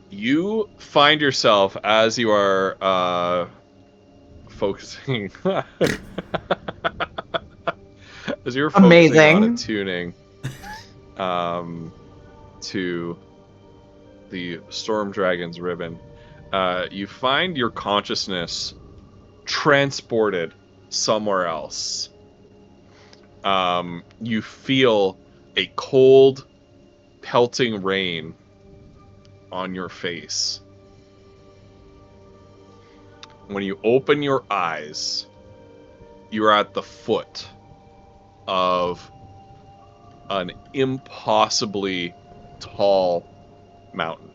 You find yourself as you are focusing as you're focusing Amazing. on attuning to the Storm Dragon's ribbon, you find your consciousness transported somewhere else. You feel a cold, pelting rain on your face. When you open your eyes, you are at the foot of an impossibly tall mountain.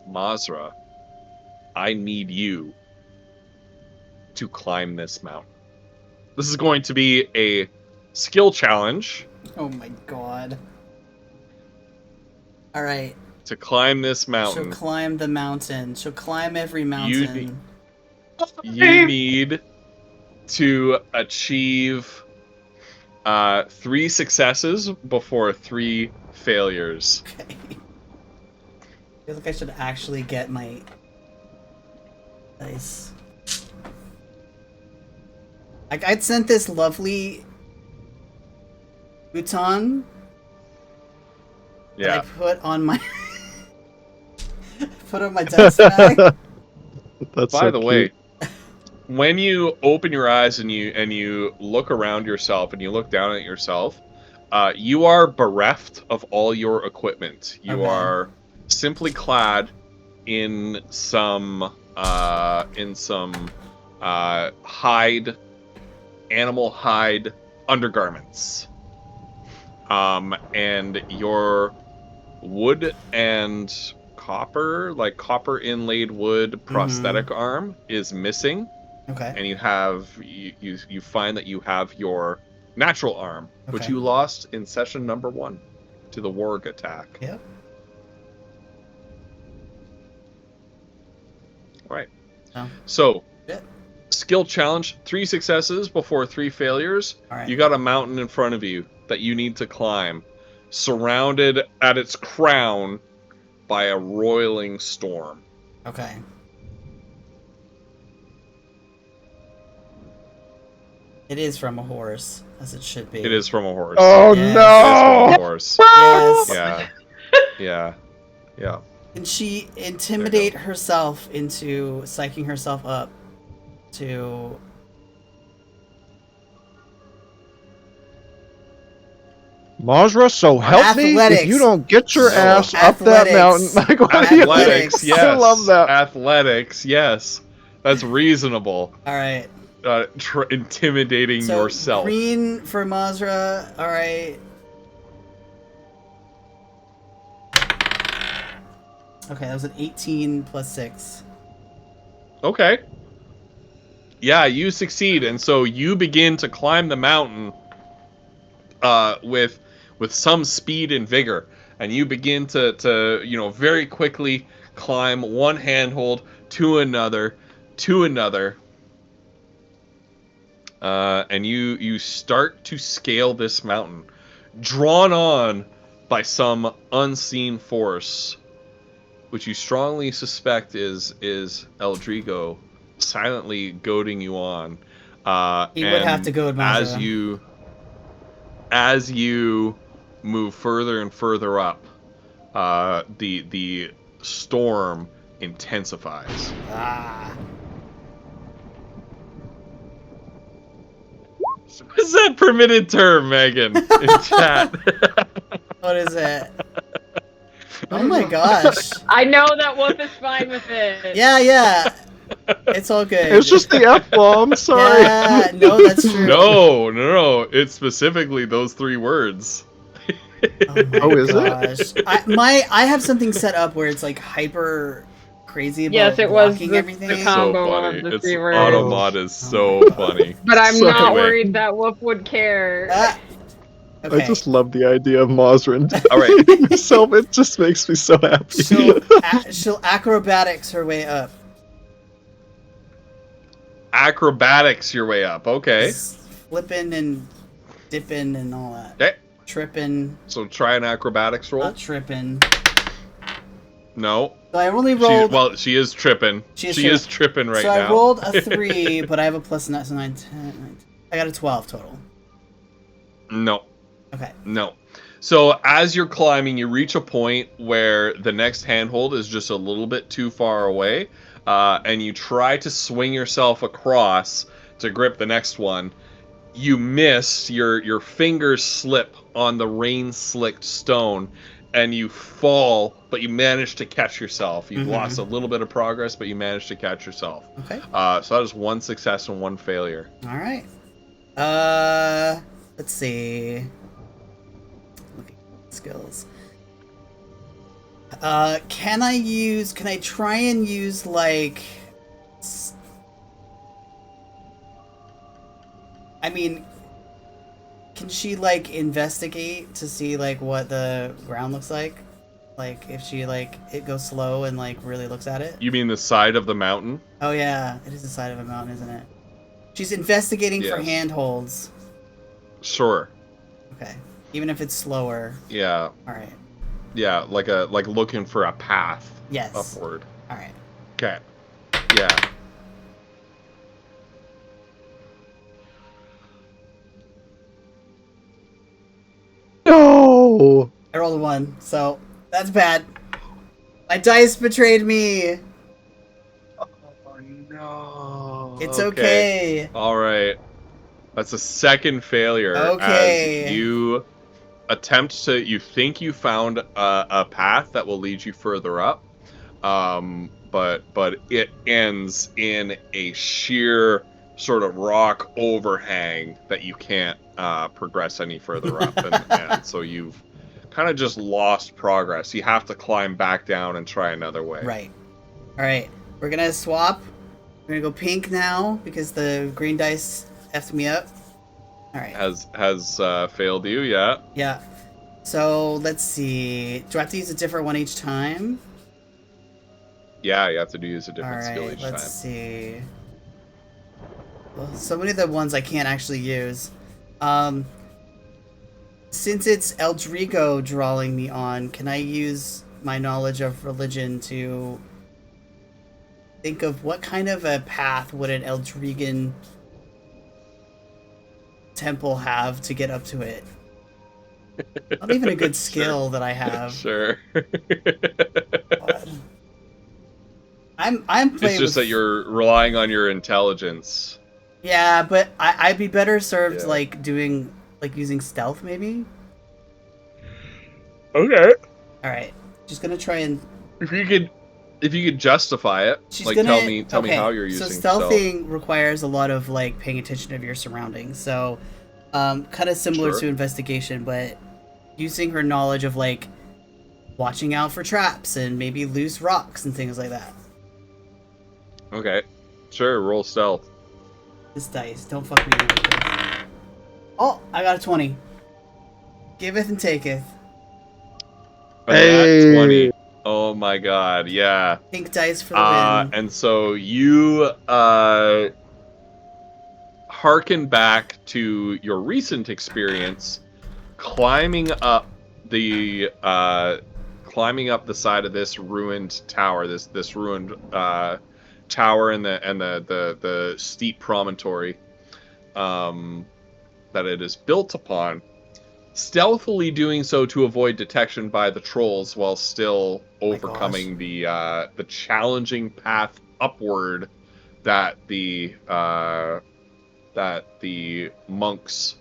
Mazra, I need you to climb this mountain. This is going to be a skill challenge. Oh my god. Alright. To climb this She'll mountain, climb the mountain. She'll climb every mountain. you need to achieve 3 successes before 3 failures. Okay. I feel like I should actually get my dice. Like, I'd sent this lovely futon that I Yeah. put on my put on my desk bag. That's By so the cute. way, when you open your eyes and you look around yourself and you look down at yourself, you are bereft of all your equipment. You Okay. are simply clad in some hide animal hide undergarments. And your wood and copper, like copper inlaid wood prosthetic arm is missing. Okay. And you find that you have your natural arm, which Okay. you lost in session number 1 to the warg attack. Yep. All right. Oh. So, Yeah. skill challenge, 3 successes before 3 failures. All right. You got a mountain in front of you that you need to climb, surrounded at its crown by a roiling storm. Okay. It is from a horse, as it should be. It is from a horse. Oh Yes. It is from a no! horse. Yes. Yeah. Yeah. Yeah. Can she intimidate herself into psyching herself up to... Majra, so help me Athletics. if you don't get your So, ass up that athletics. mountain. Like, what do you- Athletics, yes. I love that. Athletics, yes. That's reasonable. All right. Intimidating So yourself. green for Mazra. All right. Okay, that was an 18 plus 6. Okay. Yeah, you succeed, and so you begin to climb the mountain with some speed and vigor, and you begin to very quickly climb one handhold to another, and you start to scale this mountain, drawn on by some unseen force, which you strongly suspect is Eldrigo silently goading you on. He would have to goad Mazra. As you move further and further up, the storm intensifies. Ah. What's that permitted term, Megan, in chat? What is it? Oh my gosh. I know that Wolf is fine with it. Yeah. It's all good. It's just the F-bomb, sorry. Yeah, no, that's true. No. It's specifically those 3 words. Oh, is it? it? I have something set up where it's like hyper crazy about Yes, it was blocking the everything. com- So Combo funny. of the It's 3 words. Automod is so Oh my funny. But I'm So not anyway. worried that Wolf would care. Ah. Okay. I just love the idea of Mazrin All right. himself. It just makes me so happy. She'll acrobatics her way up. Acrobatics your way up. Okay. Just flipping and dipping and all that. Okay. Tripping, So try an acrobatics roll. not tripping. No. So I only rolled. She is tripping. She is She is tripping right so now. I rolled a 3, but I have a plus 9, so 9, 10, 9. I got a 12 total. No. Okay. No. So as you're climbing, you reach a point where the next handhold is just a little bit too far away, and you try to swing yourself across to grip the next one. You miss. Your fingers slip on the rain-slicked stone, and you fall, but you manage to catch yourself. You've lost a little bit of progress, but you managed to catch yourself. Okay. So that is 1 success and 1 failure. All right. Let's see. Looking at skills. Can I try and use like I mean, can she like investigate to see like what the ground looks like? Like if she like it goes slow and like really looks at it? You mean the side of the mountain? Oh yeah, it is the side of a mountain, isn't it? She's investigating for Yes. handholds. Sure. Okay. Even if it's slower. Yeah. All right. Yeah, like looking for a path Yes. upward. All right. Okay. Yeah. No! I rolled a 1, so that's bad. My dice betrayed me. Oh no. It's okay. All right. That's a second failure. Okay. As you attempt to, you think you found a path that will lead you further up, but it ends in a sheer sort of rock overhang that you can't progress any further up, and so you've kind of just lost progress. You have to climb back down and try another way. Right. All right. We're gonna swap. We're gonna go pink now because the green dice effed me up. All right. Has failed you? Yeah. Yeah. So let's see. Do I have to use a different one each time? Yeah, you have to use a All different skill right. each Let's time. see. Well, so many of the ones I can't actually use. Since it's Eldrigo drawing me on, can I use my knowledge of religion to think of what kind of a path would an Eldrigan temple have to get up to it? Not even a good skill that I have. Sure. God. I'm playing It's just with... that you're relying on your intelligence. Yeah, but I'd be better served Yeah. like doing like using stealth maybe. Okay. All right, just gonna try and. If you could justify it, She's like gonna tell me how you're using So stealth. stealthing requires a lot of like paying attention of your surroundings. So, kind of similar Sure. to investigation, but using her knowledge of like watching out for traps and maybe loose rocks and things like that. Okay. Sure, roll stealth. This dice, don't fuck me like this. Oh, I got a 20. Giveth and taketh. Hey. 20. Oh my god, yeah. Pink dice for the win. And so you harken back to your recent experience climbing up the side of this ruined tower, this ruined tower and the steep promontory that it is built upon, stealthily doing so to avoid detection by the trolls while still overcoming the challenging path upward that the monks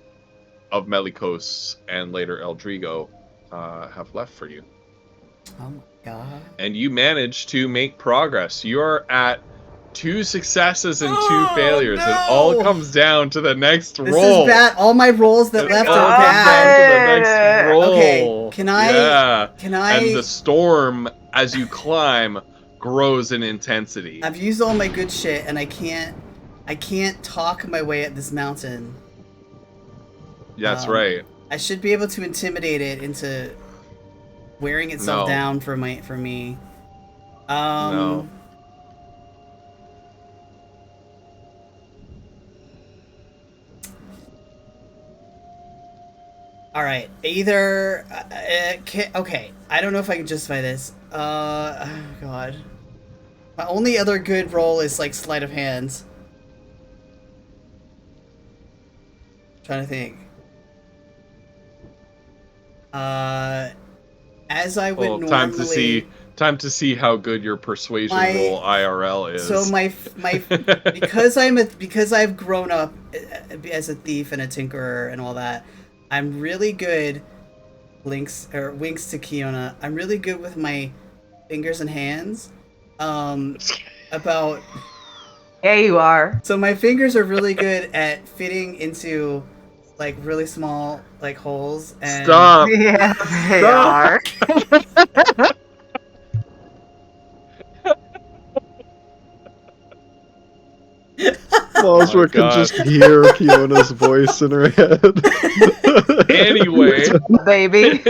of Melikos and later Eldrigo have left for you. Oh my god. And you manage to make progress. You are at 2 successes and 2 Oh, failures. no! It all comes down to the next This roll. is bad. All my rolls that left It all are comes bad. down to the next roll. Okay, can I- Yeah. Can I? And the storm, as you climb, grows in intensity. I've used all my good shit, and I can't talk my way up this mountain. That's right. I should be able to intimidate it into wearing itself No. down for me. No. All right. Either okay. I don't know if I can justify this. Oh god. My only other good roll is like sleight of hands. Trying to think. As I would normally. Time to see how good your persuasion roll IRL is. So my because I've grown up as a thief and a tinkerer and all that, I'm really good. Winks to Kiona. I'm really good with my fingers and hands. About. Yeah, you are. So my fingers are really good at fitting into like really small like holes and. Stop. Yeah, they Stop. are. Walsworth can God. just hear Fiona's voice in her head. Anyway. Baby.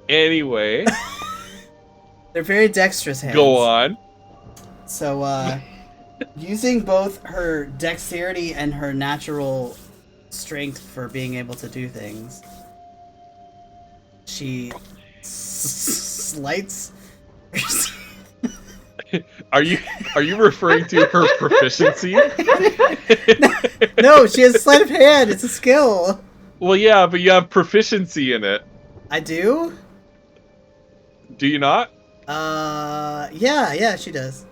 Anyway, They're very dexterous hands. go on. So, using both her dexterity and her natural strength for being able to do things, she slights. Are you referring to her proficiency? No, she has sleight of hand. It's a skill. Well, yeah, but you have proficiency in it. I do. Do you not? Yeah, she does.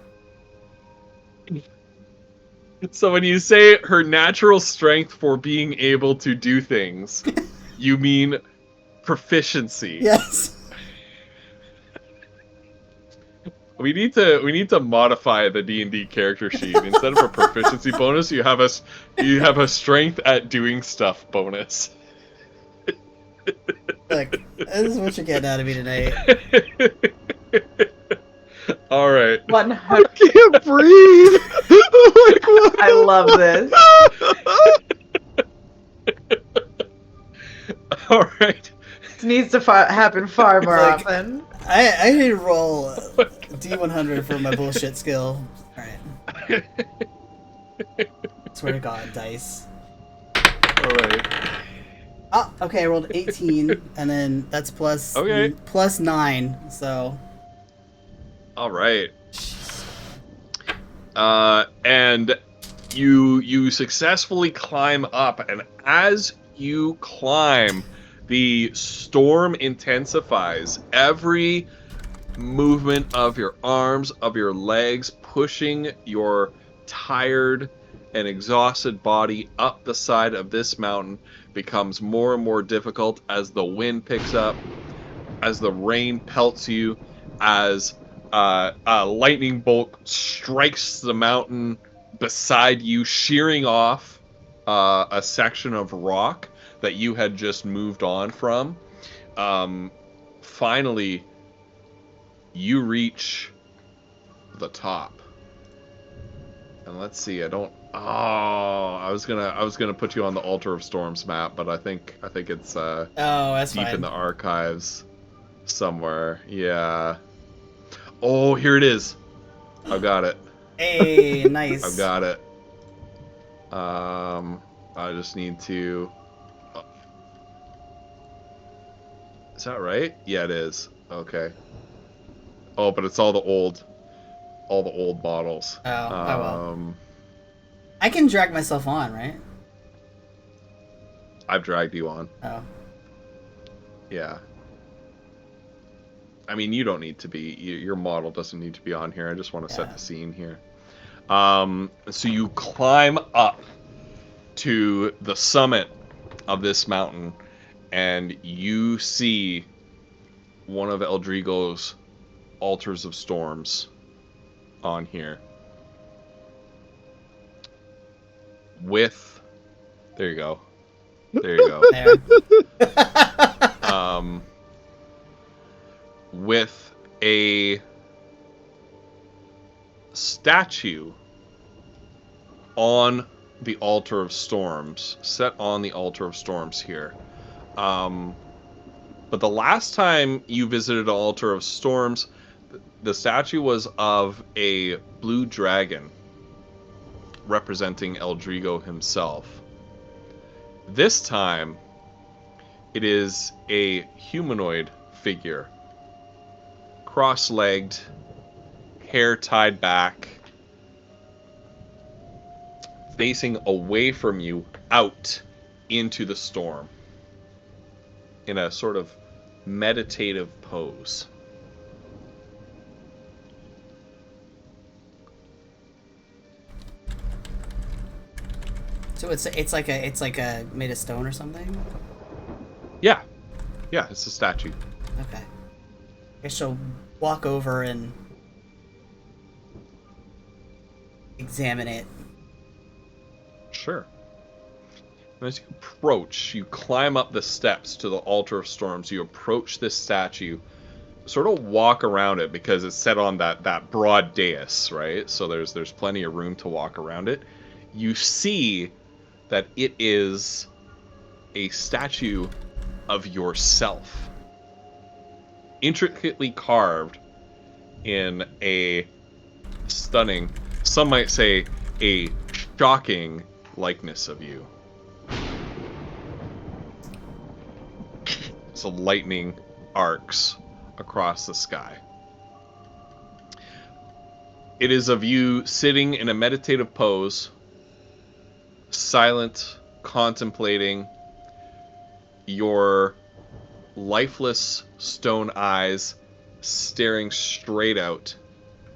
So when you say her natural strength for being able to do things, you mean proficiency. Yes. We need to modify the D&D character sheet. Instead of a proficiency bonus, you have a strength at doing stuff bonus. Look, this is what you're getting out of me tonight. All right. 100. Can't breathe. Like, what? I love this. All right. This needs to happen far more Like- often. I need to roll D100 for my bullshit skill. Alright. Swear to God, dice. All right. Oh, okay, I rolled 18, and then that's plus Okay. plus 9, so... All right. And you successfully climb up, and as you climb, the storm intensifies. Every movement of your arms, of your legs, pushing your tired and exhausted body up the side of this mountain becomes more and more difficult as the wind picks up, as the rain pelts you, as a lightning bolt strikes the mountain beside you, shearing off a section of rock that you had just moved on from. Finally, you reach the top. And let's see, I was gonna put you on the Altar of Storms map, but I think it's Oh, that's deep fine. in the archives somewhere. Yeah. Oh, here it is. I've got it. Hey, nice. I've got it. I just need to. Is that right? Yeah, it is. Okay. Oh, but it's all the old models. Oh, well. I can drag myself on, right? I've dragged you on. Oh. Yeah. I mean, you don't need to be. Your model doesn't need to be on here. I just want to set Yeah. the scene here. So you climb up to the summit of this mountain, and you see one of Eldrigo's Altars of Storms on here. There you go. There you go. There. With a statue on the Altar of Storms, set on the Altar of Storms here. But the last time you visited the Altar of Storms, the statue was of a blue dragon representing Eldrigo himself. This time, it is a humanoid figure, cross-legged, hair tied back, facing away from you out into the storm in a sort of meditative pose. So it's like a made of stone or something? Yeah, it's a statue. Okay. I guess she'll walk over and examine it. Sure. And as you approach, you climb up the steps to the Altar of Storms. You approach this statue, sort of walk around it because it's set on that broad dais, right? So there's plenty of room to walk around it. You see that it is a statue of yourself, intricately carved in a stunning, some might say a shocking likeness of you. So lightning arcs across the sky. It is of you sitting in a meditative pose, silent, contemplating, your lifeless stone eyes staring straight out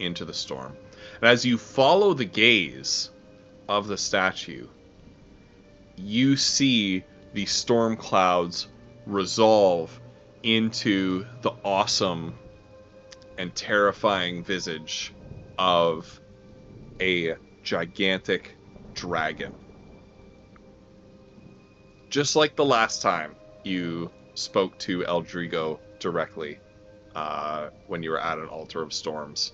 into the storm. And as you follow the gaze of the statue, you see the storm clouds resolve into the awesome and terrifying visage of a gigantic dragon. Just like the last time you spoke to Eldrigo directly when you were at an Altar of Storms.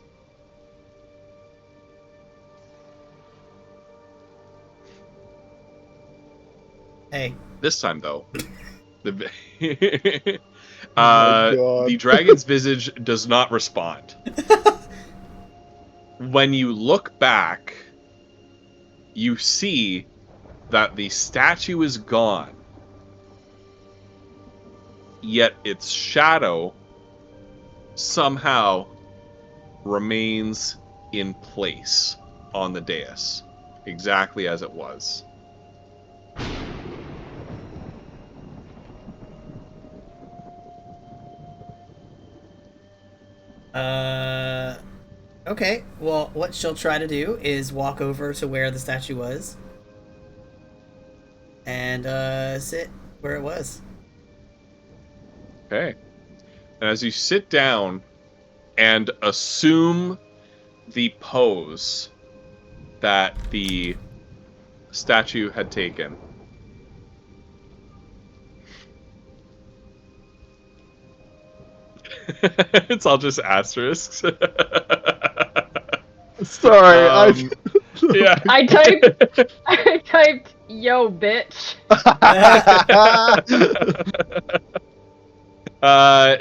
Hey. This time, though, the God. the dragon's visage does not respond. When you look back, you see that the statue is gone, yet its shadow somehow remains in place on the dais, exactly as it was. Okay. Well, what she'll try to do is walk over to where the statue was and sit where it was. Okay. And as you sit down and assume the pose that the statue had taken, it's all just asterisks. Sorry, Yeah. I typed, yo, bitch.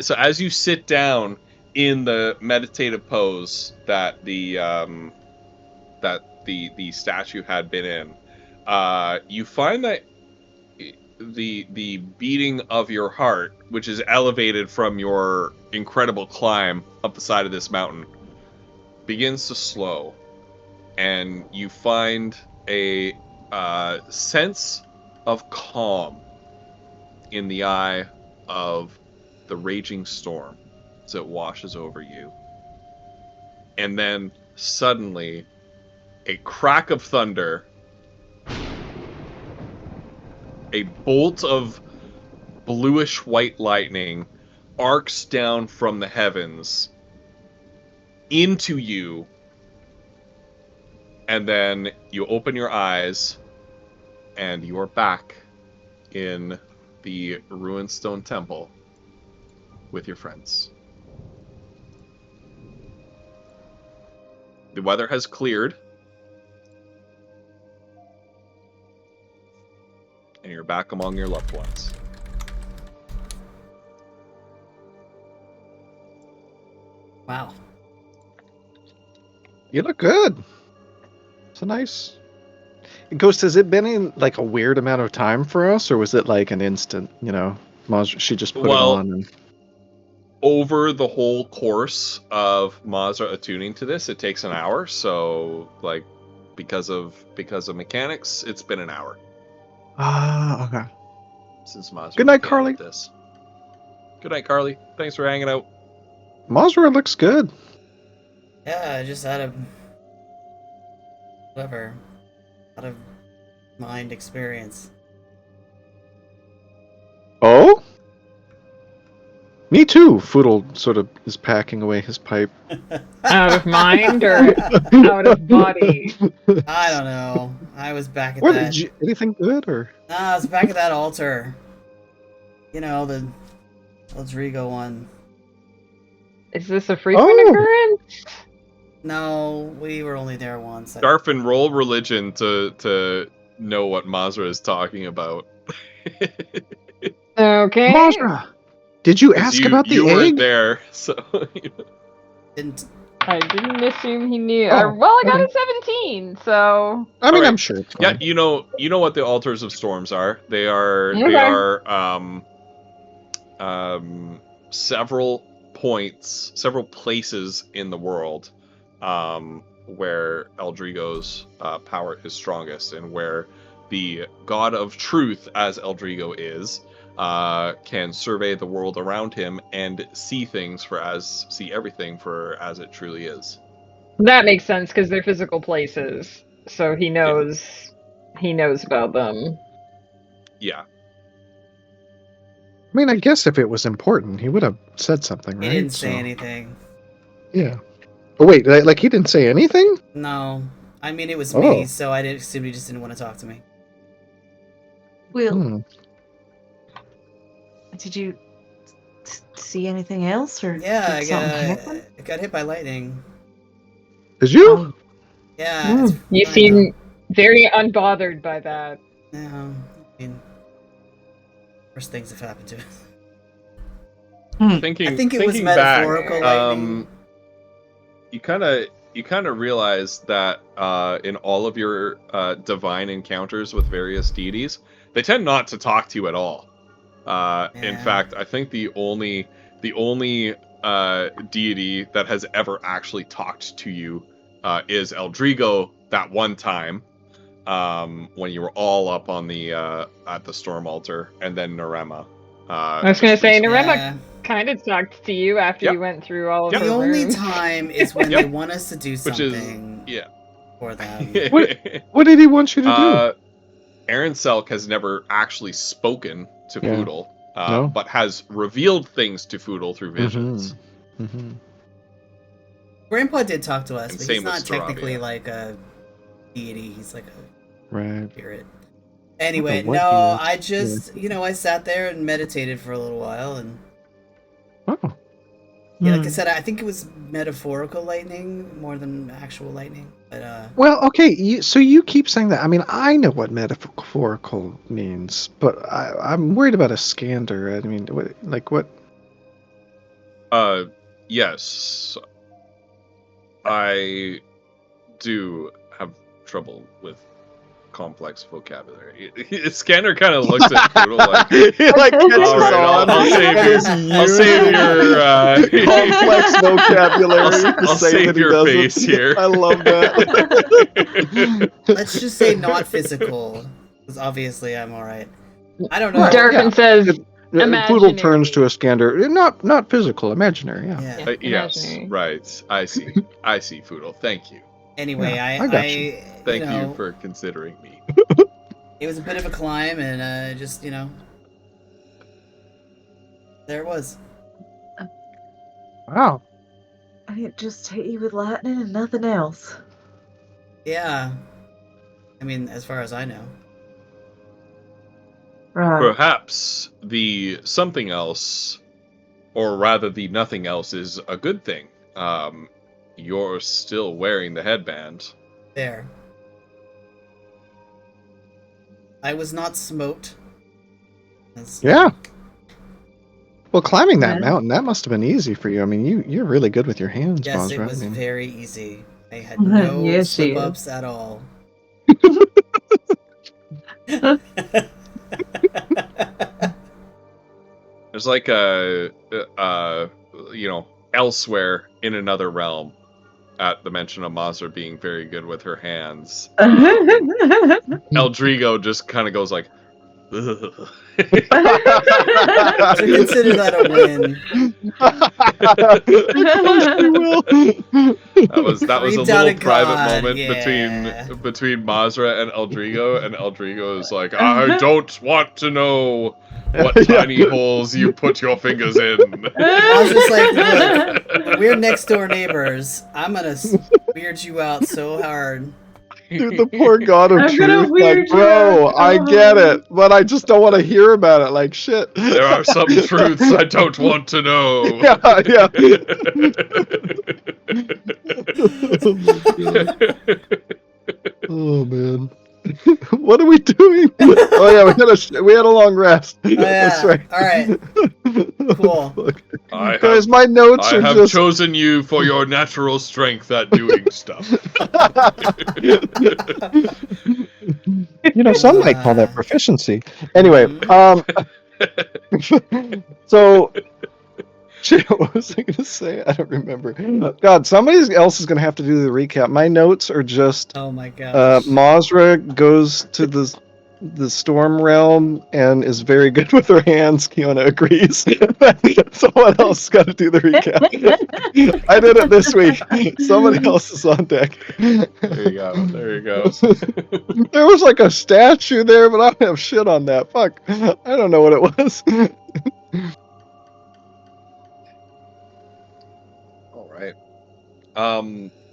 So as you sit down in the meditative pose that the statue had been in, you find that the beating of your heart, which is elevated from your incredible climb up the side of this mountain, begins to slow, and you find a sense of calm in the eye of the raging storm as it washes over you. And then suddenly, a crack of thunder, a bolt of bluish white lightning arcs down from the heavens into you, and then you open your eyes and you're back in the ruined stone temple with your friends. The weather has cleared, and you're back among your loved ones. Wow. You look good. It's a nice. Ghost, has it been in like a weird amount of time for us, or was it like an instant? You know, she just put it on. And... Over the whole course of Mazra attuning to this, it takes an hour. So, like, because of mechanics, it's been an hour. Ah, okay. Since Mazra. Good night, began Carly. with this. Good night, Carly. Thanks for hanging out. Mazra looks good. Yeah, just out of whatever, out of mind experience. Oh? Me too. Foodle sort of is packing away his pipe. Out of mind or out of body? I don't know. I was back at What, that. anything good or? Nah, I was back at that altar. You know, the Eldrigo one. Is this a frequent occurrence? No, we were only there once. Darfin, roll religion to know what Mazra is talking about. Okay. Mazra, did you ask about the you egg? weren't there, so Didn't. I didn't assume he knew. Oh, Well, I got okay. a 17, so. I mean, Alright. I'm sure it's yeah, fine. you know what the altars of storms are. They are Okay. several points, several places in the world where Eldrigo's power is strongest, and where the god of truth, as Eldrigo is, can survey the world around him and see everything for as it truly is. That makes sense because they're physical places, so he knows. He knows about them. Yeah. I mean, I guess if it was important, he would have said something, right? He didn't say anything. Yeah. Oh wait, like he didn't say anything? No, I mean it was Oh. me, so I didn't assume he just didn't want to talk to me. Will, Hmm. did you see anything else, or Yeah, did something happen? I got hit by lightning. Did you? Oh, Yeah, it's You fine, seem very unbothered by that. though. Yeah, I mean, worse things have happened to us. Thinking, I think it was thinking metaphorical back, lightning. you kind of realize that in all of your divine encounters with various deities, they tend not to talk to you at all. In Yeah. fact, I think the only deity that has ever actually talked to you is Eldrigo. That one time, when you were all up on the at the storm altar, and then Narema. I was gonna just say, recently. Narema Yeah. kind of talked to you after Yep. you went through all of Yep. her The only rooms. time is when Yep. they want us to do Which is something for them. What did he want you to do? Aaron Selk has never actually spoken to Yeah. Foodle, No? but has revealed things to Foodle through visions. Mm-hmm. Grandpa did talk to us, And but same he's not with technically Staravia. like a deity. He's like a Right. spirit. Anyway, what no, he is. I just, I sat there and meditated for a little while, and Oh. yeah, like I said, I think it was metaphorical lightning more than actual lightning. But Well, okay, so you keep saying that. I mean, I know what metaphorical means, but I'm worried about a scander. I mean, what? Yes, I do have trouble with complex vocabulary. Scanner kind of looks at Poodle like, He like catches all right, on. I'll save and your, is I'll save using your complex vocabulary to I'll say save that he your doesn't. face here. I love that. let's just say not physical, because obviously I'm all right. I don't know. Right. Darvin yeah. says, Poodle Imaginary. turns to a scander. Not physical, imaginary. Yeah. Yeah. Yes, Imaginary. right. I see, Foodle. Thank you. Anyway, Yeah, I got you. Thank you for considering me. It was a bit of a climb, and just there it was. Wow. I just hit you with lightning and nothing else. Yeah. I mean, as far as I know. Right. Perhaps the something else, or rather the nothing else, is a good thing. You're still wearing the headband. There. I was not smote. Yeah. Well, climbing that Yeah. mountain, that must have been easy for you. I mean, you're really good with your hands, Yes, Boz, it right? was I mean, very easy. I had no Yes, she slip-ups at all. There's like a, elsewhere in another realm, at the mention of Mazra being very good with her hands, Eldrigo just kind of goes like, "Ugh." So consider that a win. That was a Creeped out little a private god, moment yeah. between Mazra and Eldrigo is like, I don't want to know what tiny holes you put your fingers in. I was just like, look, we're next door neighbors. I'm gonna weird you out so hard. Dude, the poor god of I'm gonna truth. weird Like, you bro, out. I get it, but I just don't want to hear about it. Like, shit. There are some truths I don't want to know. Yeah. Oh man, what are we doing? Oh yeah, we had a long rest. Oh, yeah. That's right. All right. Cool. Guys, my notes I are have just. chosen you for your natural strength at doing stuff. Some might call that proficiency. Anyway, so shit, what was I gonna say? I don't remember. God, somebody else is gonna have to do the recap. My notes are just Oh my god. Mazra goes to the storm realm and is very good with her hands. Kiona agrees. Someone else got to do the recap. I did it this week. Somebody else is on deck. There you go. There was like a statue there, but I don't have shit on that. Fuck. I don't know what it was. All right.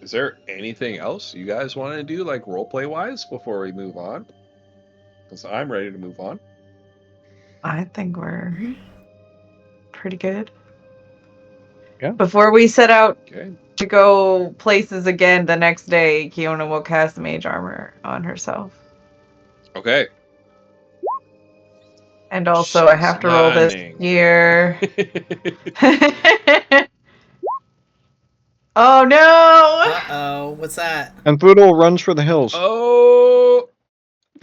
Is there anything else you guys want to do, like roleplay wise, before we move on? Because I'm ready to move on. I think we're pretty good. Yeah. Before we set out Okay. to go places again the next day, Kiona will cast mage armor on herself. Okay. And also, I have to roll this Stunning. here. Oh no! Uh-oh, what's that? And Foodle runs for the hills. Oh,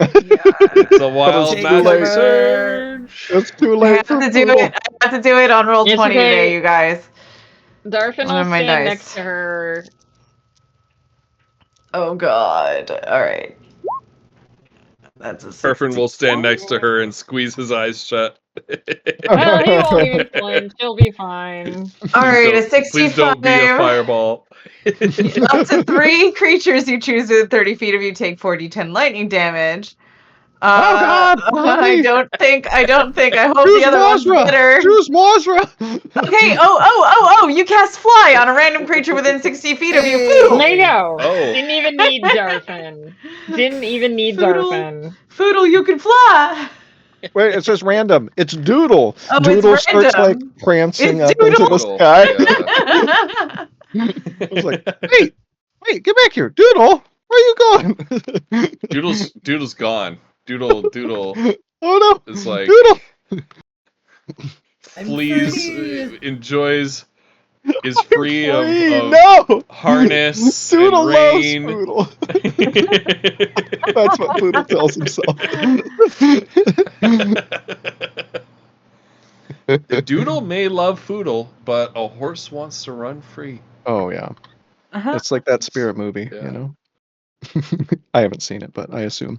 Yeah. it's a wild Take magic over. surge. It's too I late have for to do Foodle. it. I have to do it on roll It's 20 okay. today, you guys. Darfin One will of my stand dice. next to her. Oh god. Alright. That's a 60. Perfin will stand next to her and squeeze his eyes shut. Well, he won't even flinch. He'll be fine. Alright, a Please don't be a 65. fireball. Up to 3 creatures you choose within 30 feet of you take 4d10 lightning damage. Oh, God, help I me. don't think. I hope Choose the other one's Mazra! better. Choose Mazra! Okay. Oh! You cast fly on a random creature within 60 feet of you. Hey. Foodle. There you go. Oh. Didn't even need Darfin. Didn't even need Foodle. Darfin. Foodle, you can fly. Wait, it says random. It's Doodle. Oh, it's Doodle starts like random. prancing It's up into the Doodle. sky. Yeah. I was like, wait, get back here, Doodle. Where are you going? Doodle's gone. Doodle Oh no! is like Doodle. I'm flees, free. enjoys, is free of No! harness Doodle and loves rain. Poodle. That's what Poodle tells himself. Doodle may love Foodle, but a horse wants to run free. Oh yeah, Uh-huh. it's like that Spirit movie, Yeah. you know. I haven't seen it, but I assume.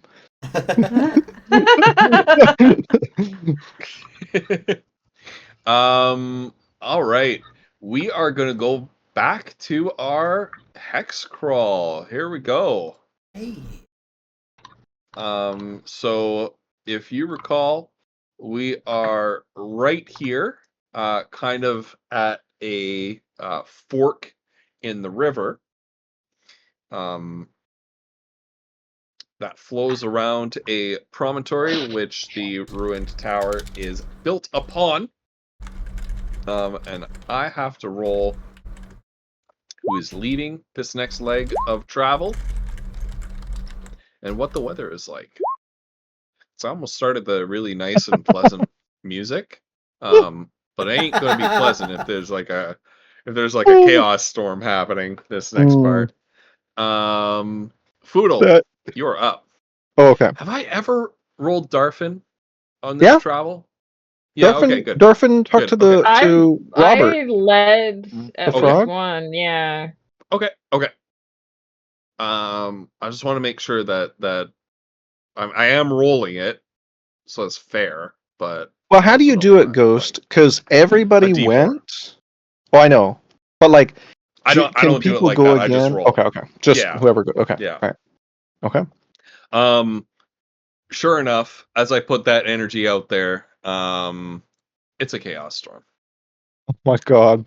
All right. We are going to go back to our hex crawl. Here we go. Hey. So if you recall, we are right here, kind of at a fork in the river. That flows around a promontory, which the ruined tower is built upon. And I have to roll who is leading this next leg of travel and what the weather is like. It's almost started the really nice and pleasant music, but it ain't gonna be pleasant if there's like a chaos storm happening this next part. Foodle, you're up. Oh, okay. Have I ever rolled Darfin on this travel? Yeah. Darfin, Okay. Good. Darfin talked to Good, the to Robert. I led at The frog? least one, yeah. Okay. I just want to make sure that I am rolling it, so it's fair. But Well, how do you do it, Ghost? Because everybody D4. went. Well, I know, but like, I don't can do it people like go that. I just again? roll. Okay. Just Yeah. whoever go. Okay. Yeah. All right. Okay. Sure enough, as I put that energy out there, it's a chaos storm. Oh my God.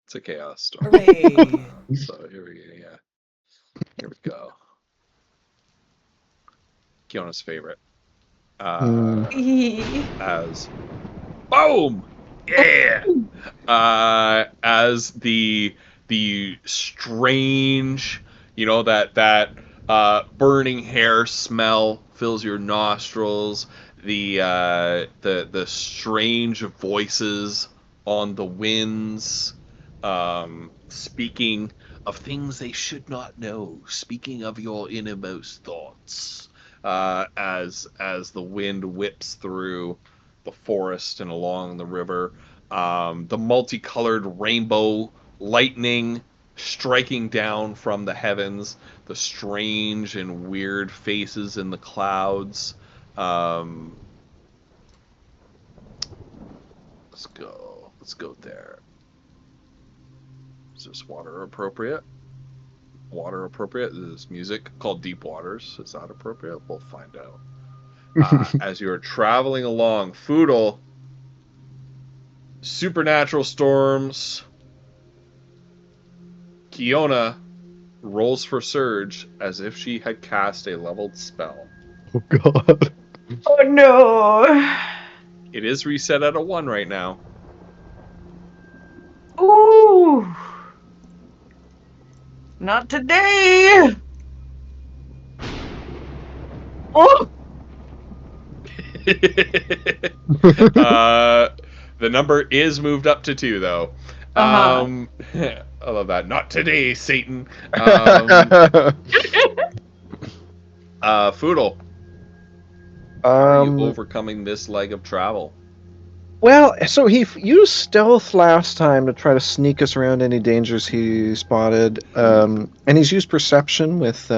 It's a chaos storm. Hooray. So here we go. Kiona's favorite. As boom, yeah. As the strange, that burning hair smell fills your nostrils. The strange voices on the winds, speaking of things they should not know, speaking of your innermost thoughts, as the wind whips through the forest and along the river, the multicolored rainbow lightning striking down from the heavens, the strange and weird faces in the clouds. Let's go there. Is this water appropriate? Water appropriate? Is this music called Deep Waters? Is that appropriate? We'll find out. As you're traveling along, Foodle, supernatural storms. Kiona, rolls for Surge as if she had cast a leveled spell. Oh god. Oh no! It is reset at a 1 right now. Ooh! Not today! Oh! The number is moved up to 2, though. Uh-huh. I love that. Not today, Satan. Foodle, how are you overcoming this leg of travel? Well, so he used stealth last time to try to sneak us around any dangers he spotted, and he's used perception with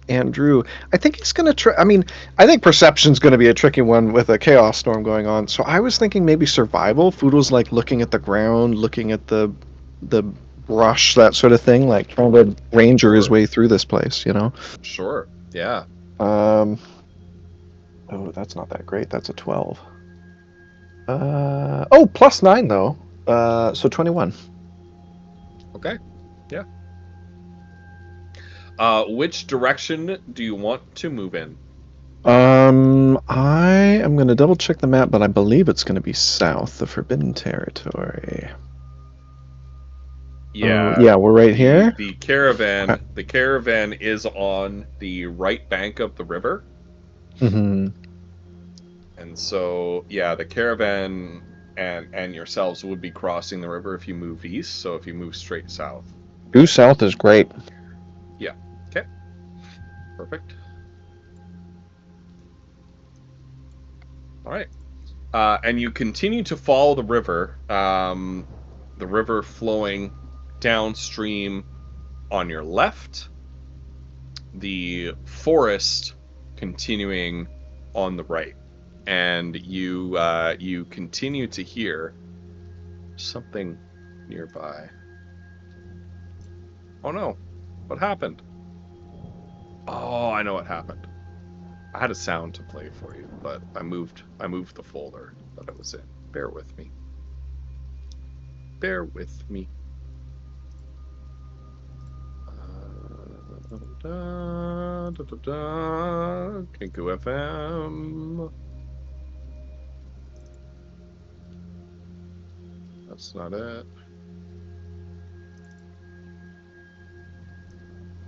Andrew. I think he's going to try. I mean, I think perception's going to be a tricky one with a chaos storm going on. So I was thinking maybe survival. Foodle's like looking at the ground, looking at the brush, that sort of thing, like trying to ranger his way through this place. Sure. Yeah. Oh, that's not that great. That's a 12. +9 though. So 21. Okay. Yeah. Which direction do you want to move in? I am going to double check the map, but I believe it's going to be south, the Forbidden Territory. Yeah. Yeah, we're right here. The caravan is on the right bank of the river. Mm-hmm. And so, yeah, the caravan and yourselves would be crossing the river if you move east. So if you move straight south. Due south is great. Yeah. Okay. Perfect. All right. And you continue to follow the river flowing downstream on your left, the forest continuing on the right. And you continue to hear something nearby. Oh no, what happened? Oh, I know what happened. I had a sound to play for you, but I moved the folder that it was in. Bear with me. Bear with me. Kinku FM. That's not it.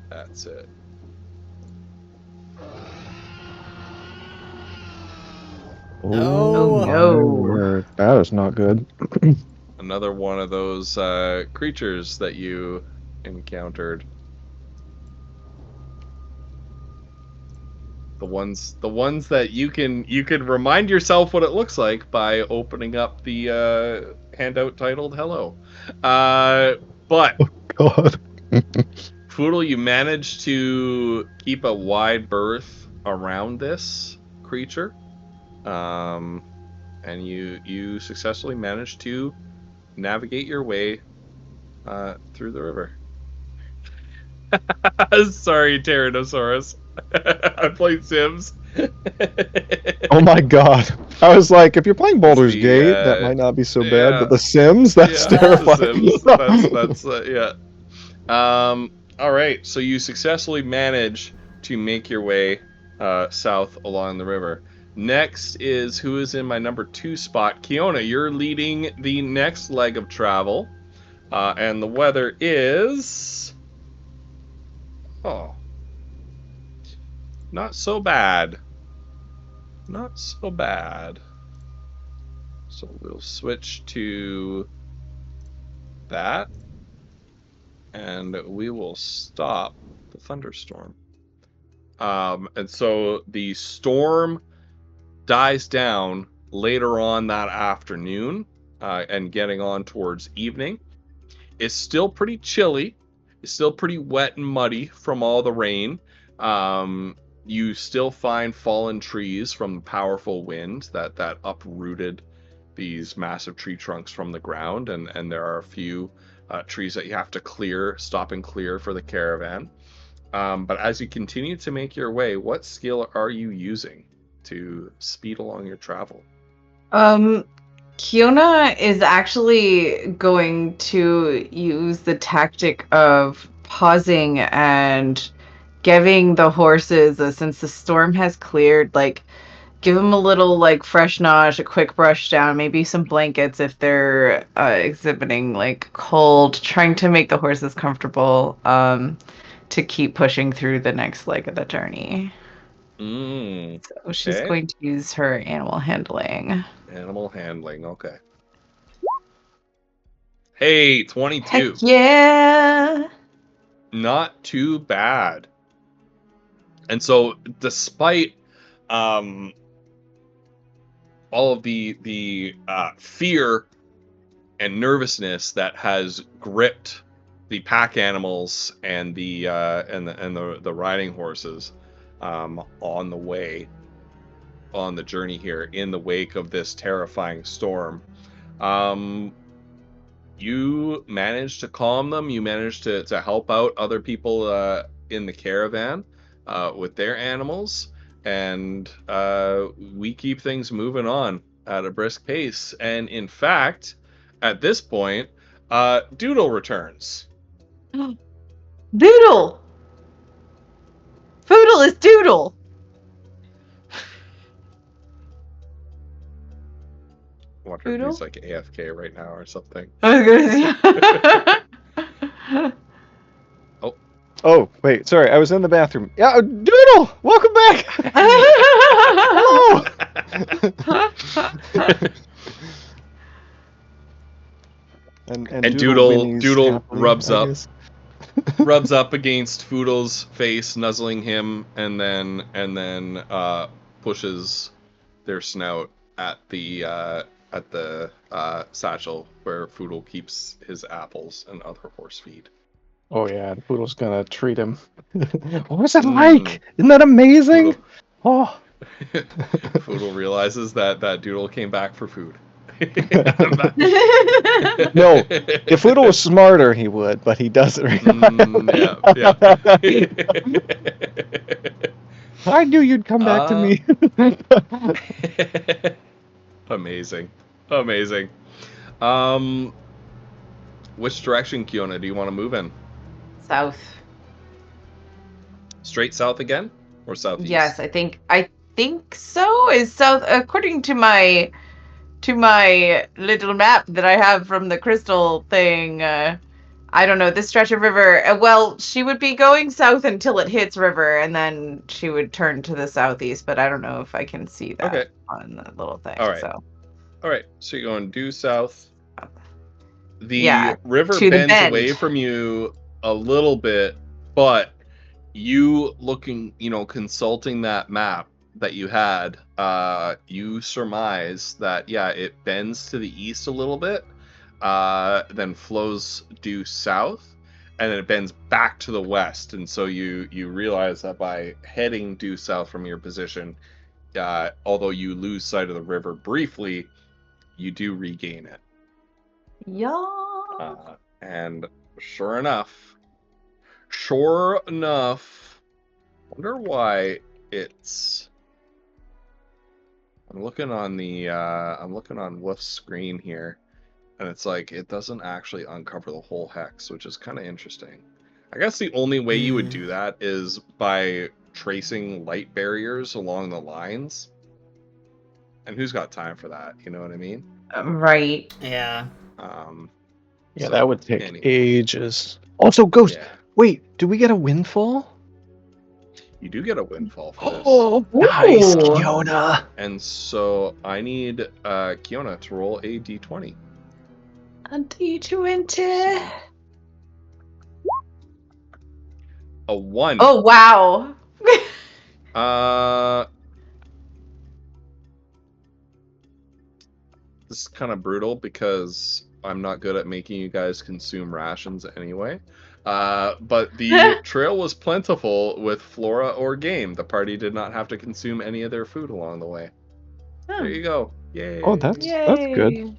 That's it. No. No. That is not good. Another one of those creatures that you encountered. The ones that you can remind yourself what it looks like by opening up the handout titled "Hello." But God. Foodle, you managed to keep a wide berth around this creature, and you successfully managed to navigate your way through the river. Sorry, Tyrannosaurus. I played Sims. Oh my god. I was like, if you're playing Baldur's The, Gate, that might not be so bad, yeah. but The Sims, that's Yeah, terrifying. The Sims. That's yeah. All right. So you successfully manage to make your way south along the river. Next is who is in my number 2 spot. Kiona, you're leading the next leg of travel, and the weather is not so bad. Not so bad. So we'll switch to that, and we will stop the thunderstorm. And so the storm dies down later on that afternoon, and getting on towards evening. It's still pretty chilly. It's still pretty wet and muddy from all the rain. You still find fallen trees from the powerful wind that uprooted these massive tree trunks from the ground, and there are a few trees that you have to stop and clear for the caravan. But as you continue to make your way, what skill are you using to speed along your travel? Kiona is actually going to use the tactic of pausing and giving the horses, since the storm has cleared, like give them a little like fresh nosh, a quick brush down, maybe some blankets if they're exhibiting like cold, trying to make the horses comfortable to keep pushing through the next leg of the journey. So she's Okay. going to use her animal handling. Animal handling. Okay. Hey, 22. Heck yeah! Not too bad. And so, despite all of the fear and nervousness that has gripped the pack animals and the riding horses on the way, on the journey here, in the wake of this terrifying storm, you managed to calm them. You managed to help out other people in the caravan with their animals, and we keep things moving on at a brisk pace. And in fact, at this point, Doodle returns. Doodle! Foodle is Doodle! I wonder if Doodle? he's like AFK right now or something. I was gonna say. Oh, wait, sorry, I was in the bathroom. Yeah, Doodle! Welcome back! Hello! and Doodle whinnies happily, rubs I up. guess. Rubs up against Foodle's face, nuzzling him, and then pushes their snout at the satchel where Foodle keeps his apples and other horse feed. Oh yeah, and Poodle's gonna treat him. What was it like? Isn't that amazing? Foodle, Oh. Foodle realizes that Doodle came back for food. No, if Foodle was smarter, he would, but he doesn't. Yeah. I knew you'd come back to me. Amazing. Which direction, Kiona, do you want to move in? South. Straight south again, or southeast? Yes, I think so. Is south, according to my little map that I have from the crystal thing. I don't know, this stretch of river. Well, she would be going south until it hits river, and then she would turn to the southeast. But I don't know if I can see that on the little thing. All right. So So you're going due south. The Yeah, river to the bends bend. away from you a little bit, but you looking, consulting that map that you had, you surmise that it bends to the east a little bit, then flows due south, and then it bends back to the west. And so you realize that by heading due south from your position, although you lose sight of the river briefly, you do regain it. Yeah. And sure enough, wonder why it's. I'm looking on Wolf's screen here, and it's like it doesn't actually uncover the whole hex, which is kind of interesting. I guess the only way you would do that is by tracing light barriers along the lines. And who's got time for that? You know what I mean? Right. Yeah. Yeah, So, that would take anyway. ages. Also, Ghost, Yeah. wait, do we get a windfall? You do get a windfall for this. Oh, nice, Ooh. Kiona. And so I need Kiona to roll a d20. A D20. A 1. Oh wow. This is kind of brutal because I'm not good at making you guys consume rations anyway. But the trail was plentiful with flora or game. The party did not have to consume any of their food along the way. There you go. Yay. Oh, that's good.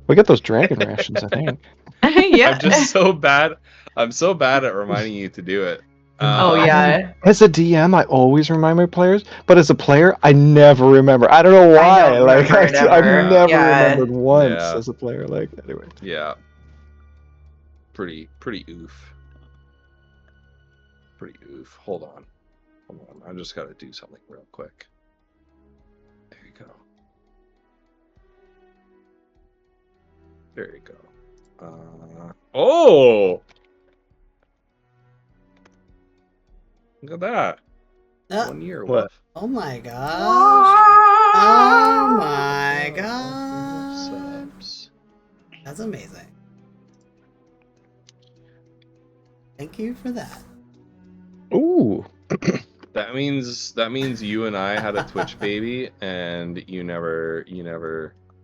We get those dragon rations, I think. Yeah. I'm just so bad. I'm so bad at reminding you to do it. Oh yeah. As a DM, I always remind my players, but as a player, I never remember. I don't know why. don't Like remember it I've ever. never Yeah. remembered once Yeah. as a player. Like anyway. Yeah. Pretty oof. Pretty oof. Hold on. I just got to do something real quick. There you go. There you go. Oh! Look at that. 1 year. What? Woof. Oh my gosh. Oh my gosh. Subs. That's amazing. Thank you for that. Ooh. That means you and I had a Twitch baby, and you never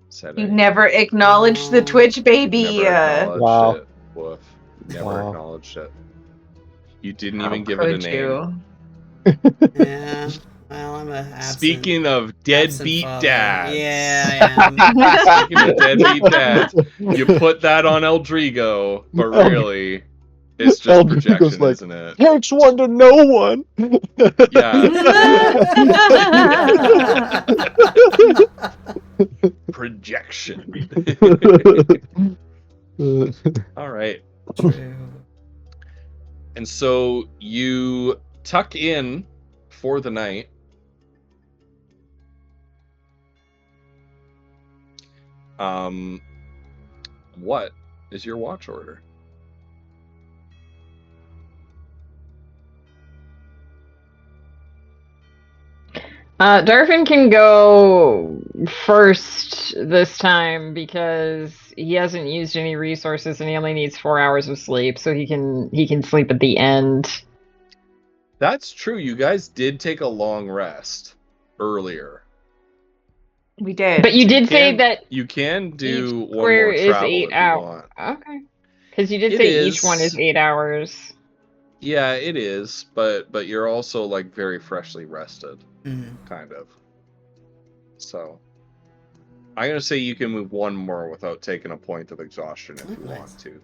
said You anything. never acknowledged the Twitch baby. Never acknowledged Wow. it. Woof. Never Wow. acknowledged it. You didn't How even give it a could name. you? Yeah. Well, I'm a absent. Speaking of absent deadbeat father. dads. Yeah, I am. Speaking of deadbeat dads, you put that on Eldrigo, but really, it's just Eldrigo's projection, like, isn't it? Takes one to know one. Projection. All right. True. And so you tuck in for the night. What is your watch order? Darvin can go first this time because he hasn't used any resources and he only needs 4 hours of sleep, so he can sleep at the end. That's true. You guys did take a long rest earlier. We did. But you did say can- that You can do each one square more is travel 8 if you hours. want. Okay. Because you did It say each one is. is 8 hours. Yeah, it is, but you're also like very freshly rested, Mhm. kind of. So I'm gonna say you can move one more without taking a point of exhaustion if Oh, you nice. want to.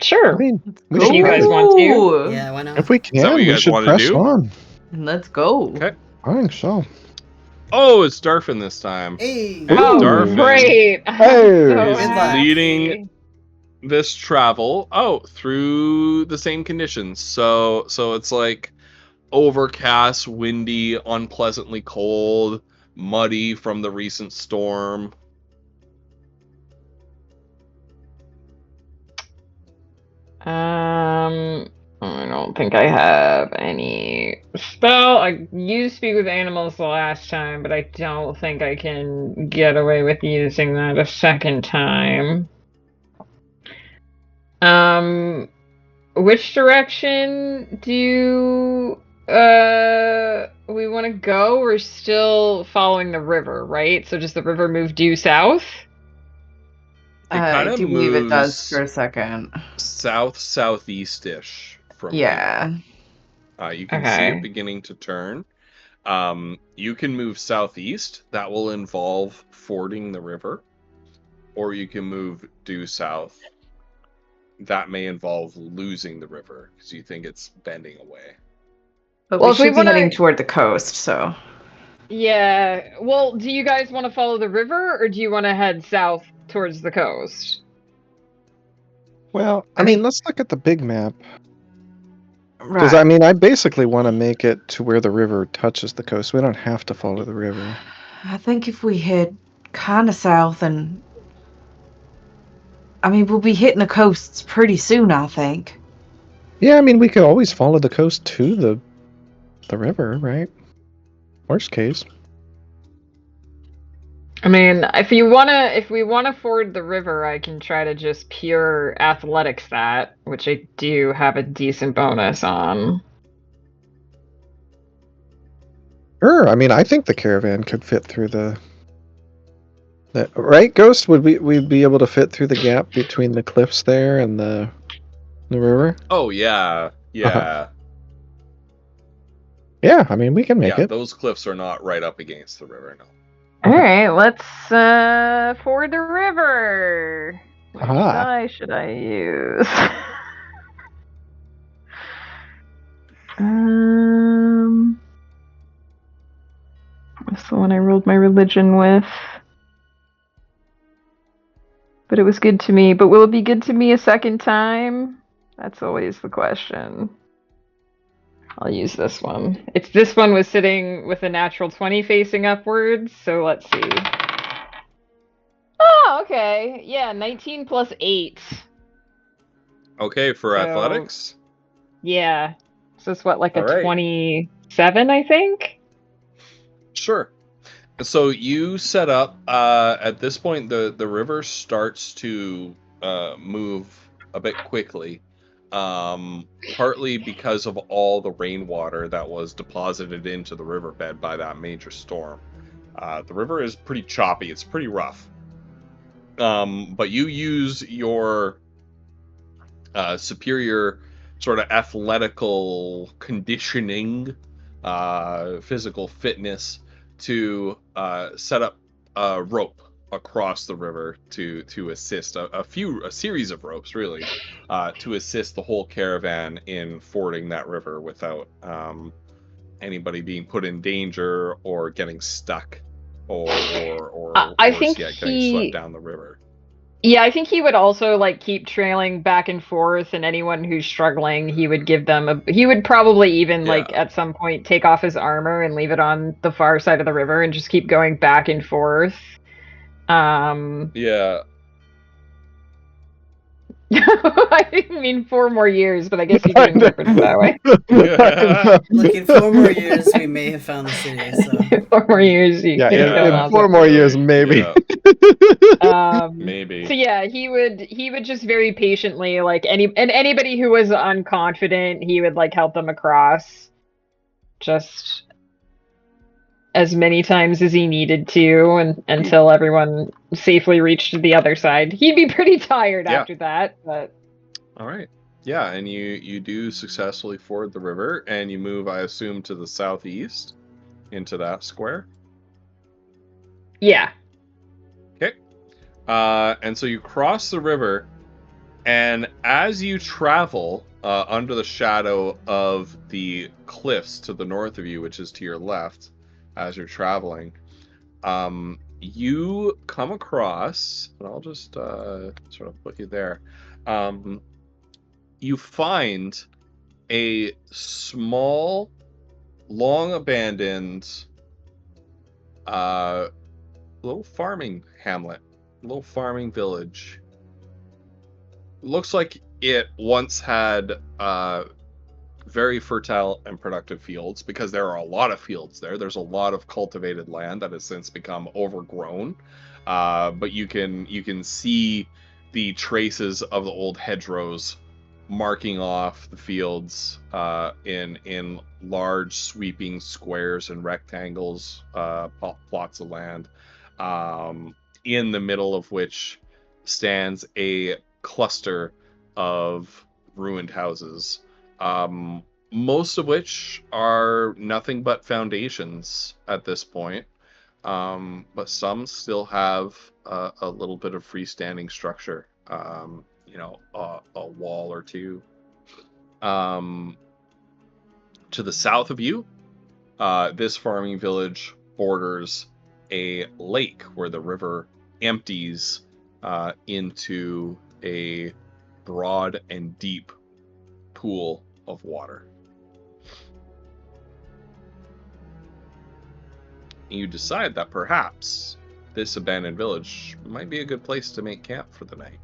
Sure. I mean, we If should you guys probably- want to. Ooh. Yeah, why not? if we Is that what can, you we guys should wanna press do? on. Let's go. Okay. I think so. Oh, it's Darfin this time. Hey. Oh, Darvin great! I'm Hey. so Is happy. leading this travel through the same conditions. So it's like overcast, windy, unpleasantly cold, muddy from the recent storm. I don't think I have any spell. I used Speak with Animals the last time, but I don't think I can get away with using that a second time. Which direction do we want to go? We're still following the river, right? So does the river move due south? I kinda do believe it does moves for a second. Southeast-ish from Yeah. here. You can see Okay. it beginning to turn. You can move southeast. That will involve fording the river, or you can move due south. That may involve losing the river because you think it's bending away. But Well, we if we should be wanna- heading toward the coast, so. Yeah. Well, do you guys want to follow the river or do you want to head south towards the coast? Well, I I mean, think- let's look at the big map. Because, Right. I mean, I basically want to make it to where the river touches the coast. We don't have to follow the river. I think if we head kind of south and. I mean, we'll be hitting the coasts pretty soon, I think. Yeah, I mean, we could always follow the coast to the river, right? Worst case. I mean, if we wanna ford the river, I can try to just pure athletics that, which I do have a decent bonus on. Sure. I mean, I think the caravan could fit through the right, Ghost? Would we'd be able to fit through the gap between the cliffs there and the river? Oh yeah, yeah, Yeah, I mean, we can make yeah. it. Those cliffs are not right up against the river. No. All right, let's ford the river. Which Aha. die should I use? What's the one I rolled my religion with? But it was good to me. But will it be good to me a second time? That's always the question. I'll use this one. This one was sitting with a natural 20 facing upwards, so let's see. Oh, okay. Yeah, 19 plus 8. Okay, for So- athletics. Yeah. So it's what, like a All right. 27, I think? Sure. So you set up. At this point, the river starts to move a bit quickly, partly because of all the rainwater that was deposited into the riverbed by that major storm. The river is pretty choppy. It's pretty rough. But you use your superior sort of athletical conditioning, physical fitness to set up a rope across the river to assist a series of ropes really to assist the whole caravan in fording that river without anybody being put in danger or getting stuck or I think getting swept down the river. Yeah, I think he would also like keep trailing back and forth, and anyone who's struggling, he would give them he would probably even like at some point take off his armor and leave it on the far side of the river and just keep going back and forth. Yeah. I didn't mean 4 more years, but I guess you could interpret it that way. Look, in 4 more years, we may have found the city. So 4 more years, you Yeah, could Yeah. go in on. 4 more years, maybe. Yeah, maybe. So yeah, he would just very patiently like anybody who was unconfident, he would like help them across just as many times as he needed to, and until everyone safely reached the other side. He'd be pretty tired after that, but All right. Yeah, and you do successfully ford the river, and you move, I assume, to the southeast into that square. yeah. Okay. And so you cross the river, and as you travel under the shadow of the cliffs to the north of you, which is to your left, as you're traveling, you come across, and I'll just sort of put you there. You find a small, long abandoned little farming hamlet, little farming village. Looks like it once had very fertile and productive fields, because there are a lot of fields there. There's a lot of cultivated land that has since become overgrown, but you can see the traces of the old hedgerows marking off the fields in large sweeping squares and rectangles, plots of land, in the middle of which stands a cluster of ruined houses, most of which are nothing but foundations at this point, but some still have a little bit of freestanding structure, a wall or two. To the south of you, this farming village borders a lake where the river empties into a broad and deep pool of water. You decide that perhaps this abandoned village might be a good place to make camp for the night,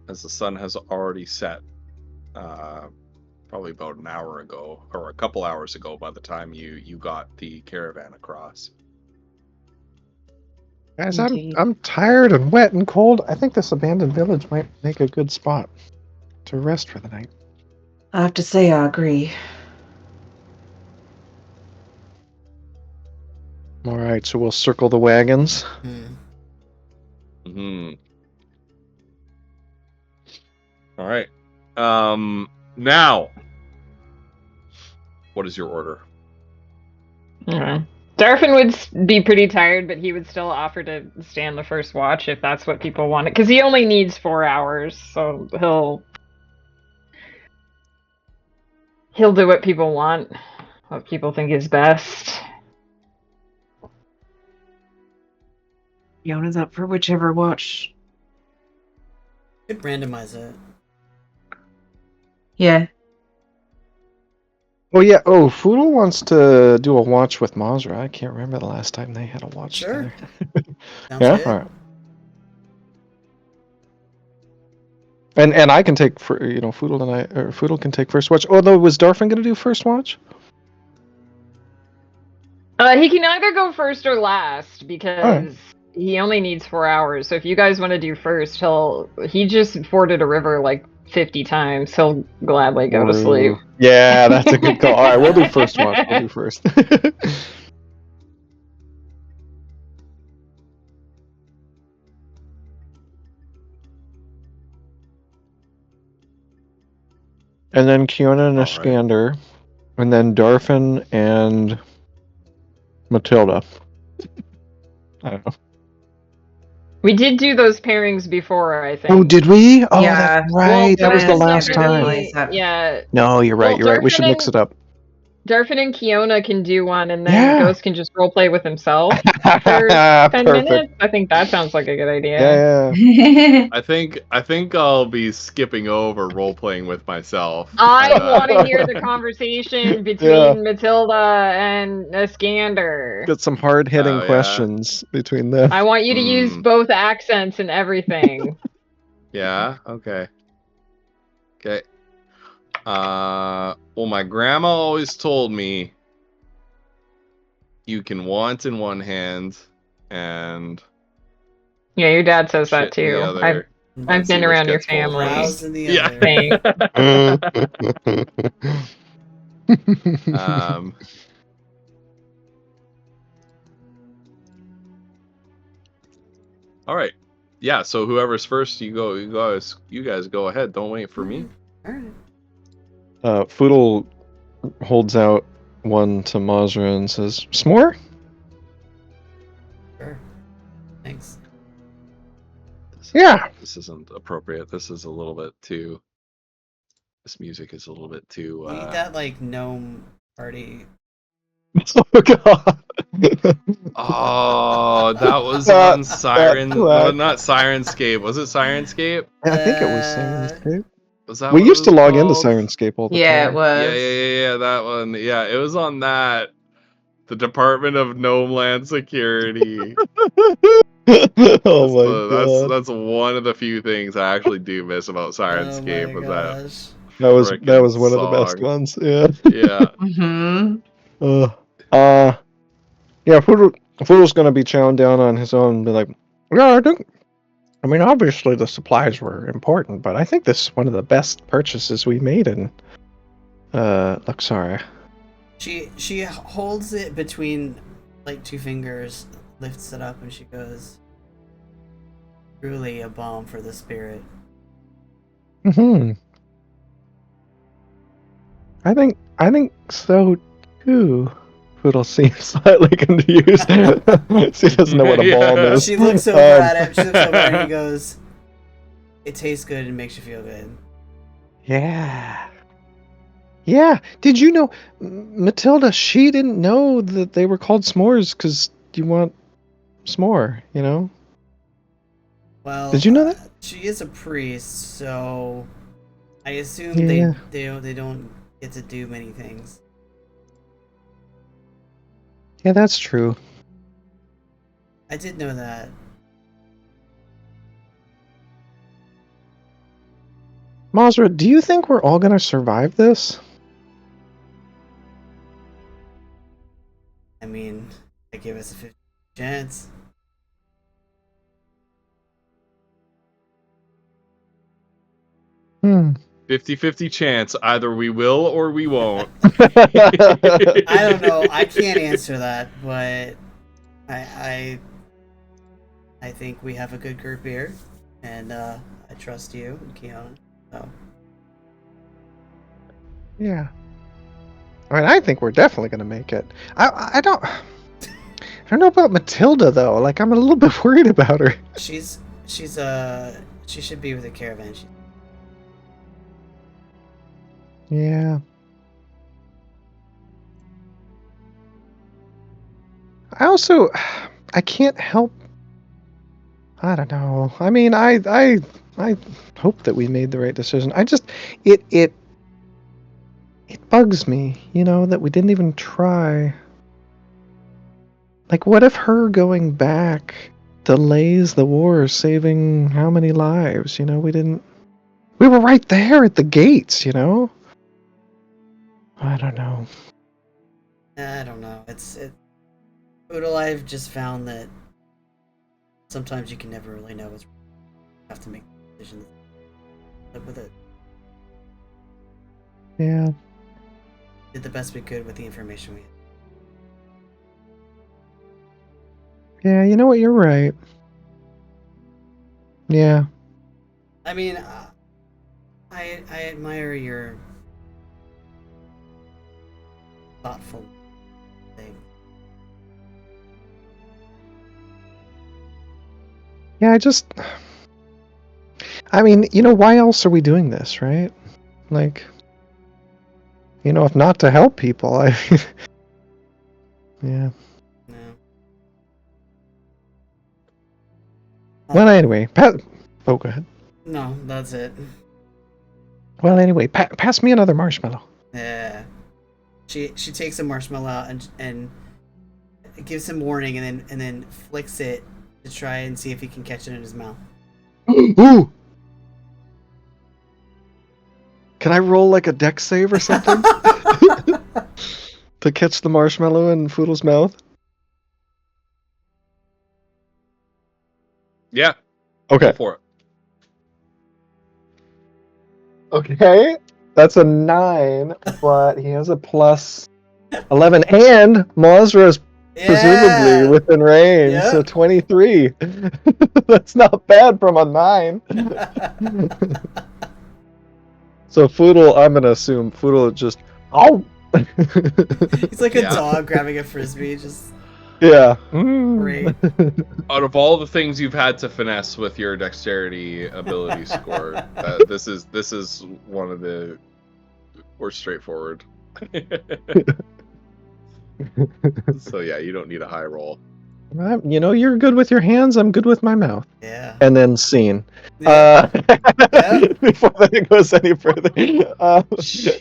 as the sun has already set, probably about an hour ago, or a couple hours ago by the time you got the caravan across. Guys, Indeed. I'm tired and wet and cold. I think this abandoned village might make a good spot to rest for the night. I have to say, I agree. All right, so we'll circle the wagons. Mm-hmm. All right. Now, what is your order? Darfin would be pretty tired, but he would still offer to stay on the first watch if that's what people wanted, because he only needs 4 hours, so he'll do what people want, what people think is best. Yona's up for whichever watch. could randomize it. Yeah. Oh yeah. Oh, Foodle wants to do a watch with Mazra. I can't remember the last time they had a watch Sure. together. Sounds Yeah. good. All right. And I can take Foodle and Foodle can take first watch. Although was Darfin going to do first watch? He can either go first or last because he only needs 4 hours. So if you guys want to do first, he just forded a river like 50 times. He'll gladly go to sleep. Yeah, that's a good call. All right, we'll do first watch. We'll do first. And then Kiona and All right. Iskander, and then Darfin and Matilda. I don't know. We did do those pairings before, I think. Oh, did we? Oh, Yeah. that's right. Well, that was the Darfin last and time. Darfin. Yeah. No, you're right. Well, You're right. We should Darfin mix it up. Darfin and Kiona can do one, and then Yeah. Ghost can just roleplay with himself for 10 Perfect. minutes. I think that sounds like a good idea. Yeah. I think I'll be skipping over role playing with myself. I Uh, want to hear the conversation between Yeah. Matilda and Iskander. Got some hard-hitting Oh, yeah. questions between them. I want you to use both accents and everything. Yeah. Okay. Okay. Well, my grandma always told me you can want in one hand and Yeah, your dad says that shit in too. the other. I've See been which around your gets full family. fast. Rouse in the Thanks. other. All right. Yeah. So whoever's first, you go. You guys go ahead. Don't wait for me. All right. Foodle holds out one to Mazra and says, "S'more?" Sure. Thanks. Yeah. This isn't appropriate. This is a little bit too. This music is a little bit too. You need that like gnome party. Oh god. Oh, that was on Siren. that- Not Sirenscape. Was it Sirenscape? I think it was Sirenscape. Was that? We what it used to was log into called? Sirenscape all the Yeah, it time. was. Yeah, that one. Yeah, it was on that. The Department of Gnome Land Security. Oh my god. That's one of the few things I actually do miss about Sirenscape. Oh was my that? gosh. That was frickin' one of the best song. ones. Yeah. Yeah. Mm-hmm. Yeah, Foodle's gonna be chowing down on his own and be like, yeah, I mean, obviously the supplies were important, but I think this is one of the best purchases we made in Luxaria. She holds it between like two fingers, lifts it up, and she goes, "Truly a balm for the spirit." Hmm. I think so too. Foodle seems slightly confused. She doesn't know what a Yeah. balm is. She looks over at him. She looks over and he goes, "It tastes good and makes you feel good." Yeah. Yeah. Did you know, Matilda, she didn't know that they were called s'mores because you want s'more, you know? Well, Did you know that? She is a priest, so I assume Yeah. they don't get to do many things. Yeah, that's true. I did know that. Mazra, do you think we're all gonna survive this? I mean, I give us a 50 chance. Hmm. 50-50 chance. Either we will or we won't. I don't know. I can't answer that, but I think we have a good group here, and I trust you and Kiana. So Yeah. I mean, I think we're definitely gonna make it. I don't know about Matilda though. Like, I'm a little bit worried about her. she should be with the caravan. Yeah. I can't help. I don't know. I mean, I hope that we made the right decision. I just, it it bugs me, that we didn't even try. Like, what if her going back delays the war, saving how many lives? We were right there at the gates, I don't know. I don't know. Poodle, I've just found that sometimes you can never really know what's. You have to make decisions. Live with it. Yeah. Did the best we could with the information we had. Yeah, you know what? You're right. Yeah. I mean, I admire your thoughtful thing. Yeah, I mean, why else are we doing this, right? Like, if not to help people, yeah. No. Well, anyway, oh, go ahead. No, that's it. Well, anyway, pass me another marshmallow. Yeah. She takes a marshmallow out and gives him warning, and then flicks it to try and see if he can catch it in his mouth. Ooh! Can I roll like a dex save or something to catch the marshmallow in Foodle's mouth? Yeah. Okay. Go for it. Okay. That's a 9, but he has a plus 11, and Mazra's presumably within range, Yep. so 23. That's not bad from a 9. So Foodle, I'm gonna assume Foodle just He's like a Yeah. dog grabbing a frisbee, just yeah. great. Out of all the things you've had to finesse with your dexterity ability score, this is one of the more straightforward. So yeah, you don't need a high roll. You're good with your hands. I'm good with my mouth. Yeah. And then scene. Yeah. Before that it goes any further,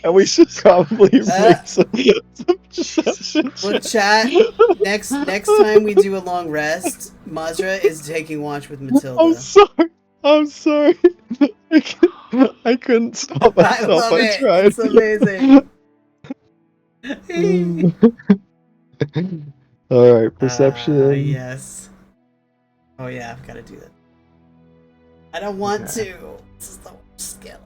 and we should probably make some perception Look, checks. chat. Next time we do a long rest, Mazra is taking watch with Matilda. I'm sorry. I couldn't stop I myself. love I it. tried. It's amazing. All right, perception. Yes. Oh yeah, I've got to do that. I don't want to. This is the worst skill.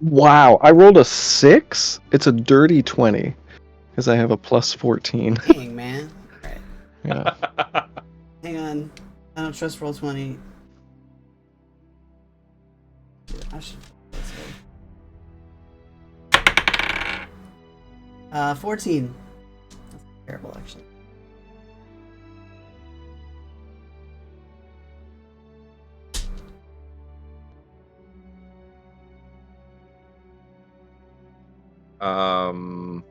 Wow, I rolled a 6. It's a dirty 20 because I have a plus 14. Dang, man. All right. Yeah. Hang on. I don't trust roll 20. I should. Let's go. 14. That's terrible, actually. Oh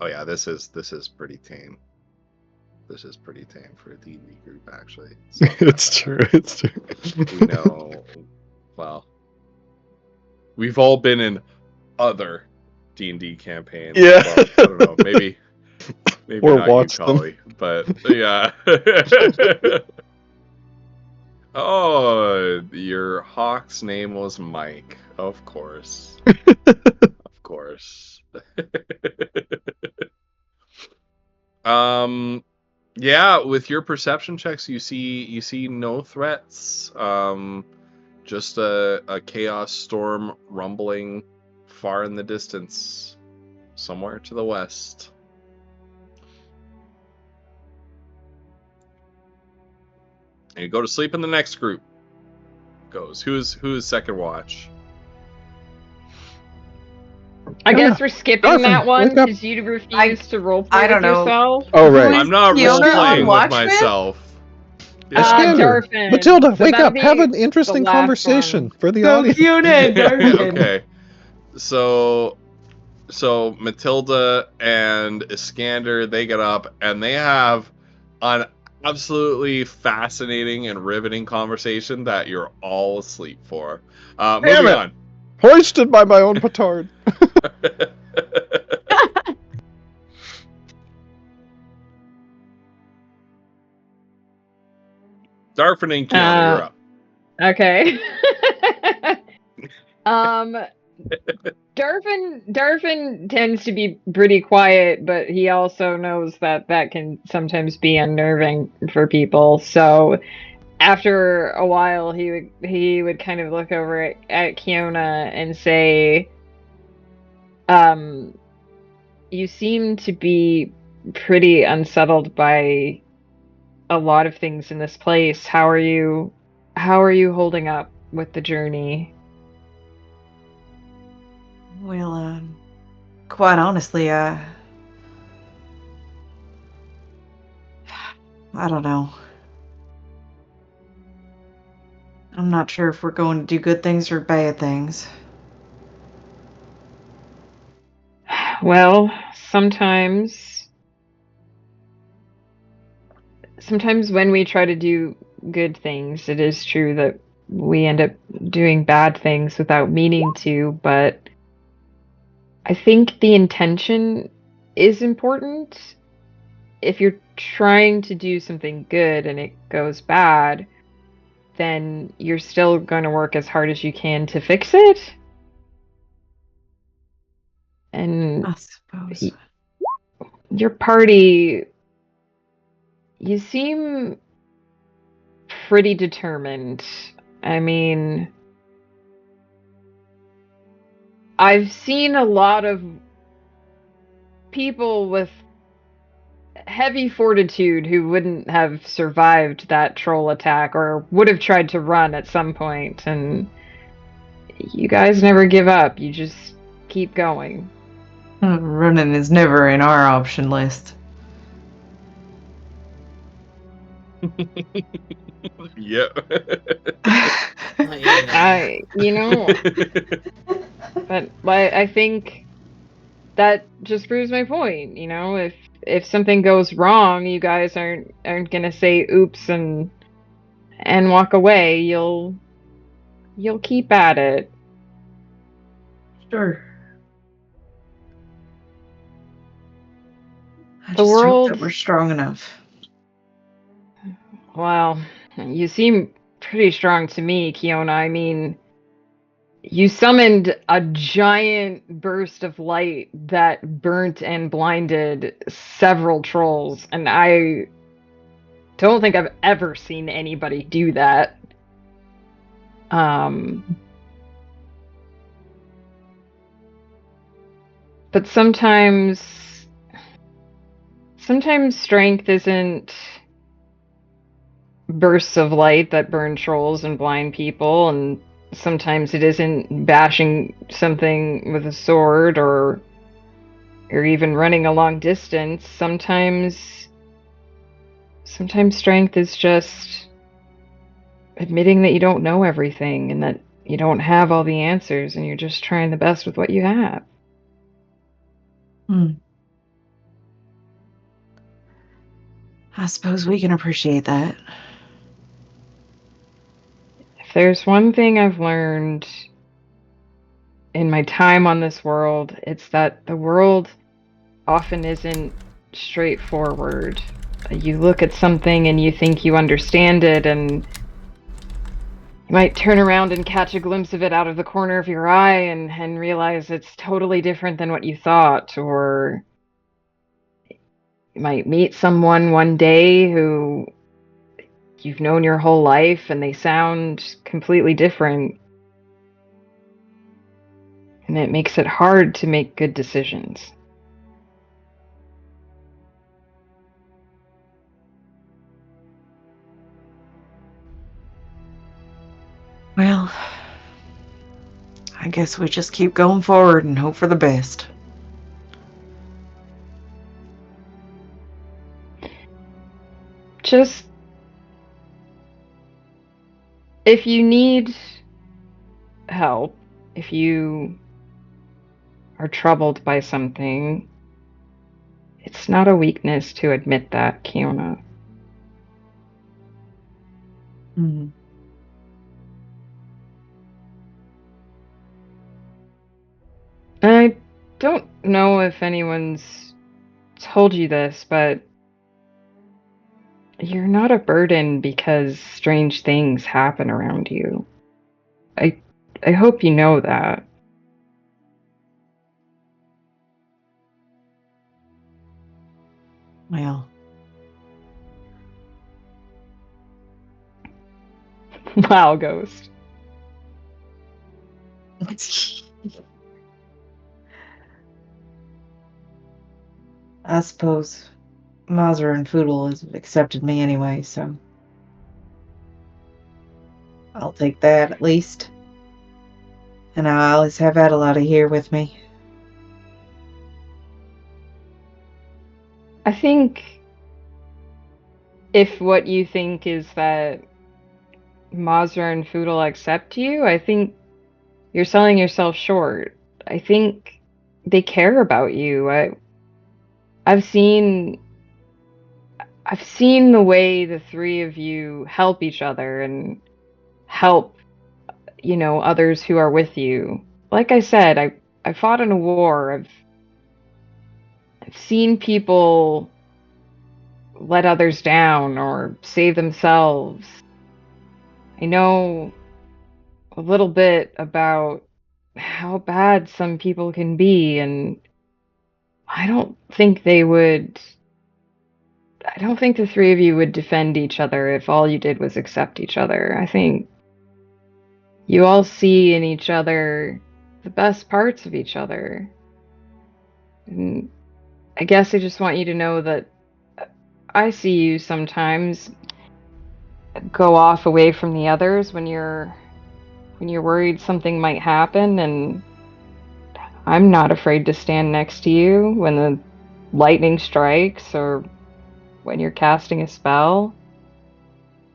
yeah, this is pretty tame. This is pretty tame for a D&D group, actually. It's true. It's true. We know. Well, we've all been in other D&D campaigns. Yeah. Well, I don't know. Maybe Or not watched you, them. Collie, but yeah. Oh, your hawk's name was Mike. Of course. Of course. Yeah, with your perception checks, you see no threats. Just a chaos storm rumbling far in the distance, somewhere to the west. And you go to sleep in the next group. Goes. Who's second watch? I guess we're skipping Jonathan, that one wake up. because you refuse to roleplay I don't with know. yourself. Oh, right. Who is I'm not role Fiona on playing with Watchmen? myself. Yeah. Iskander, Darfin. Matilda, So wake that'd up. be Have an interesting the last conversation one. for the So audience. Fiona and Darwin. Okay. So Matilda and Iskander, they get up and they have an absolutely fascinating and riveting conversation that you're all asleep for. Moving it. on. Hoisted by my own petard. Darfin and Kiana, you're up. Okay. um, Darvin tends to be pretty quiet, but he also knows that that can sometimes be unnerving for people. So after a while, he would kind of look over at Kiona and say, "You seem to be pretty unsettled by a lot of things in this place. How are you? How are you holding up with the journey?" Well, quite honestly, I don't know. I'm not sure if we're going to do good things or bad things. Well, sometimes when we try to do good things, it is true that we end up doing bad things without meaning to, but I think the intention is important. If you're trying to do something good and it goes bad, then you're still going to work as hard as you can to fix it. And I suppose. your party, you seem pretty determined. I mean, I've seen a lot of people with heavy fortitude who wouldn't have survived that troll attack or would have tried to run at some point, and you guys never give up. You just keep going. Running is never in our option list. Yeah. But I think that just proves my point. If something goes wrong, you guys aren't gonna say oops and walk away. You'll keep at it. Sure. I The just hope world. that we're strong enough. Well, you seem pretty strong to me, Kiona. I mean, you summoned a giant burst of light that burnt and blinded several trolls, and I don't think I've ever seen anybody do that. But sometimes strength isn't bursts of light that burn trolls and blind people, and sometimes it isn't bashing something with a sword or even running a long distance. Sometimes strength is just admitting that you don't know everything and that you don't have all the answers and you're just trying the best with what you have. I suppose we can appreciate that. If there's one thing I've learned in my time on this world, it's that the world often isn't straightforward. You look at something and you think you understand it, and you might turn around and catch a glimpse of it out of the corner of your eye and realize it's totally different than what you thought. Or you might meet someone one day who you've known your whole life and they sound completely different. And it makes it hard to make good decisions. Well, I guess we just keep going forward and hope for the best. Just, if you need help, if you are troubled by something, it's not a weakness to admit that, Kiona. don't know if anyone's told you this, but you're not a burden because strange things happen around you. I hope you know that. Well, Wow, Ghost. I suppose Mazur and Foodle has accepted me anyway, so I'll take that at least. And I always have Adelotta here with me. I think if what you think is that Mazra and Foodle accept you, I think you're selling yourself short. I think they care about you. I've seen the way the three of you help each other and help, others who are with you. Like I said, I fought in a war. I've seen people let others down or save themselves. I know a little bit about how bad some people can be, and I don't think the three of you would defend each other if all you did was accept each other. I think you all see in each other the best parts of each other. And I guess I just want you to know that I see you sometimes go off away from the others when you're worried something might happen, and I'm not afraid to stand next to you when the lightning strikes or when you're casting a spell.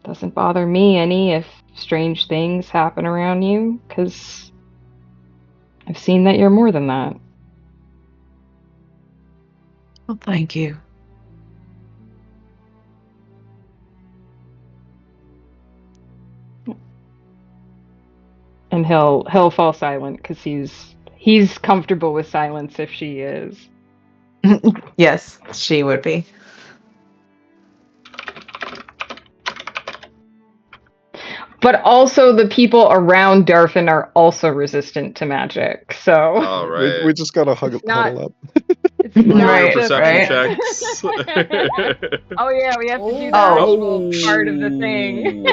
Doesn't bother me any if strange things happen around you, because I've seen that you're more than that. Well, thank you. And he'll fall silent because he's comfortable with silence if she is. Yes, she would be. But also the people around Darfin are also resistant to magic, so All right. We just gotta It's not- huddle up. it's not Right, just Perception right. checks. Oh yeah, we have to do the Oh. actual part of the thing.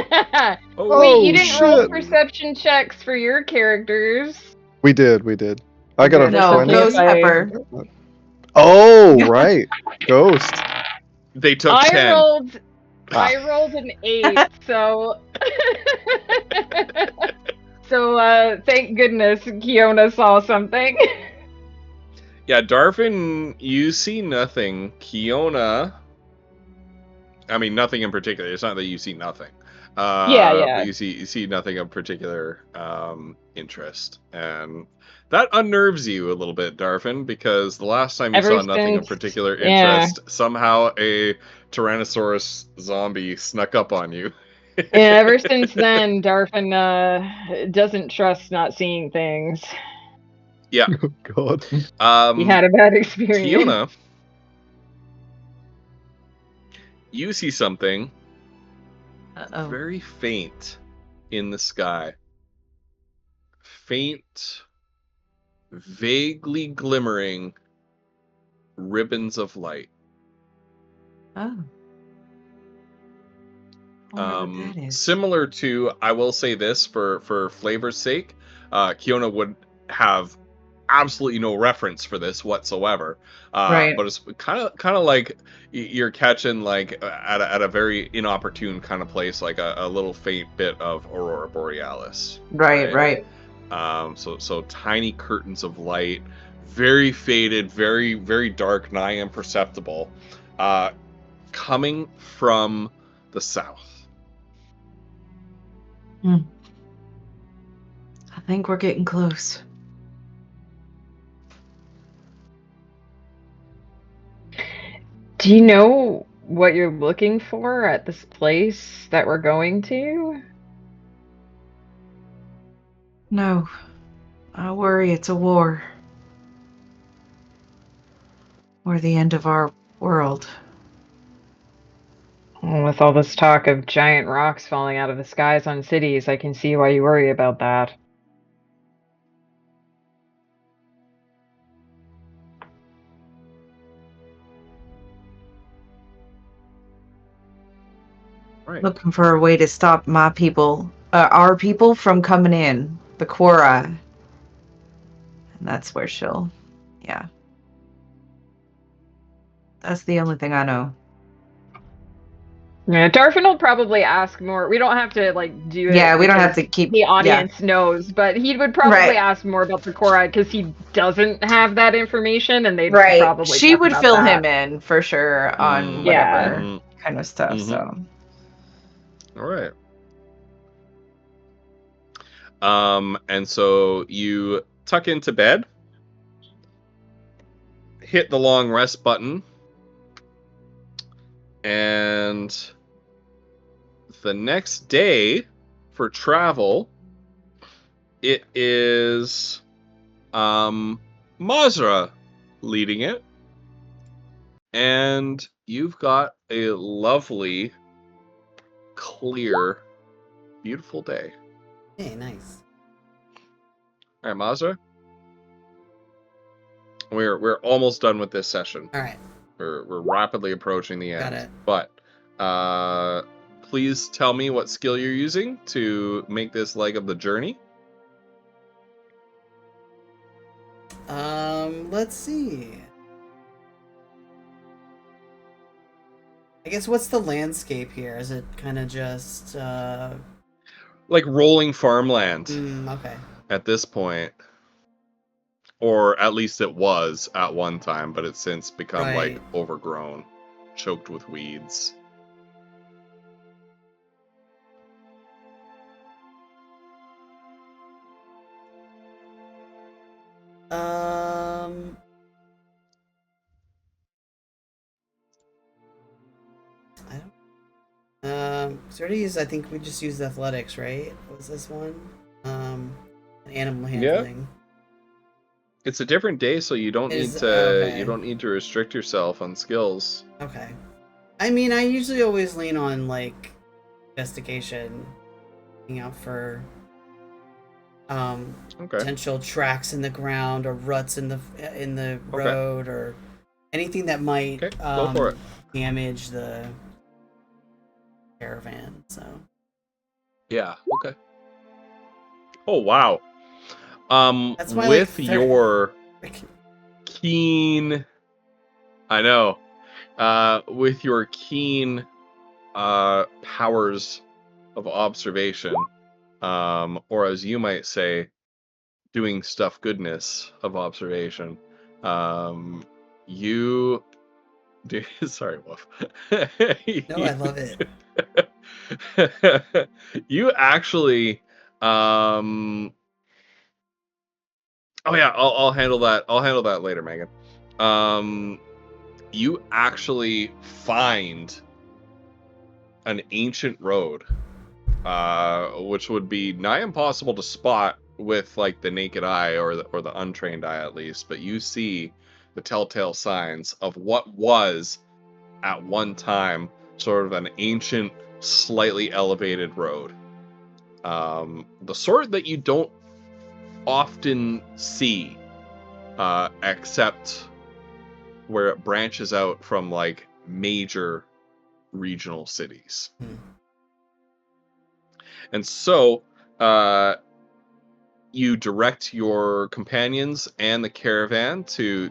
Oh. Wait, you didn't roll shit. perception checks for your characters. We did. I got a Okay, No, 20. Ghost I- Pepper. Oh, right. Ghost. They took I 10. rolled Ah. I rolled an 8, so thank goodness Kiona saw something. Yeah, Darvin, you see nothing. Kiona, I mean, nothing in particular. It's not that you see nothing. Yeah. But you see nothing of particular interest, and that unnerves you a little bit, Darvin, because the last time you Ever saw nothing of since- particular yeah. interest, somehow a Tyrannosaurus zombie snuck up on you. Yeah, ever since then, Darfin doesn't trust not seeing things. Yeah. Oh, God. He had a bad experience. Kiona, you see something Uh-oh. very faint in the sky. Faint, vaguely glimmering ribbons of light. Oh. I wonder what that is. Similar to, I will say this for flavor's sake, Kiona would have absolutely no reference for this whatsoever. Right. But it's kind of like you're catching like at a very inopportune kind of place, like a little faint bit of Aurora Borealis. Right. So tiny curtains of light, very faded, very, very dark, nigh imperceptible, coming from the south. I think we're getting close. Do you know what you're looking for at this place that we're going to? No. I worry it's a war. Or the end of our world. Well, with all this talk of giant rocks falling out of the skies on cities, I can see why you worry about that. Right. Looking for a way to stop my people, our people from coming in. The Quora. And that's where she'll, yeah. That's the only thing I know. Yeah, Darfin will probably ask more. We don't have to do it. Yeah, we don't have because to keep. the audience knows, but he would probably Right. ask more about the Korra because he doesn't have that information, and they'd Right. probably She talk would about fill that. him in for sure on Yeah. whatever kind of stuff. Mhm. So. All right. And so you tuck into bed, hit the long rest button, and the next day for travel, it is Mazra leading it, and you've got a lovely, clear, beautiful day. Hey, nice. All right, Mazra. We're almost done with this session. All right. We're rapidly approaching the end. Got it. But please tell me what skill you're using to make this leg of the journey. Let's see. I guess what's the landscape here? Is it kind of just Like rolling farmland okay. at this point. Or at least it was at one time, but it's since become like Right. overgrown, choked with weeds. I don't. So already used. I think we just used athletics, right? What was this one? Animal handling. It's a different day, so you don't Is- need to okay. you don't need to restrict yourself on skills. Okay. I mean, I usually always lean on like investigation, looking out for Okay. potential tracks in the ground or ruts in the road or anything that might Okay, go for it. damage the caravan. So Yeah, okay. Oh wow. That's my, with like, your keen I know. With your keen powers of observation, or as you might say, doing stuff goodness of observation, you do sorry, Wolf. no, I love it. You actually oh yeah, I'll handle that. I'll handle that later, Megan. You actually find an ancient road, which would be nigh impossible to spot with like the naked eye or the untrained eye at least. But you see the telltale signs of what was at one time sort of an ancient, slightly elevated road. The sort that you don't often see, except where it branches out from like major regional cities. And so you direct your companions and the caravan to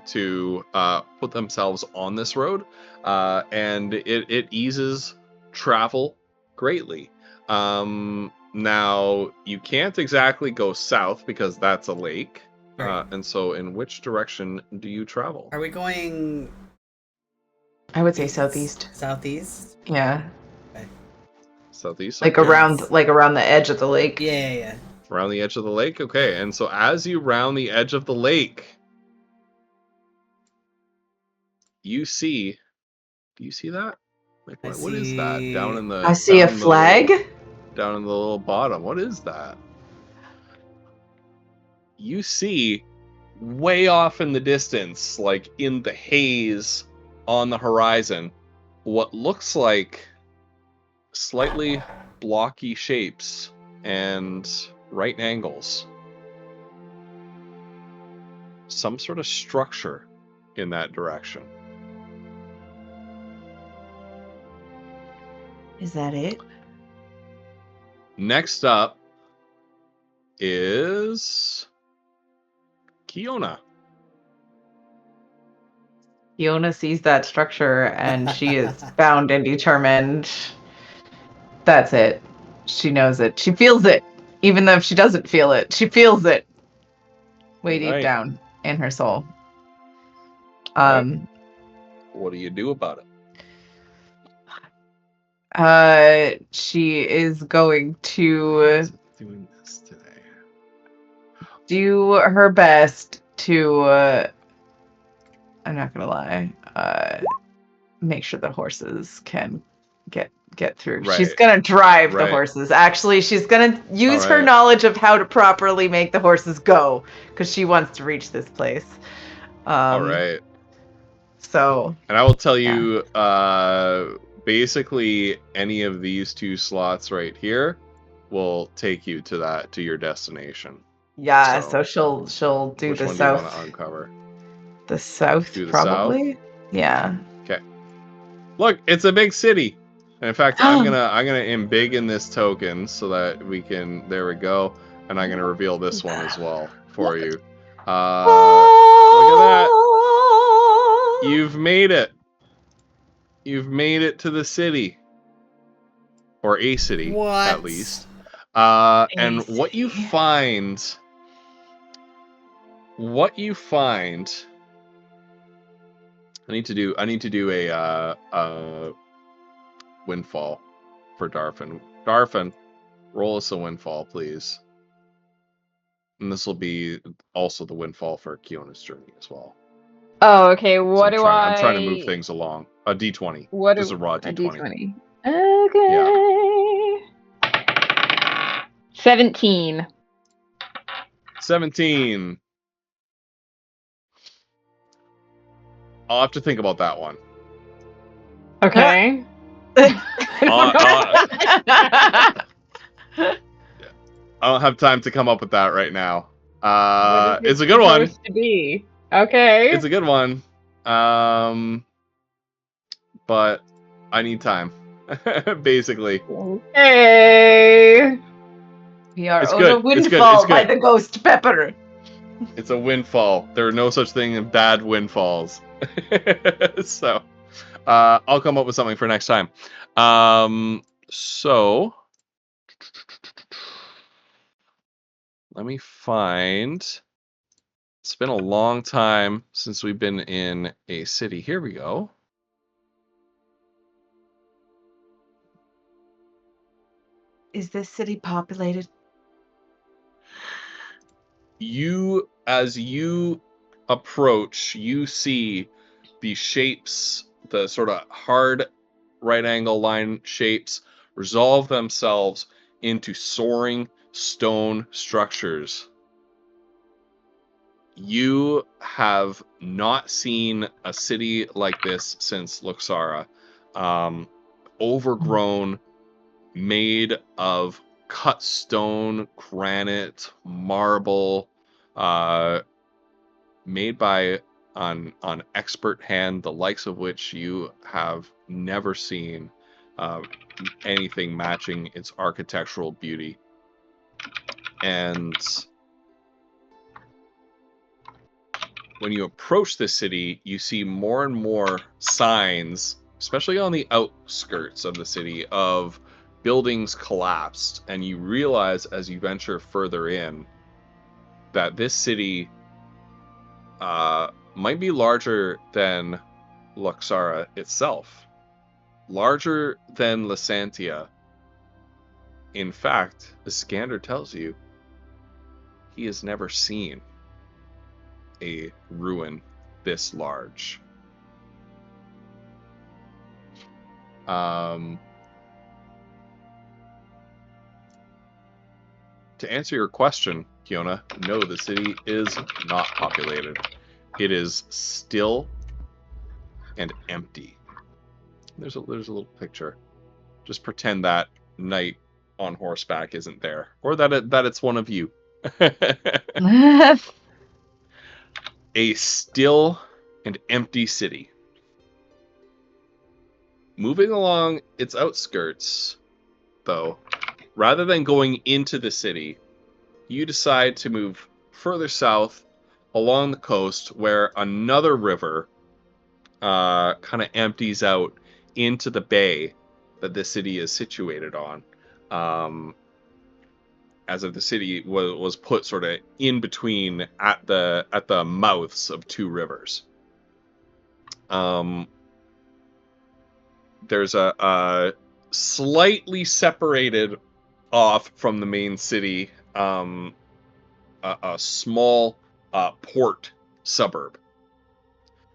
put themselves on this road, and it eases travel greatly. Now you can't exactly go south because that's a lake. Right. And so in which direction do you travel? Are we going I would say southeast. southeast? Yeah. Southeast? Like Okay. around the edge of the lake. Yeah. Around the edge of the lake? Okay, and so as you round the edge of the lake, you see... Do you see that? Like, what is that? Down in the... I see a down in the flag. down in the little bottom. What is that? You see way off in the distance, like in the haze on the horizon, what looks like slightly blocky shapes and right angles. Some sort of structure in that direction. Is that it? Next up is Kiona. Fiona sees that structure and she is bound and determined. That's it. She knows it. She feels it. Even though if she doesn't feel it, she feels it way deep Right. down in her soul. Right. What do you do about it? She is going to Doing this today. do her best to I'm not gonna lie, make sure the horses can get through. She's Right. gonna drive the Right. horses. Actually, she's gonna use her Alright. knowledge of how to properly make the horses go because she wants to reach this place. All right. So And I will tell you, basically any of these two slots right here will take you to your destination. yeah, So, she'll do Which the one do you want south. to uncover? The south, Do the probably. Yeah. Okay. Look, it's a big city. And in fact, I'm gonna embiggen this token so that we can. There we go. And I'm gonna reveal this one as well for you. Look at that. You've made it. You've made it to the city. Or a city, What? at least. And what you city. find... I need to do a windfall for Darfin. Darfin, roll us a windfall, please. And this will be also the windfall for Kiona's journey as well. Oh, okay. So What do I? I'm trying to move things along. A D20. What Just do a raw a D20. D20? Okay. 17. 17. I'll have to think about that one. Okay. I don't have time to come up with that right now. What is it It's a good one. supposed to be? Okay. It's a good one. But I need time. Basically. Okay. We are It's on good. a It's good. It's windfall by good. the ghost pepper. It's a windfall. There are no such thing as bad windfalls. So, I'll come up with something for next time. So let me find. It's been a long time since we've been in a city. Here we go. Is this city populated? As you approach, you see the shapes, the sort of hard right angle line shapes resolve themselves into soaring stone structures. You have not seen a city like this since Luxara. Overgrown, made of cut stone, granite, marble, made by on expert hand, the likes of which you have never seen anything matching its architectural beauty. And when you approach the city, you see more and more signs, especially on the outskirts of the city, of buildings collapsed. And you realize as you venture further in that this city might be larger than Luxara itself, larger than Lysantia. In fact, Iskander tells you he has never seen a ruin this large. to answer your question, Kiona, no, the city is not populated. It is still and empty. There's a little picture. Just pretend that knight on horseback isn't there, or that it's one of you. A still and empty city. Moving along its outskirts, though, rather than going into the city, you decide to move further south along the coast where another river kind of empties out into the bay that the city is situated on. As if the city was put sort of in between at the mouths of two rivers. There's a slightly separated off from the main city, a small port suburb.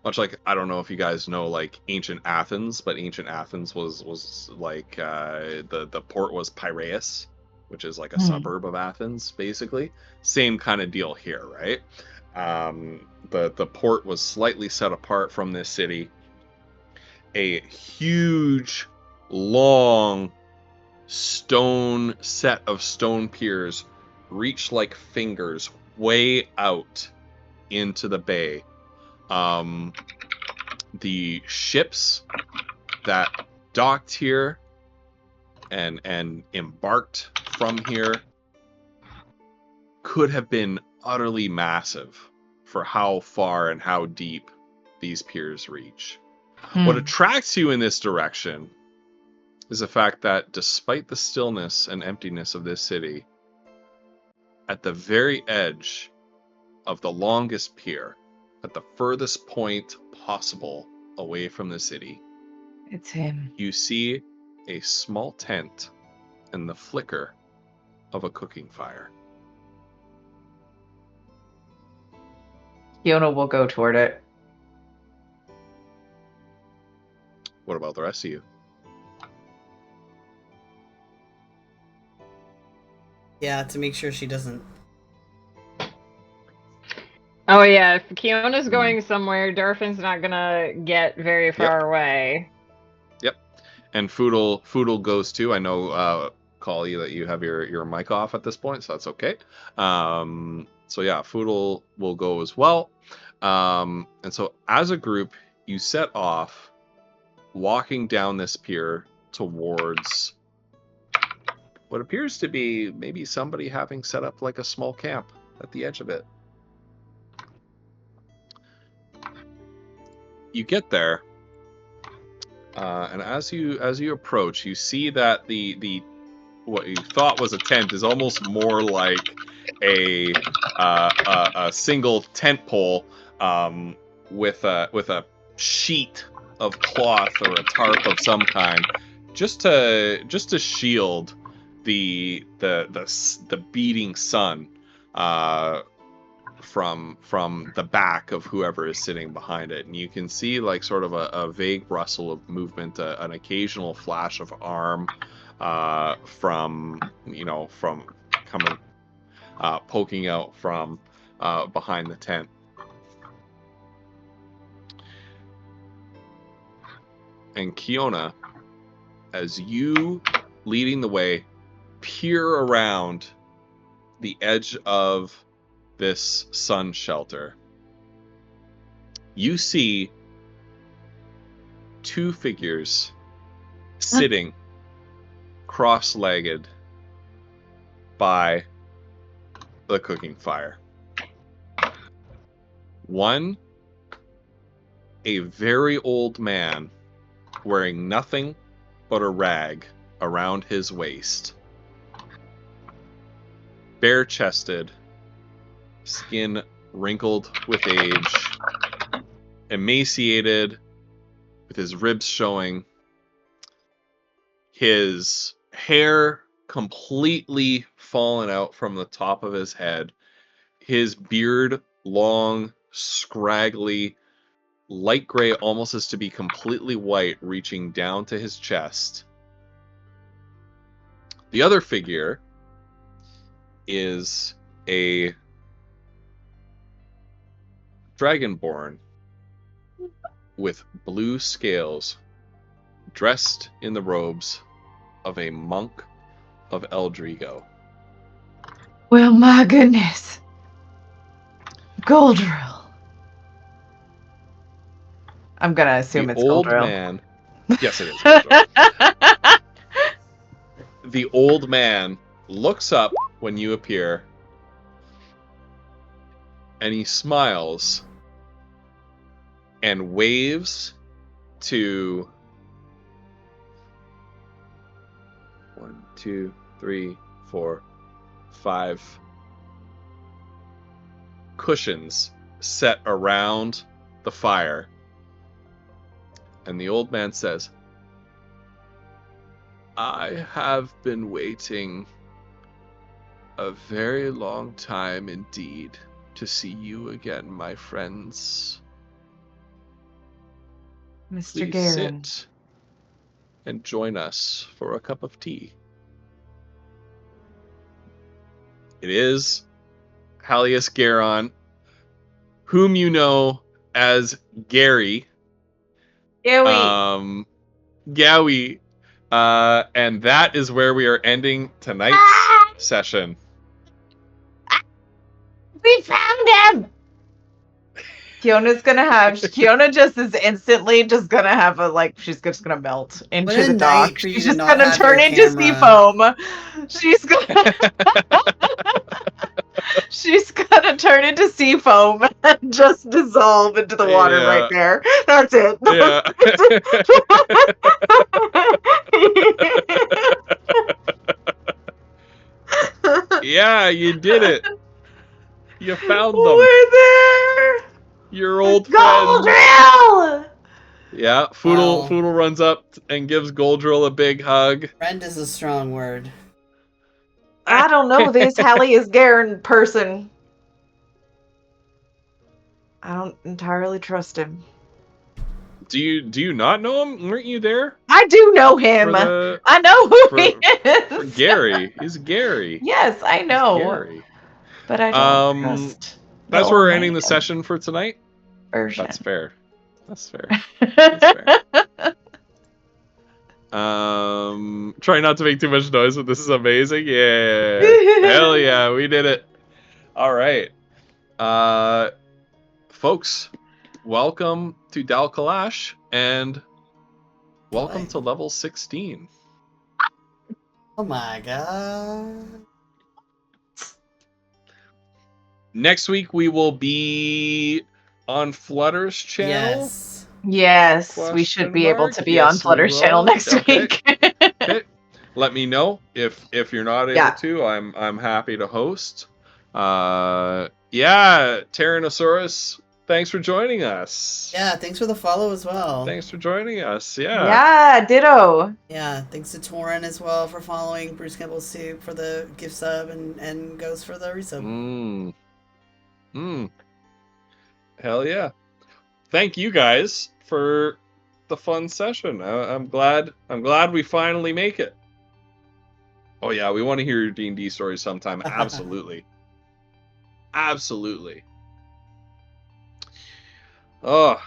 Much like, I don't know if you guys know like ancient Athens, but ancient Athens was like the port was Piraeus, which is like a suburb of Athens, basically. Same kind of deal here, right? The port was slightly set apart from this city. A huge, long set of stone piers reach like fingers way out into the bay. The ships that docked here and embarked from here could have been utterly massive for how far and how deep these piers reach. What attracts you in this direction is the fact that despite the stillness and emptiness of this city, at the very edge of the longest pier, at the furthest point possible away from the city, It's him. you see a small tent and the flicker of a cooking fire. Fiona will go toward it. What about the rest of you? Yeah, to make sure she doesn't. Oh yeah, if Kiona's going somewhere, Darfin's not gonna get very far away. Yep. And Foodle goes too. I know, Kali, that you have your mic off at this point, so that's okay. So yeah, Foodle will go as well. And so as a group, you set off walking down this pier towards what appears to be maybe somebody having set up like a small camp at the edge of it. You get there, and as you approach, you see that the what you thought was a tent is almost more like a single tent pole with a sheet of cloth or a tarp of some kind, just to shield the beating sun from the back of whoever is sitting behind it. And you can see like sort of a vague rustle of movement, an occasional flash of arm from coming poking out from behind the tent. And Kiona, as you leading the way, peer around the edge of this sun shelter, you see two figures sitting cross-legged by the cooking fire. One, a very old man wearing nothing but a rag around his waist, bare-chested, skin wrinkled with age, emaciated, with his ribs showing, his hair completely fallen out from the top of his head, his beard long, scraggly, light gray, almost as to be completely white, reaching down to his chest. The other figure is a dragonborn with blue scales, dressed in the robes of a monk of Eldrigo. Well, my goodness. Goldrill. I'm gonna assume The it's old Goldrill. man. Yes, it is. Goldrill. The old man looks up when you appear, and he smiles and waves to 1, 2, 3, 4, 5 cushions set around the fire. And the old man says, I have been waiting a very long time indeed to see you again, my friends. Mr. Please Garen. sit and join us for a cup of tea. It is Halius Garon, whom you know as Gary. Gowie. Gowie. And that is where we are ending tonight's session. We found him! Kiona just is instantly just gonna have she's just gonna melt into What a the night dock. for you She's to just not gonna have turn your into sea camera. foam. She's gonna turn into sea foam and just dissolve into the water Yeah. right there. That's it. Yeah. Yeah, you did it. You found them. We're there. Your old friends. Goldrill! Yeah, Wow. Foodle runs up and gives Goldrill a big hug. Friend is a strong word. I don't know this Halius Garen person. I don't entirely trust him. Do you not know him? Weren't you there? I do know him. I know who he For is. Gary. He's Gary. Yes, I know. Gary. But I don't trust. That's the where we're old ending the man session for tonight. version. That's fair. That's fair. That's fair. Try not to make too much noise, but this is amazing. Yeah. Hell yeah, we did it. All right. Folks, welcome to Dal Kalash and welcome to level 16. Oh my god. Next week we will be on Flutter's channel. Yes. Yes, we should be able to be Yes, on Flutter's we channel will. next Okay. week. Okay. Let me know if you're not able Yeah. to. I'm happy to host. Yeah, Tyrannosaurus, thanks for joining us. Yeah, thanks for the follow as well. Thanks for joining us. Yeah. Yeah, ditto. Yeah, thanks to Torin as well for following, Bruce Campbell Soup for the gift sub, and Ghost for the resub. Hell yeah. Thank you guys for the fun session. I'm glad we finally make it. Oh yeah, we want to hear your D&D stories sometime. Absolutely. Absolutely. Oh.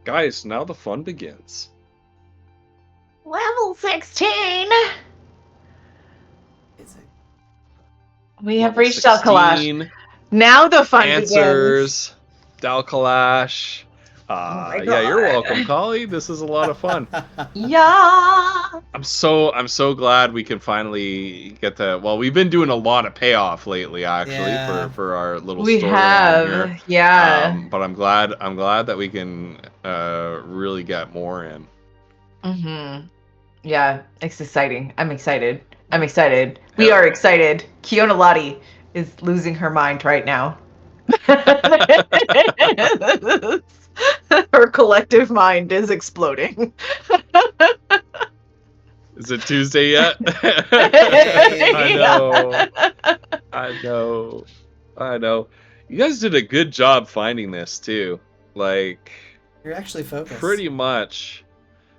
Guys, now the fun begins. Level 16. Amazing. We have Level reached Dal Kalash. 16, Now the fun begins. answers, Dal Kalash. my Yeah, you're God. welcome, Collie. This is a lot of fun. Yeah. I'm so glad we can finally get to. Well, we've been doing a lot of payoff lately, actually, Yeah. for our little We storyline have. here. Yeah. But I'm glad that we can really get more in. Mm-hmm. Yeah, it's exciting. I'm excited. We are excited. Kiona Lottie is losing her mind right now. Her collective mind is exploding. Is it Tuesday yet? I know. You guys did a good job finding this too. Like, You're actually focused. pretty much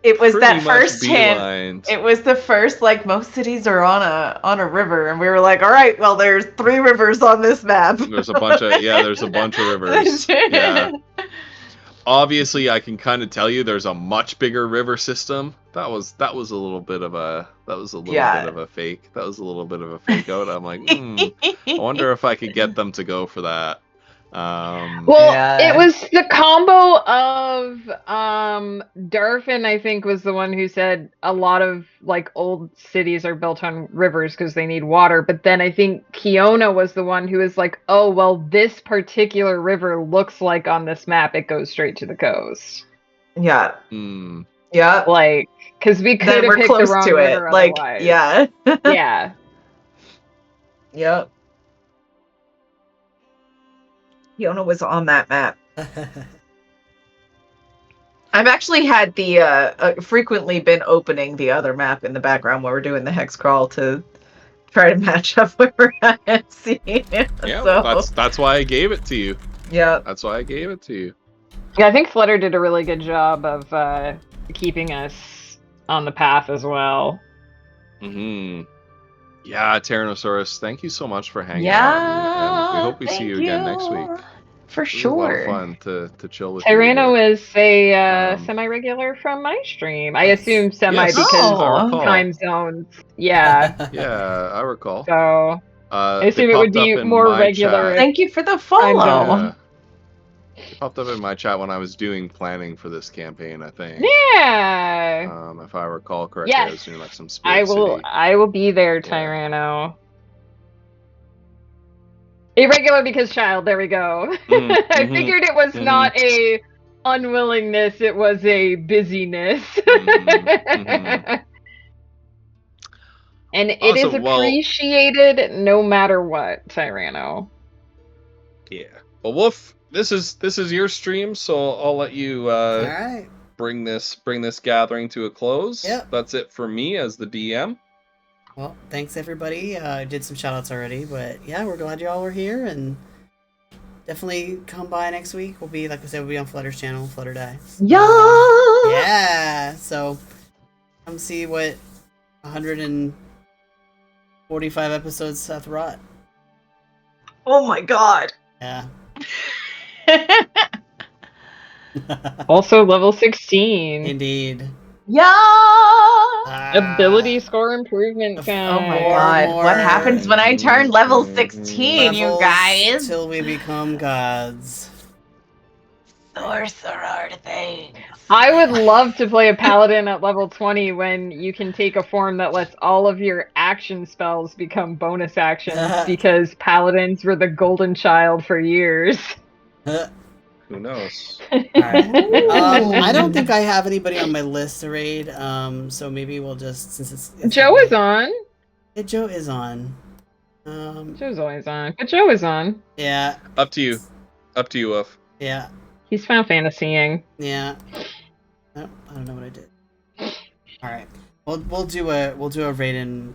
It was pretty that much first hint. beelined. It was the first, like, most cities are on a river, and we were like, all right, well, there's 3 rivers on this map. There's a bunch of rivers. Yeah. Obviously, I can kind of tell you there's a much bigger river system. That was a little bit of a bit of a fake. That was a little bit of a fake out. I'm like, I wonder if I could get them to go for that. Well, Yeah. it was the combo of Darfin, I think, was the one who said a lot of like old cities are built on rivers because they need water. But then I think Kiona was the one who was like, oh, well, this particular river looks like on this map it goes straight to the coast. Yeah. Hmm. Yeah. Like, because we could Then have we're picked close the wrong to it. river Like, otherwise. yeah. Yeah. Yep. Fiona was on that map. I've actually had the frequently been opening the other map in the background while we're doing the hex crawl to try to match up where we're at. See, Yeah, so, that's why I gave it to you. yeah. That's why I gave it to you. Yeah, I think Flutter did a really good job of keeping us on the path as well. Hmm. Yeah, Tyrannosaurus, thank you so much for hanging Yeah, out. And we hope we see thank you again next week. For It was a lot of sure. fun to chill with you. Tyranno here. is a Um, semi-regular from my stream. I assume semi Yes, because I recall. time zones. Yeah. Yeah, I recall. So I They assume it would popped be up in more my regular. chat. Thank you for the I'm follow. done. They popped up in my chat when I was doing planning for this campaign, I think. Yeah. If I recall correctly, I was Yes. doing like some Spirit City. I will be there, Tyranno. Irregular because child, there we go. I figured it was not a unwillingness, it was a busyness. And it is Awesome, well- appreciated no matter what, Tyranno. Yeah. Well, Wolf, this is your stream, so I'll let you All right. bring this gathering to a close. Yep. That's it for me as the DM. Well, thanks everybody. I did some shoutouts already, but yeah, we're glad you all were here, and definitely come by next week. We'll be, like I said, we'll be on Flutter's channel, Flutter Die. Yeah. Yeah. So come see what 145 episodes Seth wrought. Oh my god. Yeah. Also level 16. Indeed. Yeah. Ability score improvement Oh count. Oh my More, god. more. What happens when I turn level 16, you Levels guys? Till we become gods. Sorcerer thing. I would love to play a paladin at level 20 when you can take a form that lets all of your action spells become bonus actions because paladins were the golden child for years. Who knows? Alright. I don't think I have anybody on my list to raid, so maybe we'll just, since it's Joe is on. Yeah, Joe is on. Joe's always on. But Joe is on. Yeah, Up to you, Wolf. yeah, He's Final Fantasying. yeah. Oh, I don't know what I did. Alright. We'll do a raid and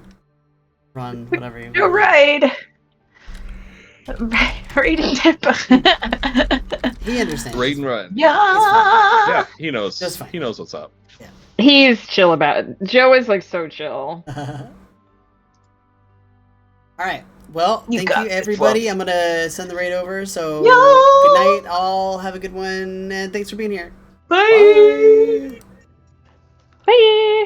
run, whatever you You're right. Rating tip. He understands. Raid and run. Yeah. Yeah, he knows. Just fine. He knows what's up. He's chill about it. Joe is like so chill. Alright. Well, You thank got you this, everybody. I'm gonna send the raid over, so Yeah. good night, all have a good one, and thanks for being here. Bye. Bye.